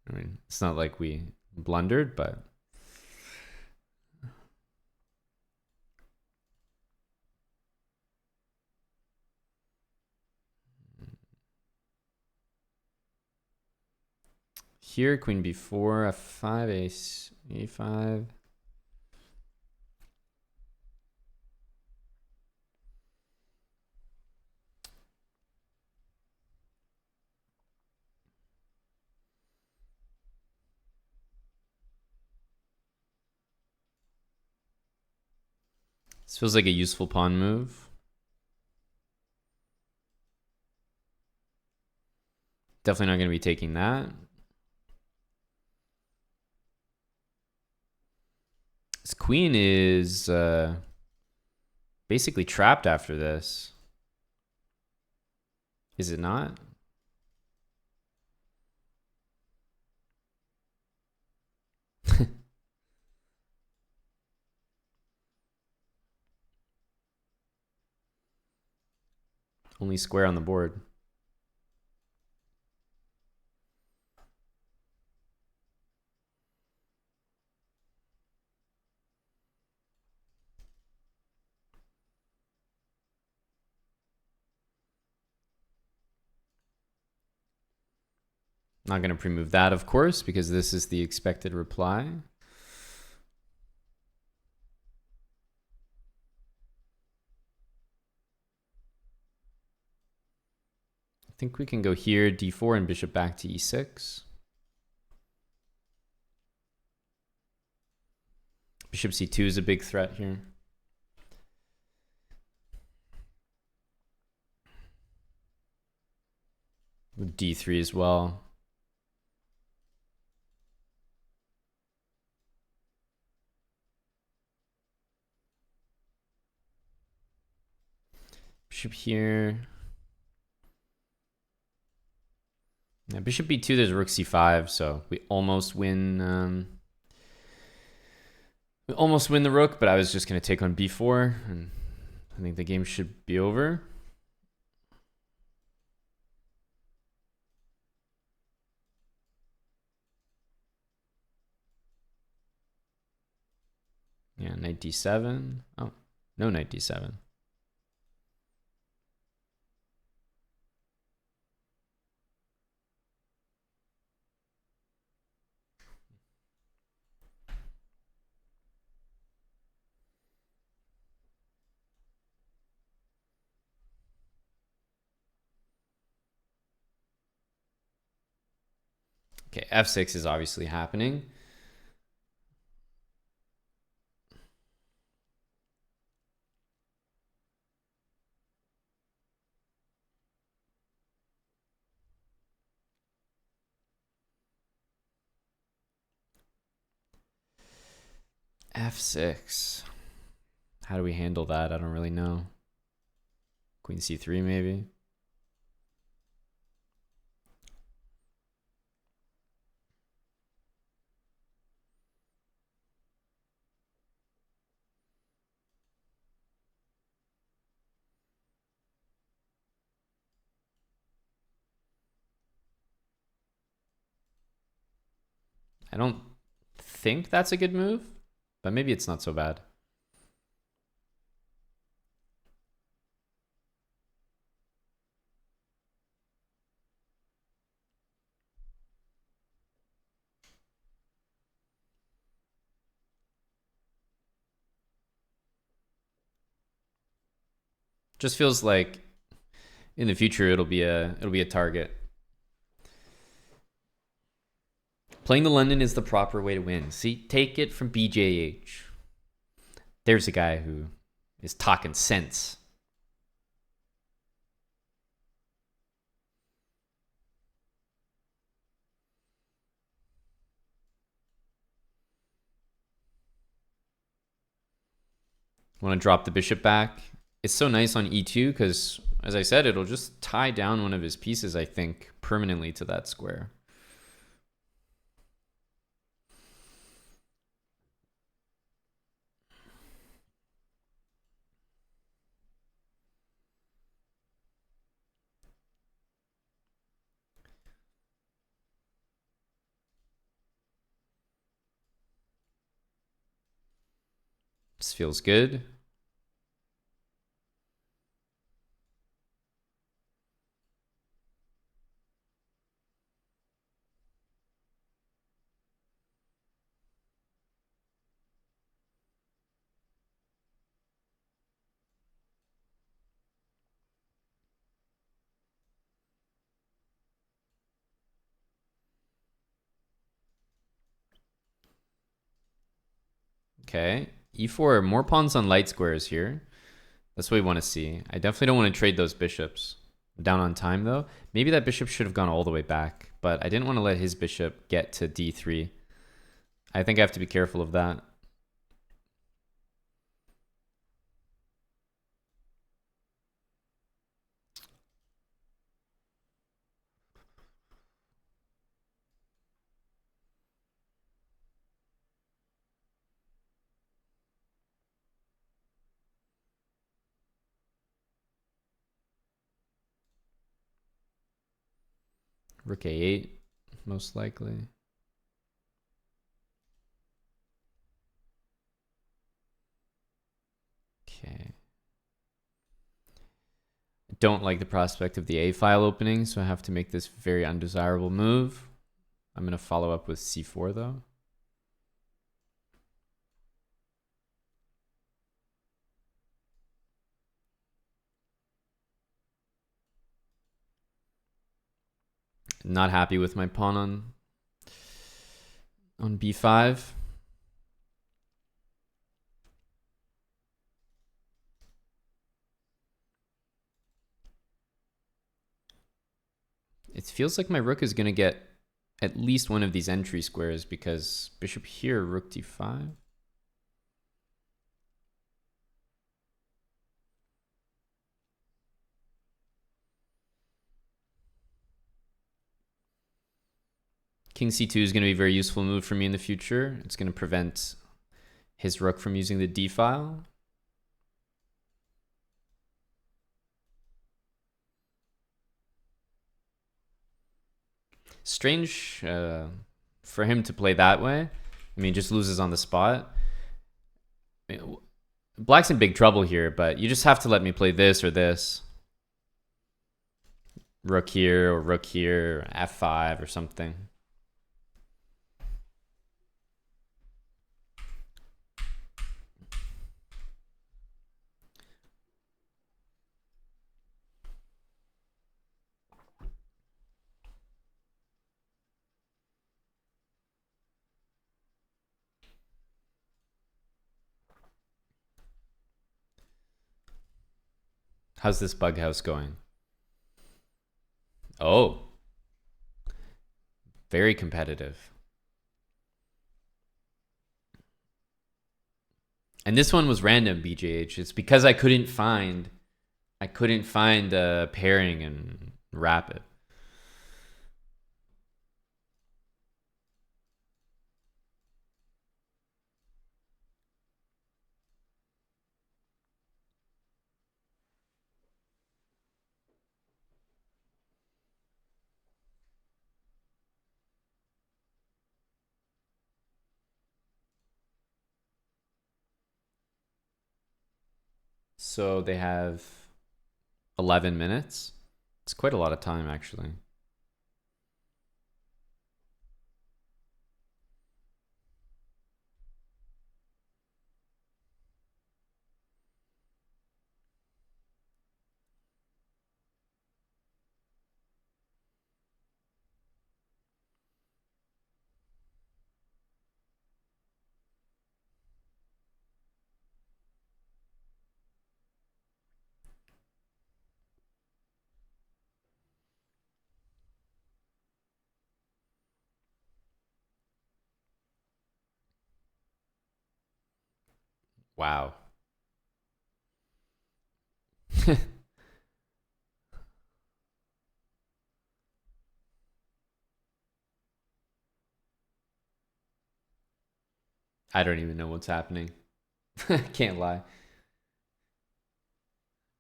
S2: I mean, it's not like we blundered, but here, queen b4, f5, ace e5. This feels like a useful pawn move. Definitely not going to be taking that. This queen is basically trapped after this. Is it not? Only square on the board. Not going to pre-move that, of course, because this is the expected reply. I think we can go here, d4, and bishop back to e6. Bishop c2 is a big threat here. With d3 as well. Bishop here. Yeah, bishop b2, there's rook c5, so we almost win. We almost win the rook, but I was just going to take on b4, and I think the game should be over. Yeah, knight d7. Oh, no knight d7. Okay, f6 is obviously happening. f6. How do we handle that? I don't really know. Queen c3 maybe. I don't think that's a good move, but maybe it's not so bad. Just feels like in the future it'll be a target. Playing the London is the proper way to win. See, take it from BJH. There's a guy who is talking sense. Want to drop the bishop back? It's so nice on e2 because, as I said, it'll just tie down one of his pieces, I think, permanently to that square. This feels good. Okay, e4, more pawns on light squares here. That's what we want to see. I definitely don't want to trade those bishops. Down on time though. Maybe that bishop should have gone all the way back, but I didn't want to let his bishop get to d3. I think I have to be careful of that. Rook a8, most likely. Okay. I don't like the prospect of the a file opening, so I have to make this very undesirable move. I'm going to follow up with c4 though. Not happy with my pawn on b5. It feels like my rook is going to get at least one of these entry squares because bishop here, rook d5. King c2 is going to be a very useful move for me in the future. It's going to prevent his rook from using the d file. Strange for him to play that way. I mean, just loses on the spot. I mean, Black's in big trouble here, but you just have to let me play this or this. Rook here or rook here, or f5 or something. How's this Bughouse going? Oh, very competitive. And this one was random, BJH. It's because I couldn't find a pairing and rapid. So they have 11 minutes. It's quite a lot of time, actually. Wow. I don't even know what's happening. Can't lie.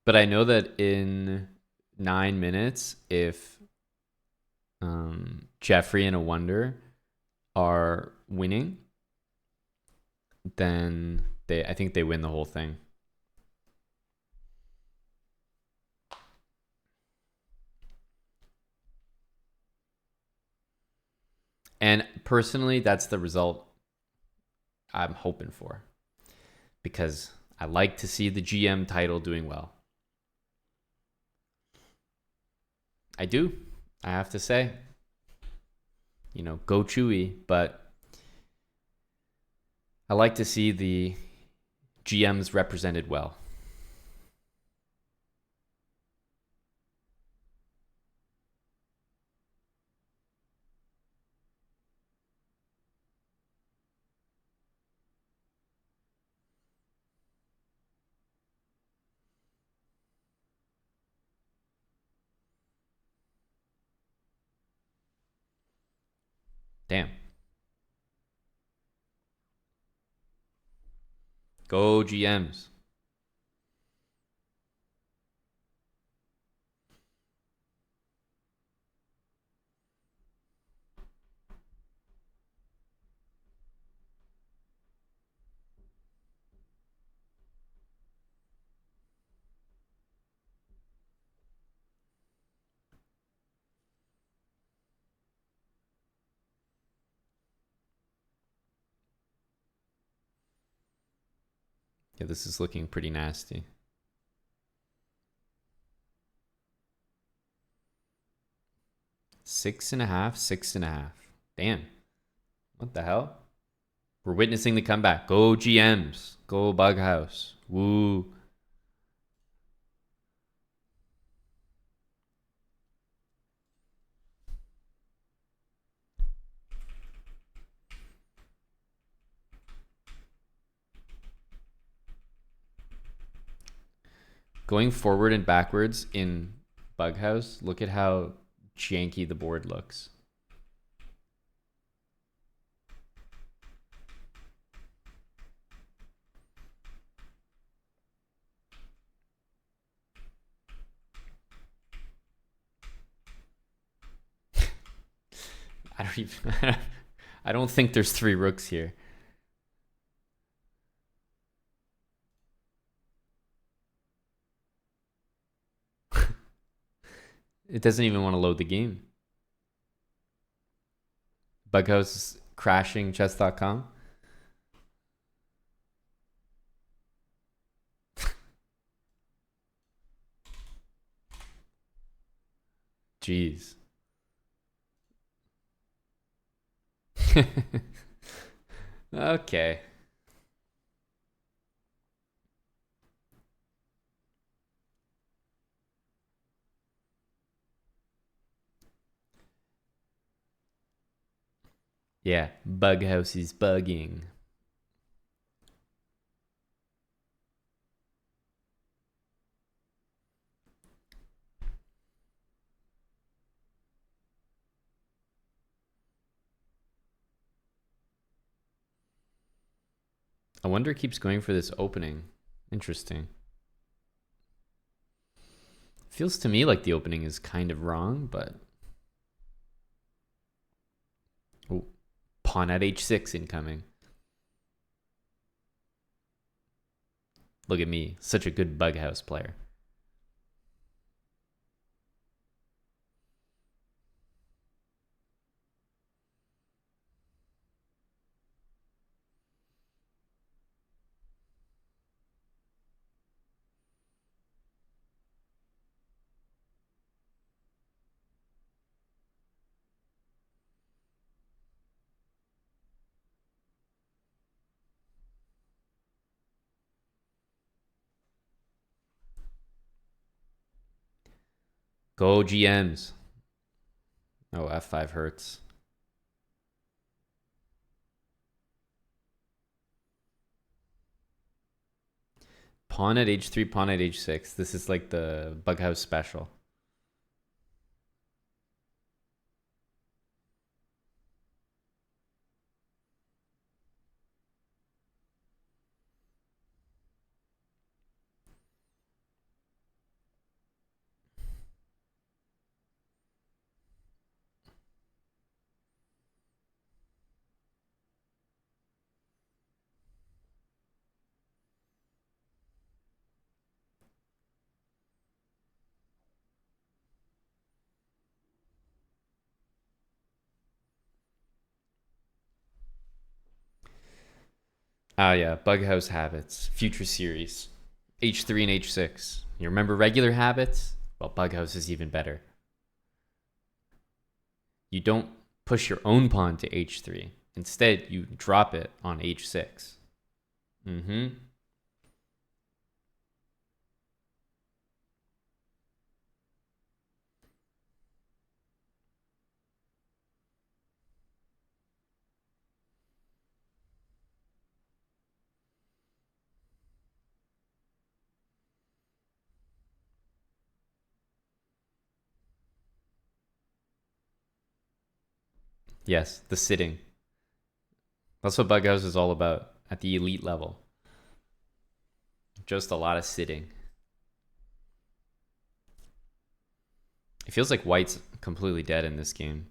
S2: But I know that in 9 minutes, if Jeffrey and a Wonder are winning, then I think they win the whole thing. And personally, that's the result I'm hoping for, because I like to see the GM title doing well. I do. I have to say, go Chewy, but I like to see the GMs represented well. Damn. Go GMs. Yeah, this is looking pretty nasty. Six and a half. Damn. What the hell? We're witnessing the comeback. Go GMs. Go Bughouse. Woo. Going forward and backwards in Bughouse, look at how janky the board looks. I don't even I don't think there's 3 rooks here. It doesn't even want to load the game. Bughouse crashing chess.com. Jeez. Okay. Yeah, Bughouse is bugging. I wonder it keeps going for this opening. Interesting. Feels to me like the opening is kind of wrong, but... Oh, pawn at h6 incoming. Look at me, such a good Bughouse player. Go GMs. Oh, f5 hurts. Pawn at h3, pawn at h6. This is like the Bughouse special. Oh yeah, Bughouse habits, future series, H3 and H6. You remember regular habits? Well, Bughouse is even better. You don't push your own pawn to H3. Instead, you drop it on H6. Mm-hmm. Yes, the sitting. That's what Bughouse is all about at the elite level. Just a lot of sitting. It feels like White's completely dead in this game.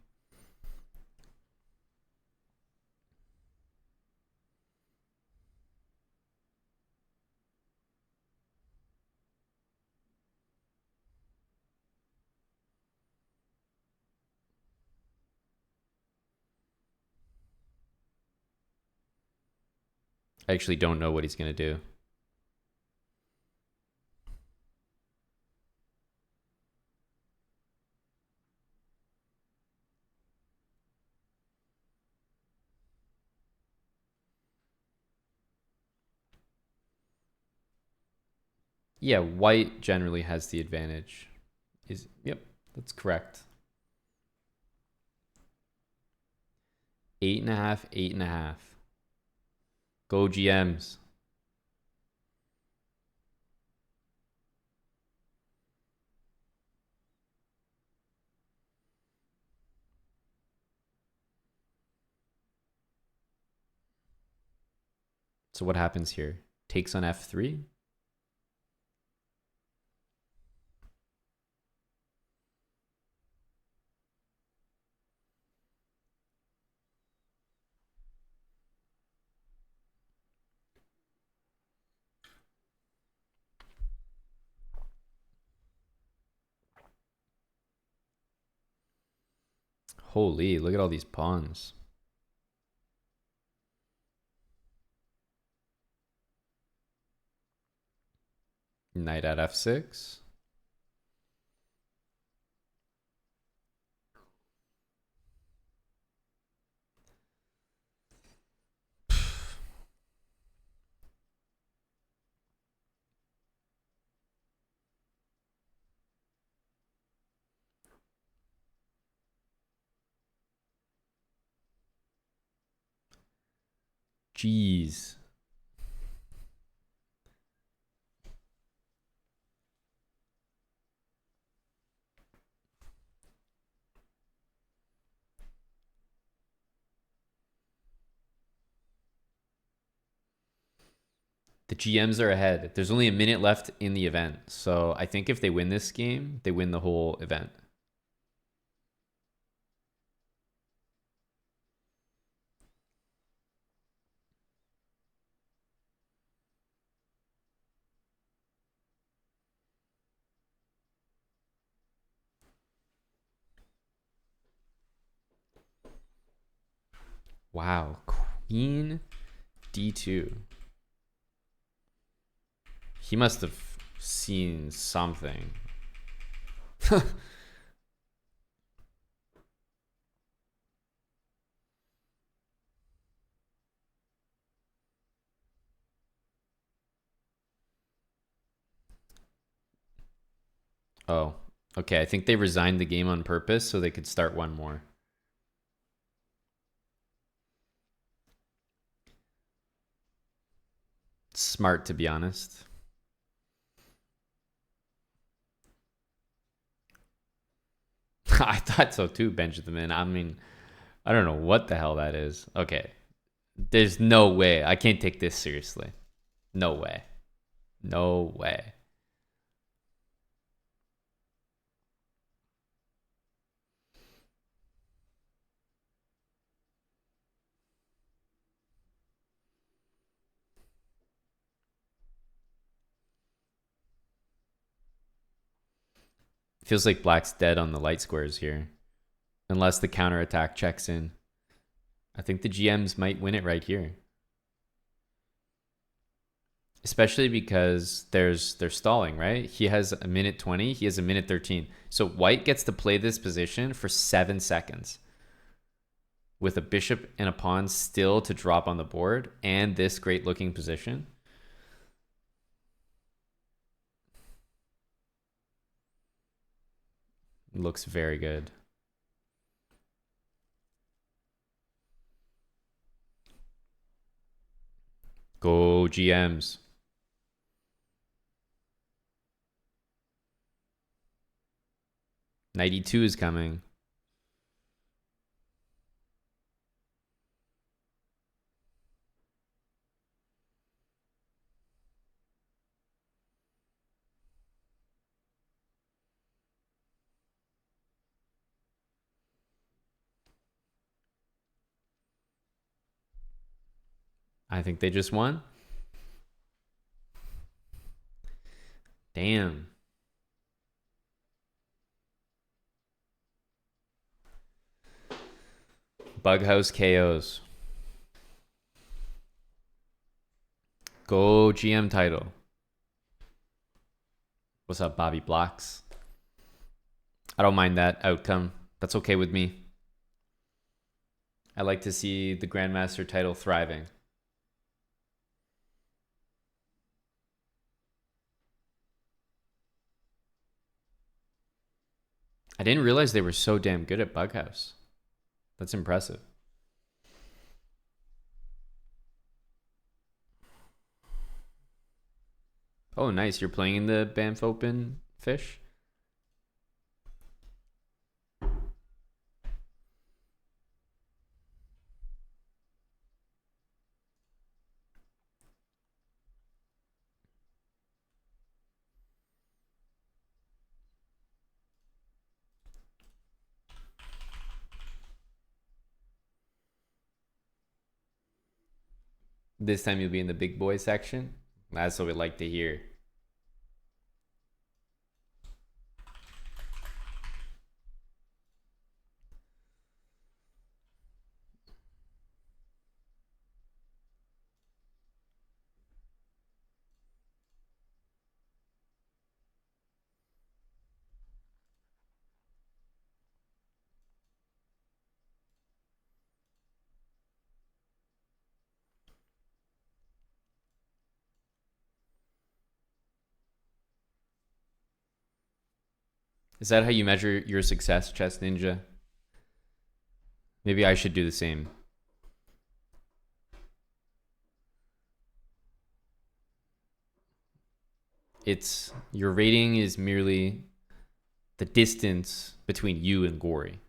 S2: I actually don't know what he's going to do. Yeah, White generally has the advantage. Yep, that's correct. 8.5, 8.5. Go GMs. So what happens here? Takes on F3. Holy, look at all these pawns. Knight at F6. Jeez. The GMs are ahead. There's only a minute left in the event. So I think if they win this game, they win the whole event. Wow. Queen D2. He must have seen something. Oh, okay. I think they resigned the game on purpose so they could start one more. Smart, to be honest. I thought so too, Benjamin. I mean, I don't know what the hell that is. Okay. There's no way. I can't take this seriously. No way. No way. Feels like black's dead on the light squares here. Unless the counterattack checks in. I think the GMs might win it right here. especially because they're stalling, right? He has a minute 20, he has a minute 13. So white gets to play this position for 7 seconds with a bishop and a pawn still to drop on the board and this great looking position. Looks very good. Go GMs. '92 is coming. I think they just won. Damn. Bughouse KOs. Go GM title. What's up, Bobby Blocks? I don't mind that outcome. That's okay with me. I like to see the Grandmaster title thriving. I didn't realize they were so damn good at Bughouse. That's impressive. Oh, nice. You're playing in the Banff Open, Fish? This time you'll be in the big boy section. That's what we like to hear. Is that how you measure your success, Chess Ninja? Maybe I should do the same. It's your rating is merely the distance between you and Gory.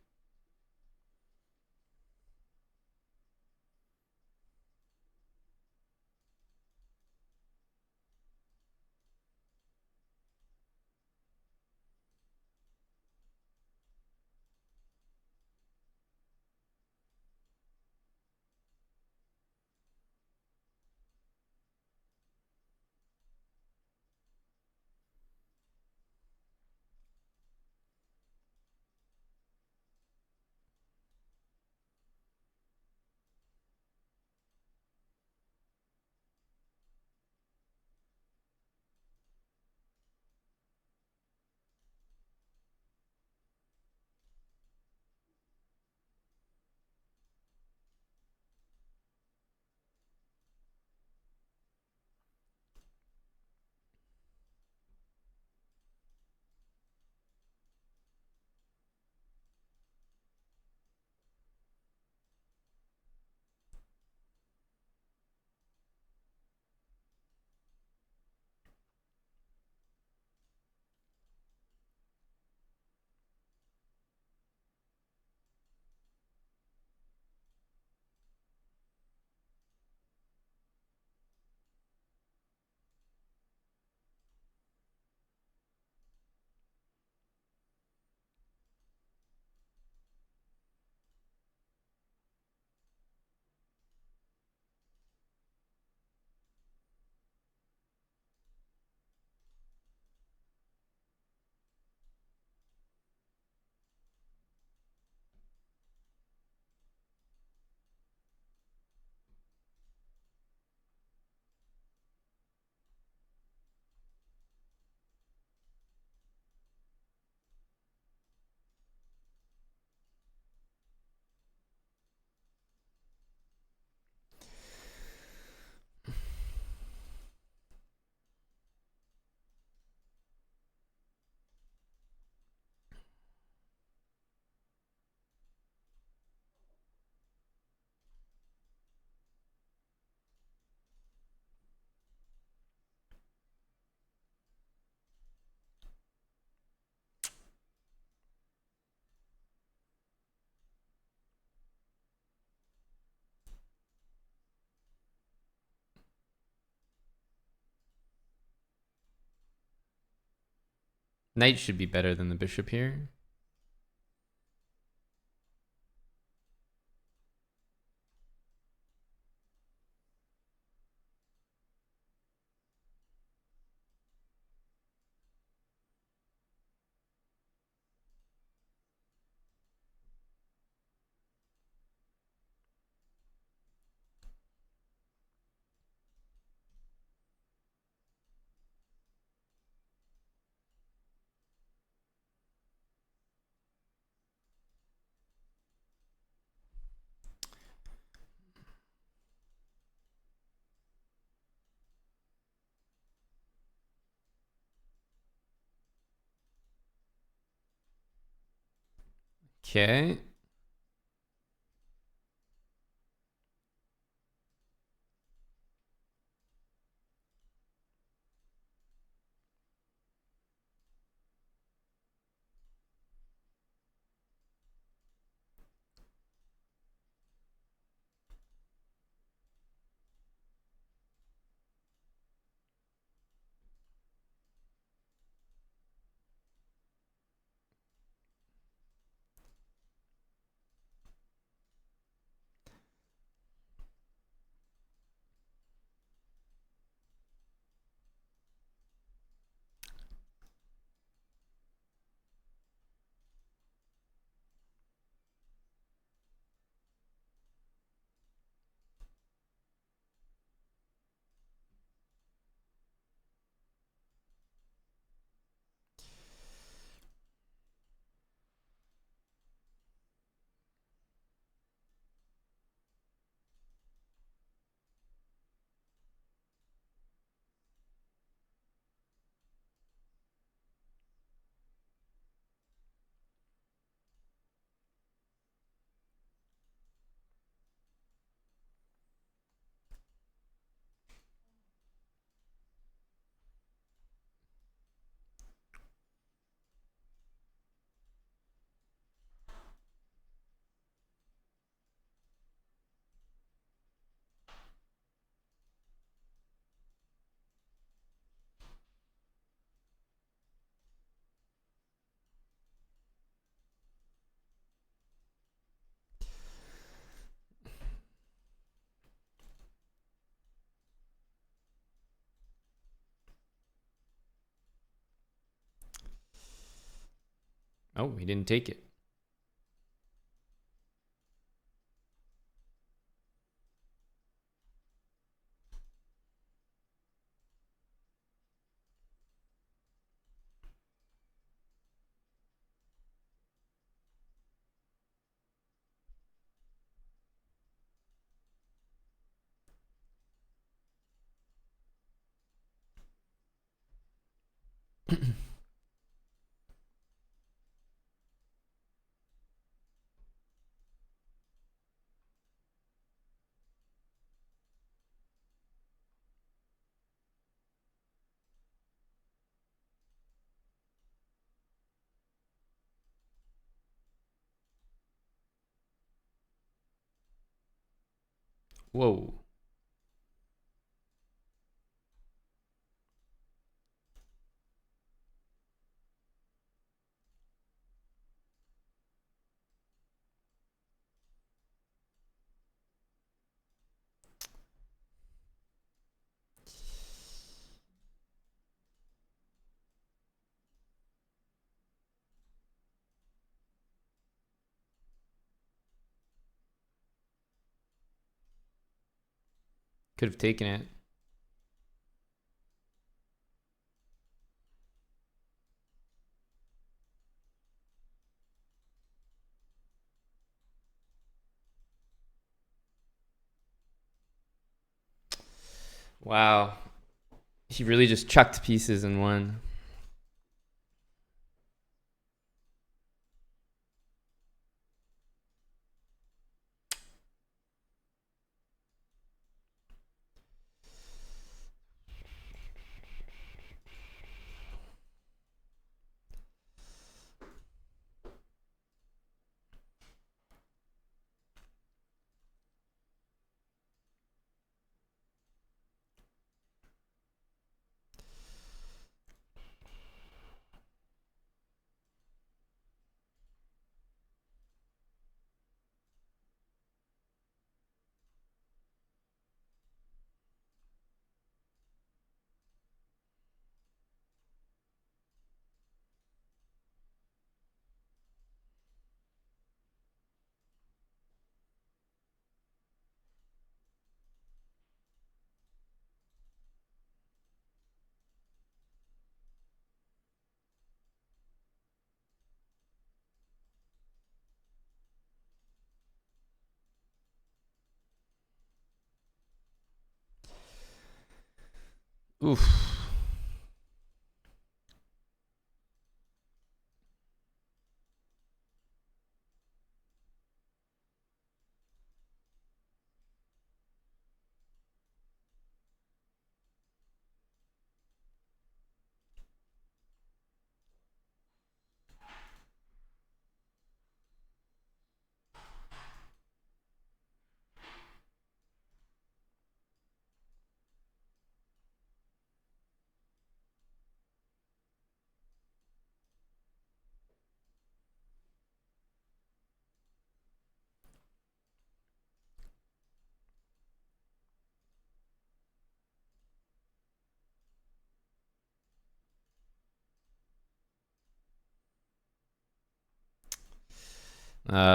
S2: Knight should be better than the bishop here. Okay. Oh, he didn't take it. Whoa. Could have taken it. Wow. He really just chucked pieces and won. Oof.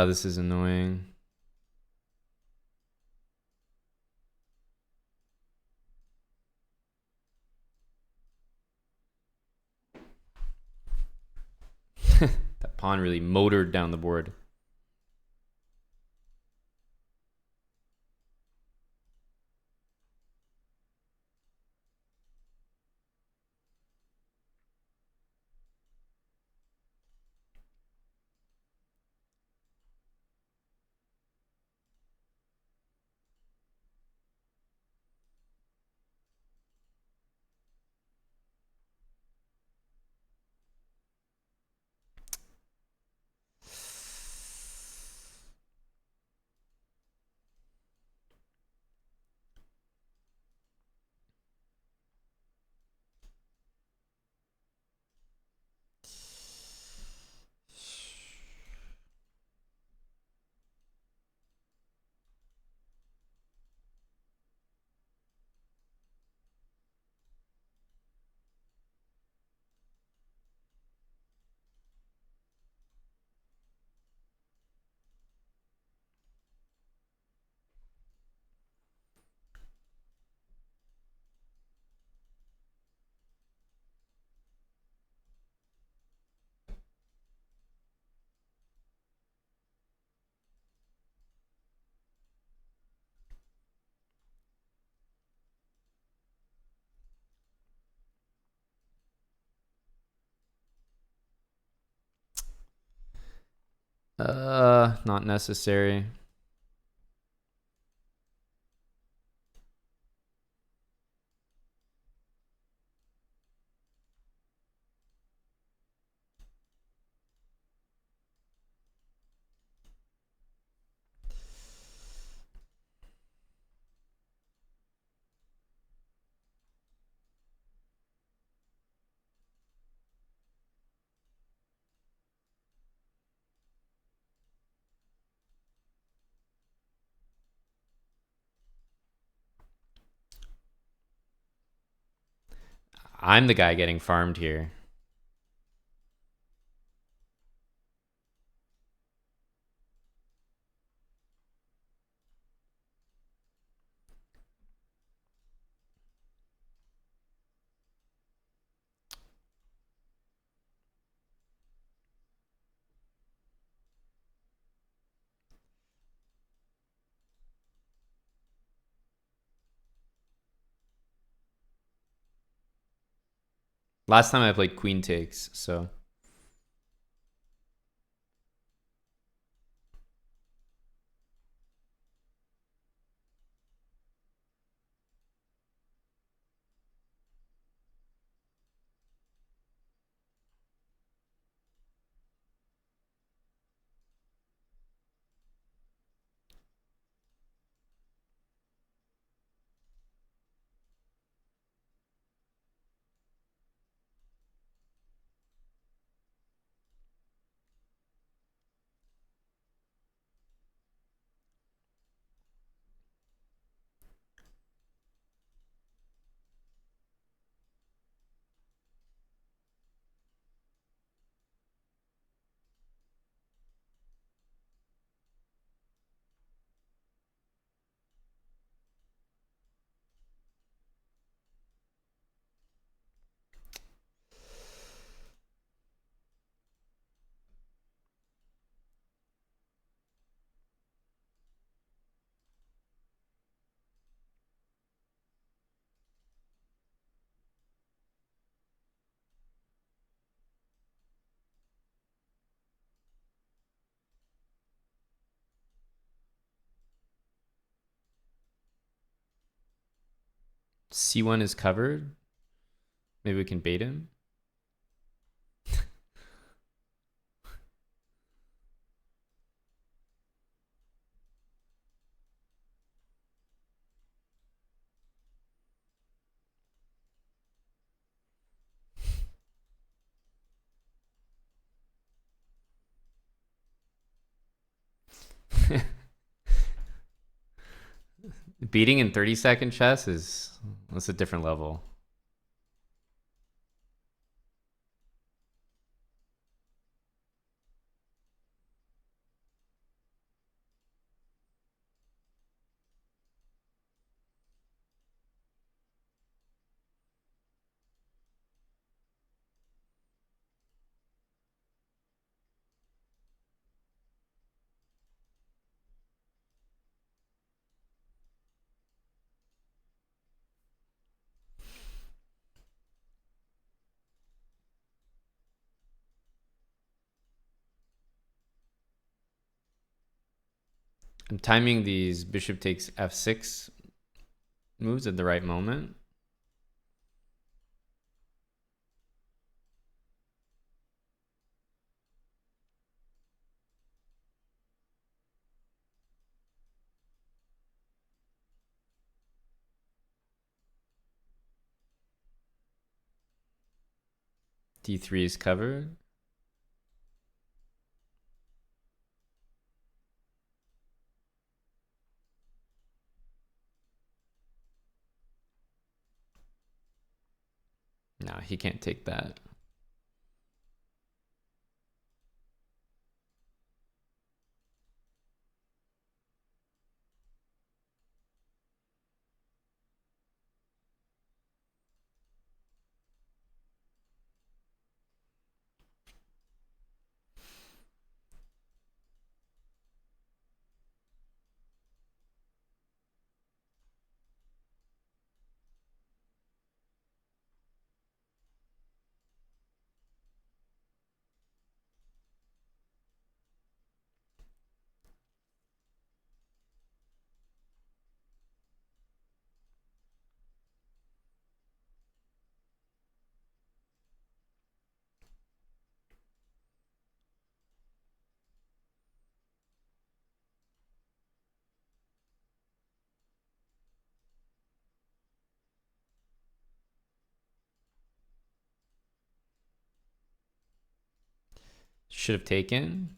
S2: This is annoying. That pawn really motored down the board. Not necessary. I'm the guy getting farmed here. Last time I played queen takes, so C1 is covered. Maybe we can bait him. Beating in 30-second chess that's a different level. I'm timing these bishop takes f6 moves at the right moment. D3 is covered. No, he can't take that. Should have taken.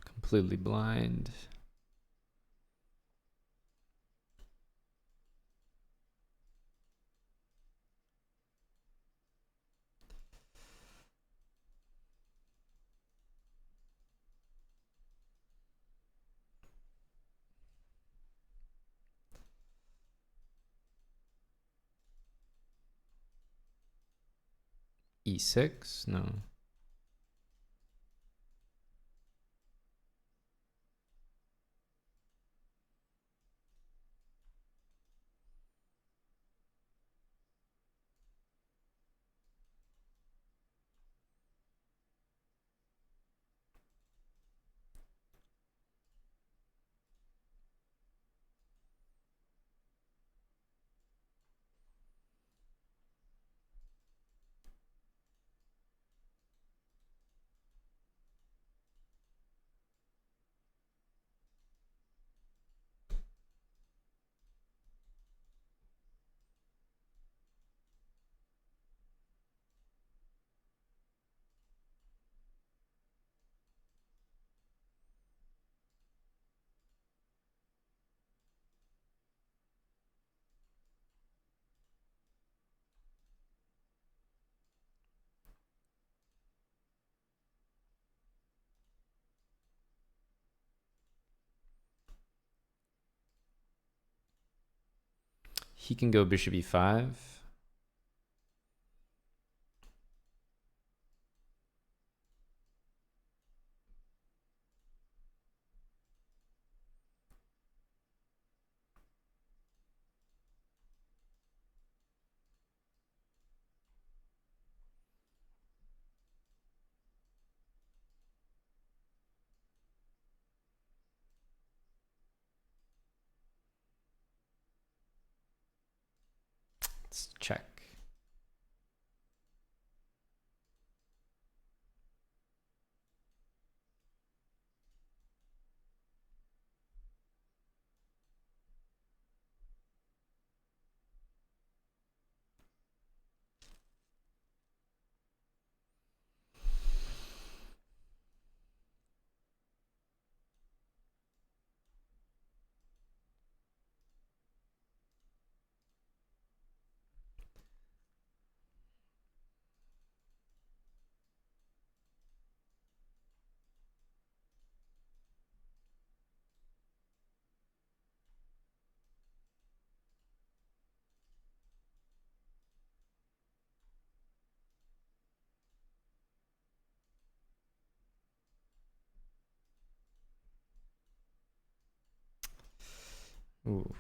S2: Completely blind. E6? No. He can go bishop e5. Let's check. Ooh.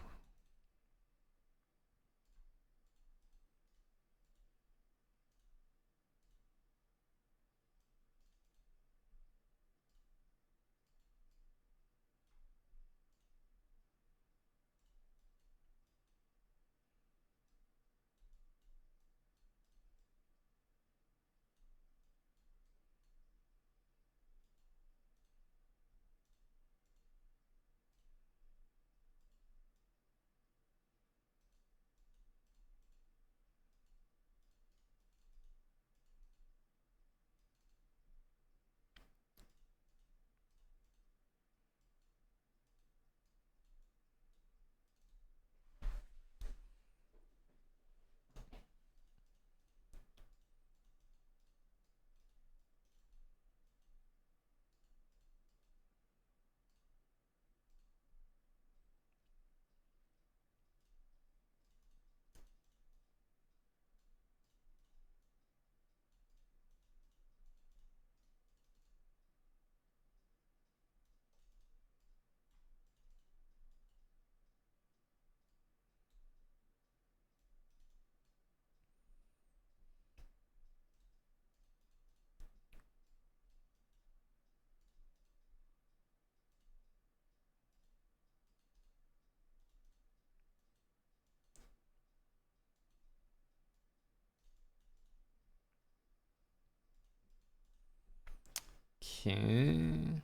S2: Okay.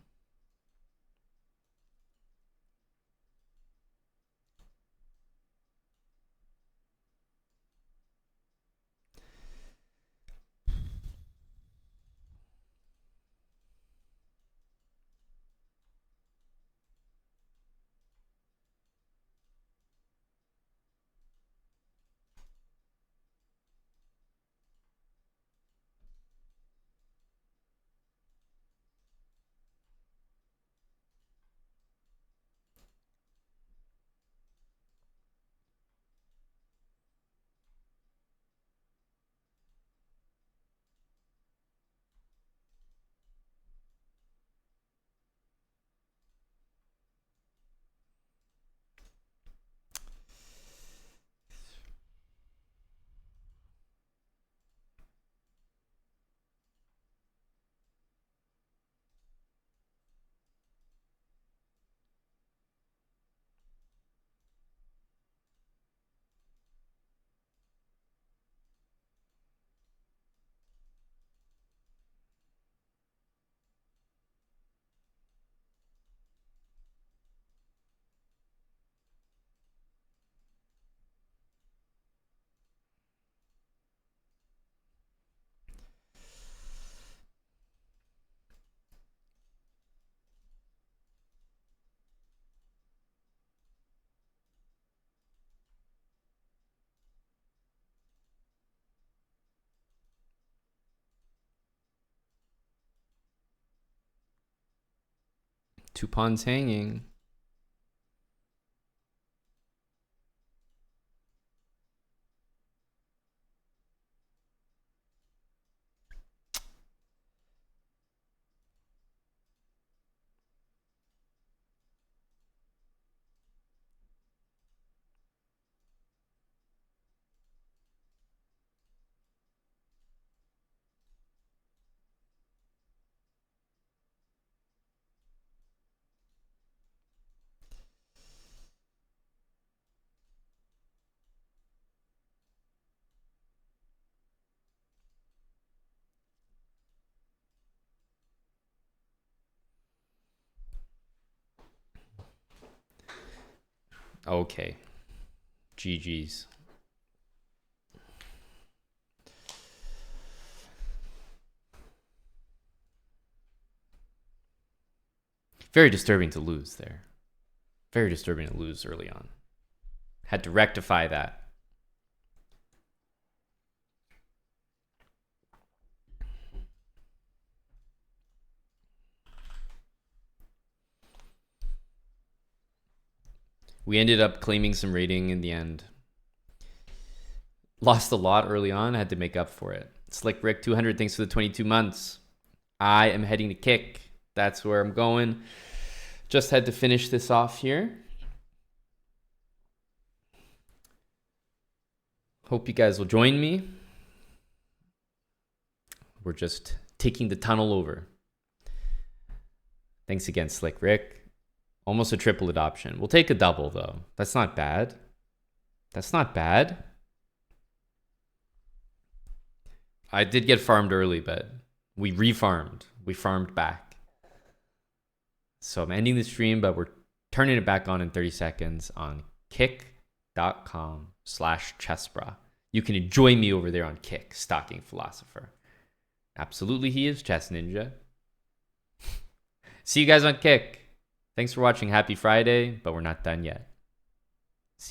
S2: Two pawns hanging.
S1: Okay. GG's. Very disturbing to lose there. Very disturbing to lose early on. Had to rectify that. We ended up claiming some rating in the end. Lost a lot early on. Had to make up for it. Slick Rick 200, thanks for the 22 months. I am heading to kick. That's where I'm going. Just had to finish this off here. Hope you guys will join me. We're just taking the tunnel over. Thanks again, Slick Rick. Almost a triple adoption. We'll take a double, though. That's not bad. That's not bad. I did get farmed early, but we refarmed. We farmed back. So I'm ending the stream, but we're turning it back on in 30 seconds on kick.com/chessbra. You can enjoy me over there on Kick, Stalking Philosopher. Absolutely, he is Chess Ninja. See you guys on Kick. Thanks for watching. Happy Friday, but we're not done yet.